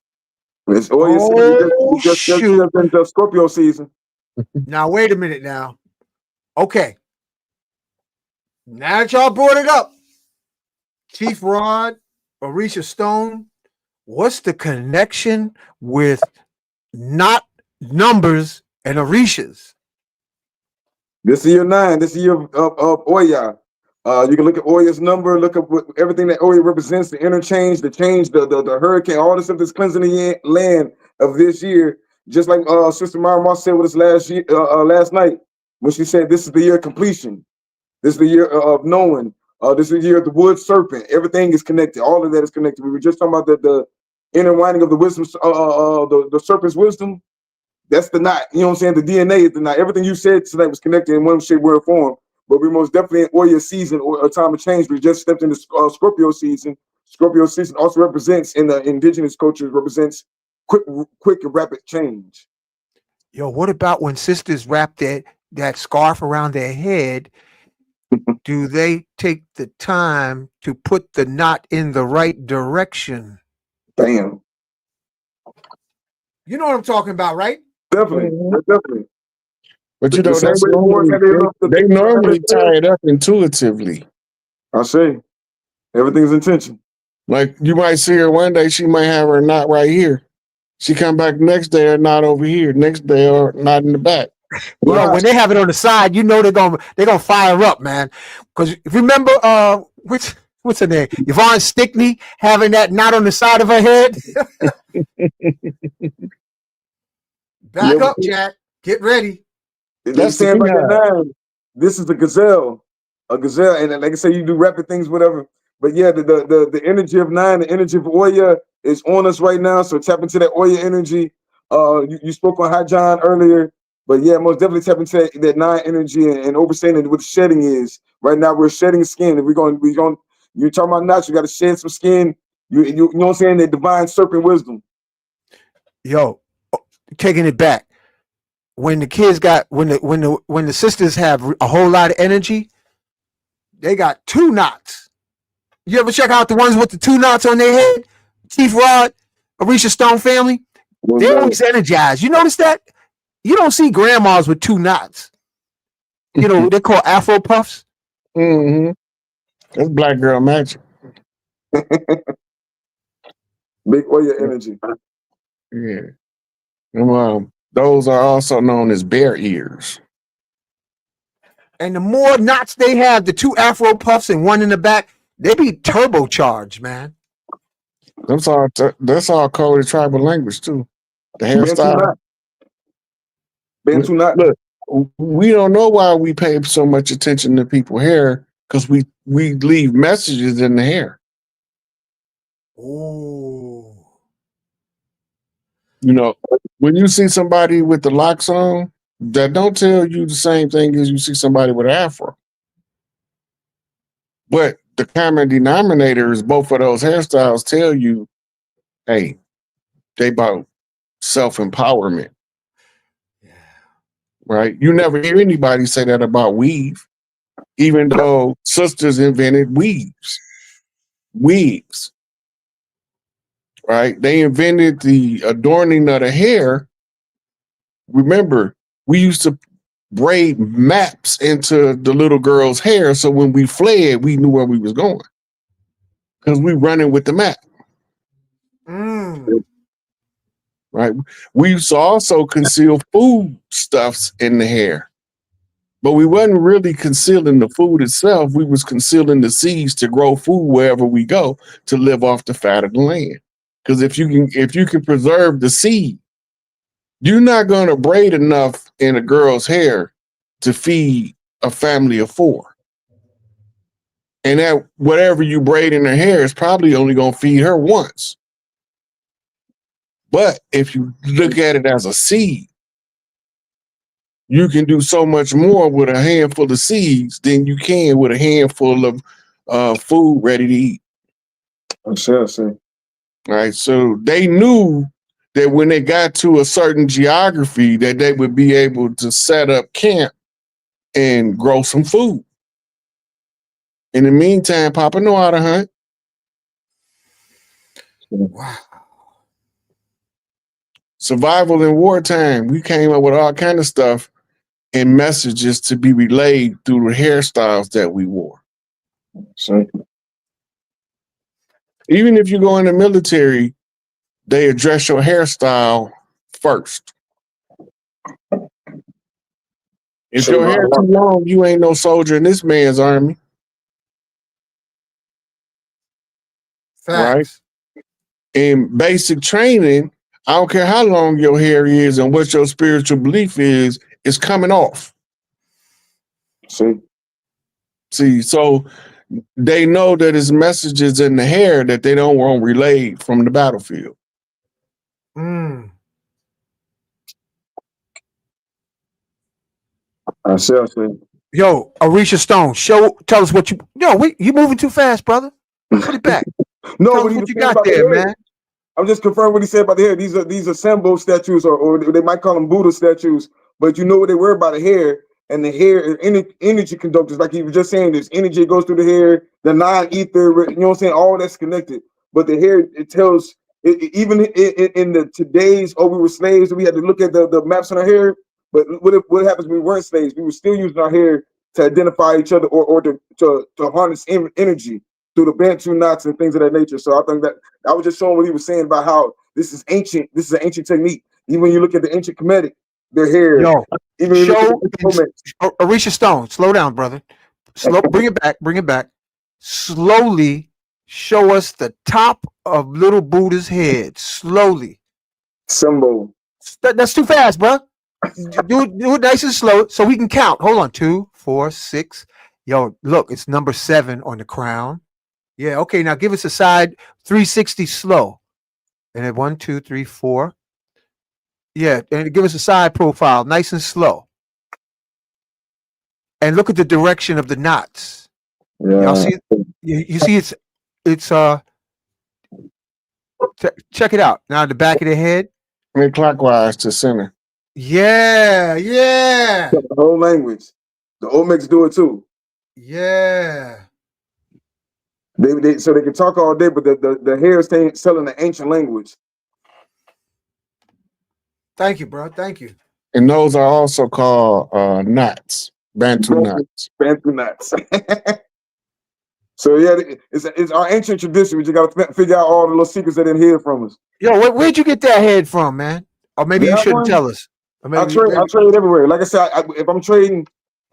It's Oya season. Just into Scorpio season. Now, wait a minute now. Okay. Now that y'all brought it up, Chief Rod, Orisha Stone, what's the connection with not numbers and Orishas? This is year 9. This is year of Oya. You can look at Oya's number, look at everything that Oya represents, the interchange, the change, the hurricane, all the stuff that's cleansing the land of this year. Just like Sister Mara Moss said with us last night, when she said this is the year of completion. This is the year of knowing. This is the year of the wood serpent. Everything is connected. All of that is connected. We were just talking about the intertwining of the wisdom, the serpent's wisdom. That's the knot. You know what I'm saying? The DNA is the knot. Everything you said tonight was connected in one shape, word, form. But we're most definitely in Oya season or a time of change. We just stepped into Scorpio season. Scorpio season also represents, in the indigenous culture, represents quick and rapid change. Yo, what about when sisters wrap that scarf around their head? Do they take the time to put the knot in the right direction? Damn. You know what I'm talking about, right? Definitely. Definitely. But you know, that's they normally tie it up intuitively. I see. Everything's intention. Like you might see her one day, she might have her knot right here. She come back next day, her knot over here. Next day, or knot in the back. You know, when they have it on the side, you know they're gonna fire up, man. Because remember, what's her name? Yvonne Stickney having that knot on the side of her head. Back up, Jack. Get ready. That's saying right this is a gazelle, and like I say, you do rapid things, whatever. But yeah, the energy of 9, the energy of Oya is on us right now. So tap into that Oya energy. You spoke on High John earlier, but yeah, most definitely tap into that 9 energy and understanding what shedding is. Right now, we're shedding skin, and we're going. You're talking about knots. You got to shed some skin. You know what I'm saying? The divine serpent wisdom. Yo, taking it back. When the kids when the sisters have a whole lot of energy, they got 2 knots. You ever check out the ones with the 2 knots on their head? Chief Rod, Orisha Stone family, they're always energized. You notice that? You don't see grandmas with 2 knots. You know, they're called Afro puffs. That's black girl magic. Big Oya energy. Yeah. And, those are also known as bear ears. And the more knots they have, the 2 Afro puffs and 1 in the back, they be turbocharged, man. That's all coded tribal language too. The hairstyle. Look, we don't know why we pay so much attention to people's hair, because we leave messages in the hair. Oh. You know, when you see somebody with the locks on, that don't tell you the same thing as you see somebody with an afro. But the common denominator is both of those hairstyles tell you, hey, they about self-empowerment. Yeah. Right? You never hear anybody say that about weave, even though sisters invented weaves. Weaves. Right? They invented the adorning of the hair. Remember, we used to braid maps into the little girl's hair, so when we fled, we knew where we was going because we running with the map. Mm. Right? We used to also conceal food stuffs in the hair, but we wasn't really concealing the food itself. We was concealing the seeds to grow food wherever we go to live off the fat of the land. Because if you can preserve the seed, you're not going to braid enough in a girl's hair to feed a family of 4. And that whatever you braid in her hair is probably only going to feed her once. But if you look at it as a seed, you can do so much more with a handful of seeds than you can with a handful of food ready to eat. I see. All right. So they knew that when they got to a certain geography that they would be able to set up camp and grow some food. In the meantime, Papa know how to hunt. Wow. Survival in wartime, we came up with all kind of stuff and messages to be relayed through the hairstyles that we wore. See. Even if you go in the military, they address your hairstyle first. If your hair too long, you ain't no soldier in this man's army. Facts. Right? In basic training, I don't care how long your hair is and what your spiritual belief is, it's coming off. See, so they know that it's messages in the hair that they don't want relayed from the battlefield. Mm. I see. Yo, Arisha Stone, tell us what you moving too fast, brother. Put it back. No, Tell what us he what was you saying got about there, the hair. man. I'm just confirming what he said about the hair. These are symbol statues, or they might call them Buddha statues, but you know what they were about the hair, and the hair is energy conductors. Like he was just saying, there's energy that goes through the hair, the non-ether, you know what I'm saying? All that's connected. But the hair, it tells, even in the today's, we were slaves, we had to look at the maps on our hair. But what happens when we weren't slaves? We were still using our hair to identify each other or to harness energy through the Bantu knots and things of that nature. So I think that I was just showing what he was saying about how this is ancient. This is an ancient technique. Even when you look at the ancient Kemetic, their hair. Yo, even when you look at the Arisha Stone, slow down, brother. Bring it back. Slowly show us the top of little Buddha's head. Slowly. Symbol. That's too fast, bro. Do it nice and slow so we can count. Hold on. 2, 4, 6. Yo, look, it's number 7 on the crown. Yeah, okay. Now give us a side 360 slow. And then 1, 2, 3, 4. Yeah, and give us a side profile, nice and slow. And look at the direction of the knots. Yeah. Y'all see? You see, it's check it out. Now the back of the head. And clockwise to center. Yeah. The whole language. The Olmecs do it too. Yeah. They so they can talk all day, but the hair is selling the ancient language. Thank you, bro. Thank you. And those are also called knots, Bantu knots. Bantu knots. So yeah, it's our ancient tradition. We just got to figure out all the little secrets that didn't hear from us. Yo, where'd you get that head from, man? Or maybe you shouldn't tell us. I trade everywhere. Like I said, if I'm trading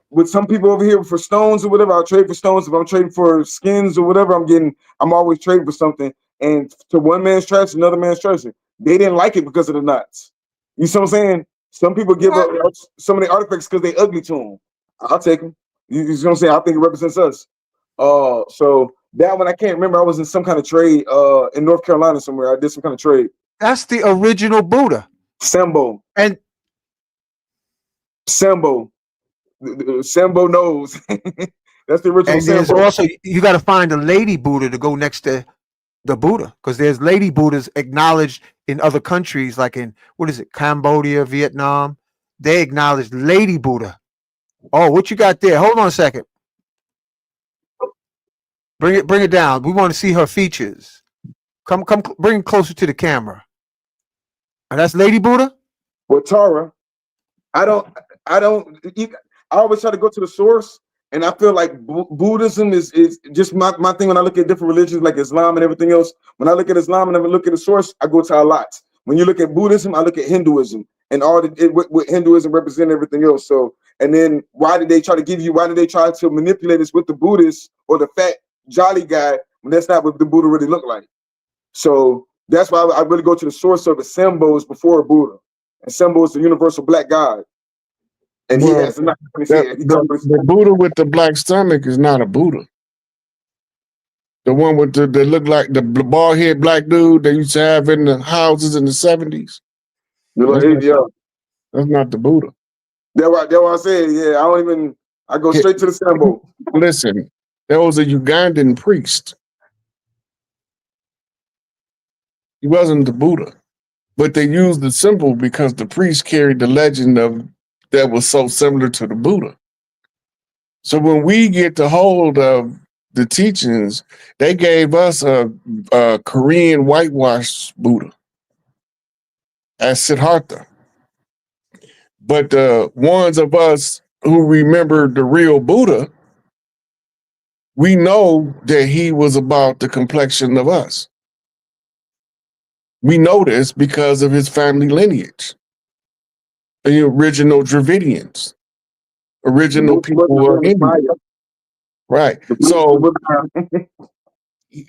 with some people over here for stones or whatever, I'll trade for stones. If I'm trading for skins or whatever, I'm always trading for something. And to one man's treasure, another man's treasure. They didn't like it because of the knots. You see what I'm saying? Some people give up some of the artifacts because they ugly to them. I'll take them. You see what I'm saying? I think it represents us. So that one I can't remember. I was in some kind of trade in North Carolina somewhere. I did some kind of trade. That's the original Buddha. Sembo. And Sembo. Sembo knows. That's the original and there's Sembo. also, you got to find a lady Buddha to go next to the Buddha, because there's lady Buddhas acknowledged in other countries, like in, what is it, Cambodia, Vietnam. They acknowledge lady Buddha. Oh, what you got there? Hold on a second. Bring it down. We want to see her features. Come, bring it closer to the camera. And that's Lady Buddha. With Tara, I always try to go to the source, and I feel like Buddhism is just my thing. When I look at different religions like Islam and everything else, when I look at Islam and I look at the source, I go to Allah. When you look at Buddhism, I look at Hinduism and all what Hinduism represents, everything else. So, and then why did they try to manipulate us with the Buddhists or the fat jolly guy when that's not what the Buddha really looked like? So that's why I really go to the source of the symbols before Buddha. And Sembo is the universal black God. And he has not. The Buddha with the black stomach is not a Buddha. The one with that look like the bald head black dude they used to have in the houses in the 70s. That's not the Buddha. That's what I said. Yeah, I go straight to the symbol. Listen, there was a Ugandan priest. He wasn't the Buddha, but they used the symbol because the priest carried the legend of that was so similar to the Buddha. So when we get the hold of the teachings, they gave us a Korean whitewashed Buddha as Siddhartha. But the ones of us who remember the real Buddha, we know that he was about the complexion of us. We know this because of his family lineage. The original Dravidians, original people of India. Right. So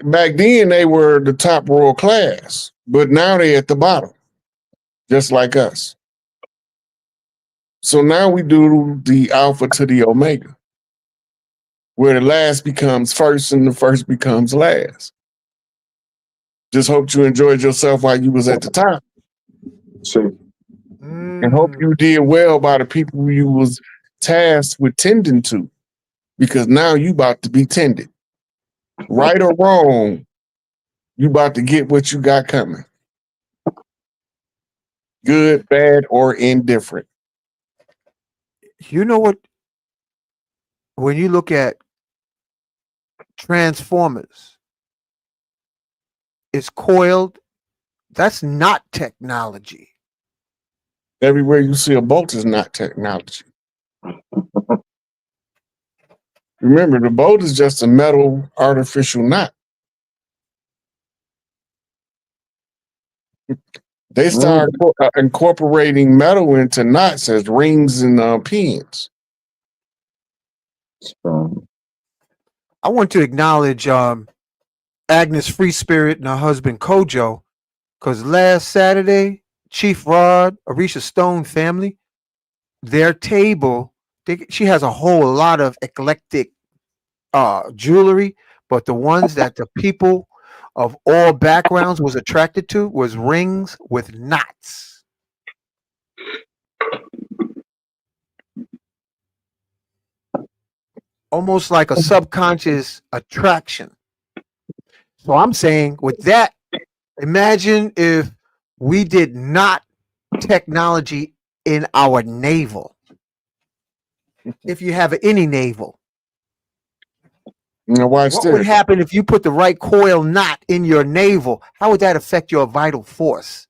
back then they were the top royal class, but now they're at the bottom, just like us. So now we do the alpha to the omega, where the last becomes first and the first becomes last. Just hope you enjoyed yourself while you was at the top. Sure. And hope you did well by the people you was tasked with tending to, because now you about to be tended. Right or wrong, you about to get what you got coming. Good, bad, or indifferent. You know what? When you look at Transformers, it's coiled. That's not technology. Everywhere you see a bolt is not technology. Remember, the bolt is just a metal artificial knot. They start incorporating metal into knots as rings and pins. I want to acknowledge Agnes Free Spirit and her husband Kojo, because last Saturday, Chief Rod, Arisha Stone family, their table, she has a whole lot of eclectic jewelry, but the ones that the people of all backgrounds was attracted to was rings with knots. Almost like a subconscious attraction. So I'm saying with that, imagine if we did not technology in our navel. If you have any navel. Now watch what this. would happen if you put the right coil knot in your navel? How would that affect your vital force?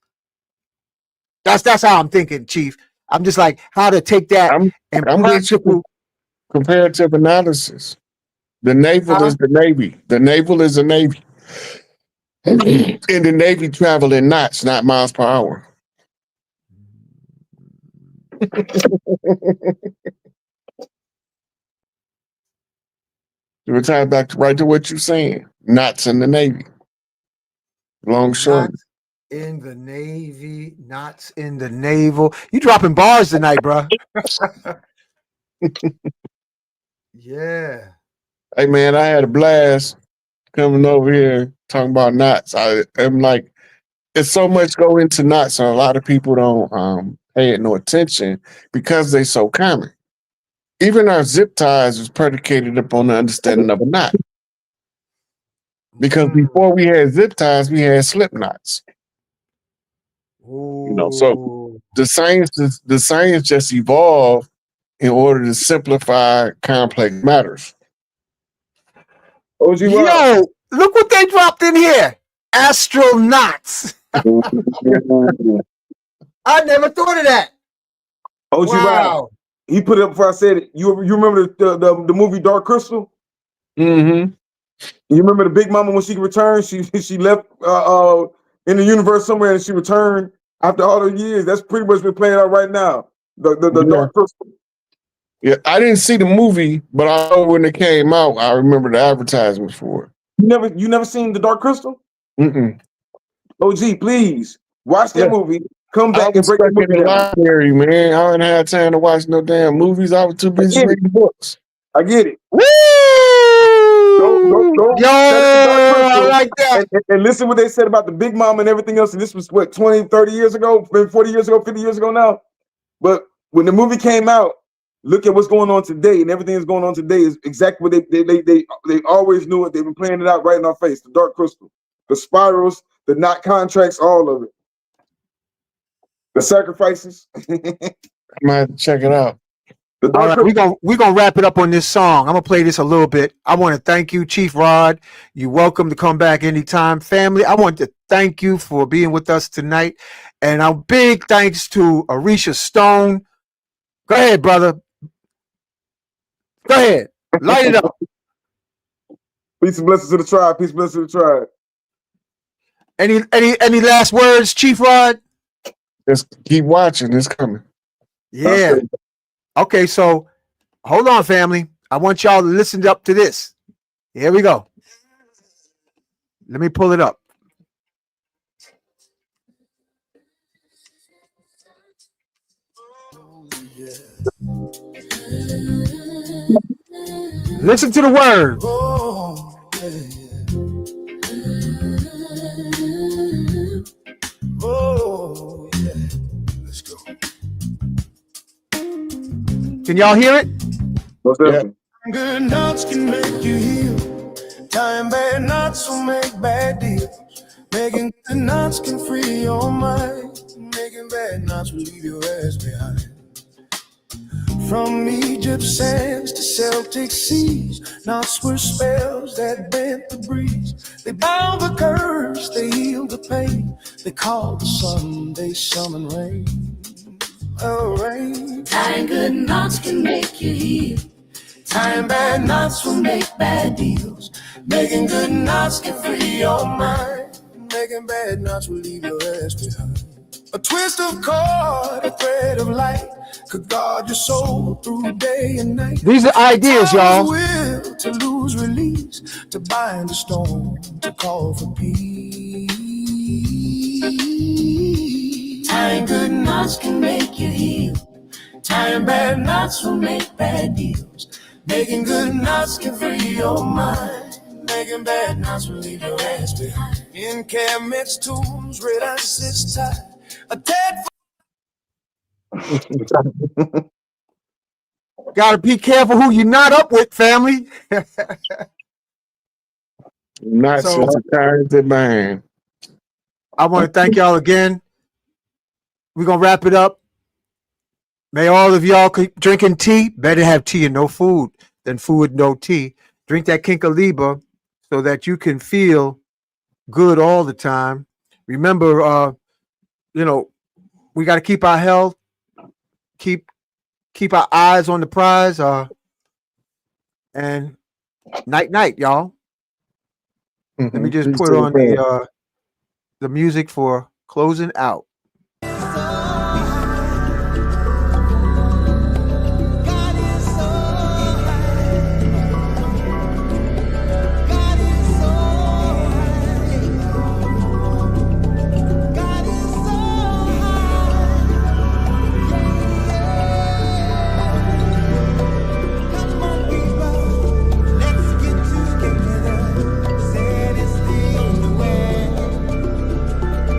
That's how I'm thinking, Chief. I'm just like how to take that I'm practical comparative analysis. The naval is the Navy. The naval is the Navy. And the Navy travel in knots, not miles per hour. We're tying back right to what you're saying. Knots in the Navy. Long short. Knots in the Navy, knots in the naval. You dropping bars tonight, bro. Yeah. Hey man, I had a blast coming over here talking about knots. I'm like, it's so much go into knots, and a lot of people don't pay it no attention because they so common. Even our zip ties was predicated upon the understanding of a knot. Because before we had zip ties, we had slip knots. You know, so the science just evolved in order to simplify complex matters. OG Rob. Yo, look what they dropped in here. Astronauts. I never thought of that. OG Rob. Wow. He put it up before I said it. You remember the movie Dark Crystal? Mm-hmm. You remember the Big Mama when she returned? She left in the universe somewhere and she returned after all those years. That's pretty much been playing out right now. The Dark Crystal. Yeah, I didn't see the movie, but I know when it came out, I remember the advertisements for it. You never seen the Dark Crystal? Mm-mm. OG, please watch that movie. Come I back and was break stuck the in the movie down. library, man. I didn't have time to watch no damn movies. I was too busy reading books. I get it. Woo! Don't Yo, I like that. and listen what they said about the Big Mama and everything else. And this was what 20, 30 years ago, maybe 40 years ago, 50 years ago now. But when the movie came out, look at what's going on today, and everything that's going on today is exactly what they always knew it. They've been playing it out right in our face. The Dark Crystal, the spirals, the knot contracts, all of it. The sacrifices. I might have to check it out. All right, we're gonna wrap it up on this song. I'm gonna play this a little bit. I want to thank you, Chief Rod. You're welcome to come back anytime. Family, I want to thank you for being with us tonight. And our big thanks to Arisha Stone. Go ahead, brother. Go ahead. Light it up. Peace and blessings to the tribe. Peace and blessings to the tribe. Any last words, Chief Rod? Just keep watching. It's coming. Yeah. Okay, so hold on, family. I want y'all to listen up to this. Here we go. Let me pull it up. Listen to the word. Oh, yeah. Oh, yeah. Let's go. Can y'all hear it? What's that? Good knots can make you heal. Tying bad knots will make bad deals. Making good knots can free your mind. Making bad knots will leave your ass behind. From Egypt's sands to Celtic seas, knots were spells that bent the breeze. They bound the curse, they healed the pain. They called the sun, they summoned rain. Oh, rain. Tying good knots can make you heal. Tying bad knots will make bad deals. Making good knots can free your mind. Making bad knots will leave your ass behind. A twist of cord, a thread of light could guard your soul through day and night. These are ideas, y'all. Will to lose release, to bind a storm, to call for peace. Tying good knots can make you heal. Tying bad knots will make bad deals. Making good knots can free your mind. Making bad knots will leave your ass behind. Encampments, tombs, red ice tied. A dead. Gotta be careful who you're not up with, family. Not So- since the talented man. I want to thank y'all again. We're gonna wrap it up. May all of y'all keep drinking tea. Better have tea and no food than food with no tea. Drink that Kinkaliba so that you can feel good all the time. Remember, we got to keep our health, keep our eyes on the prize. And night, y'all. Let me just put on the music for closing out.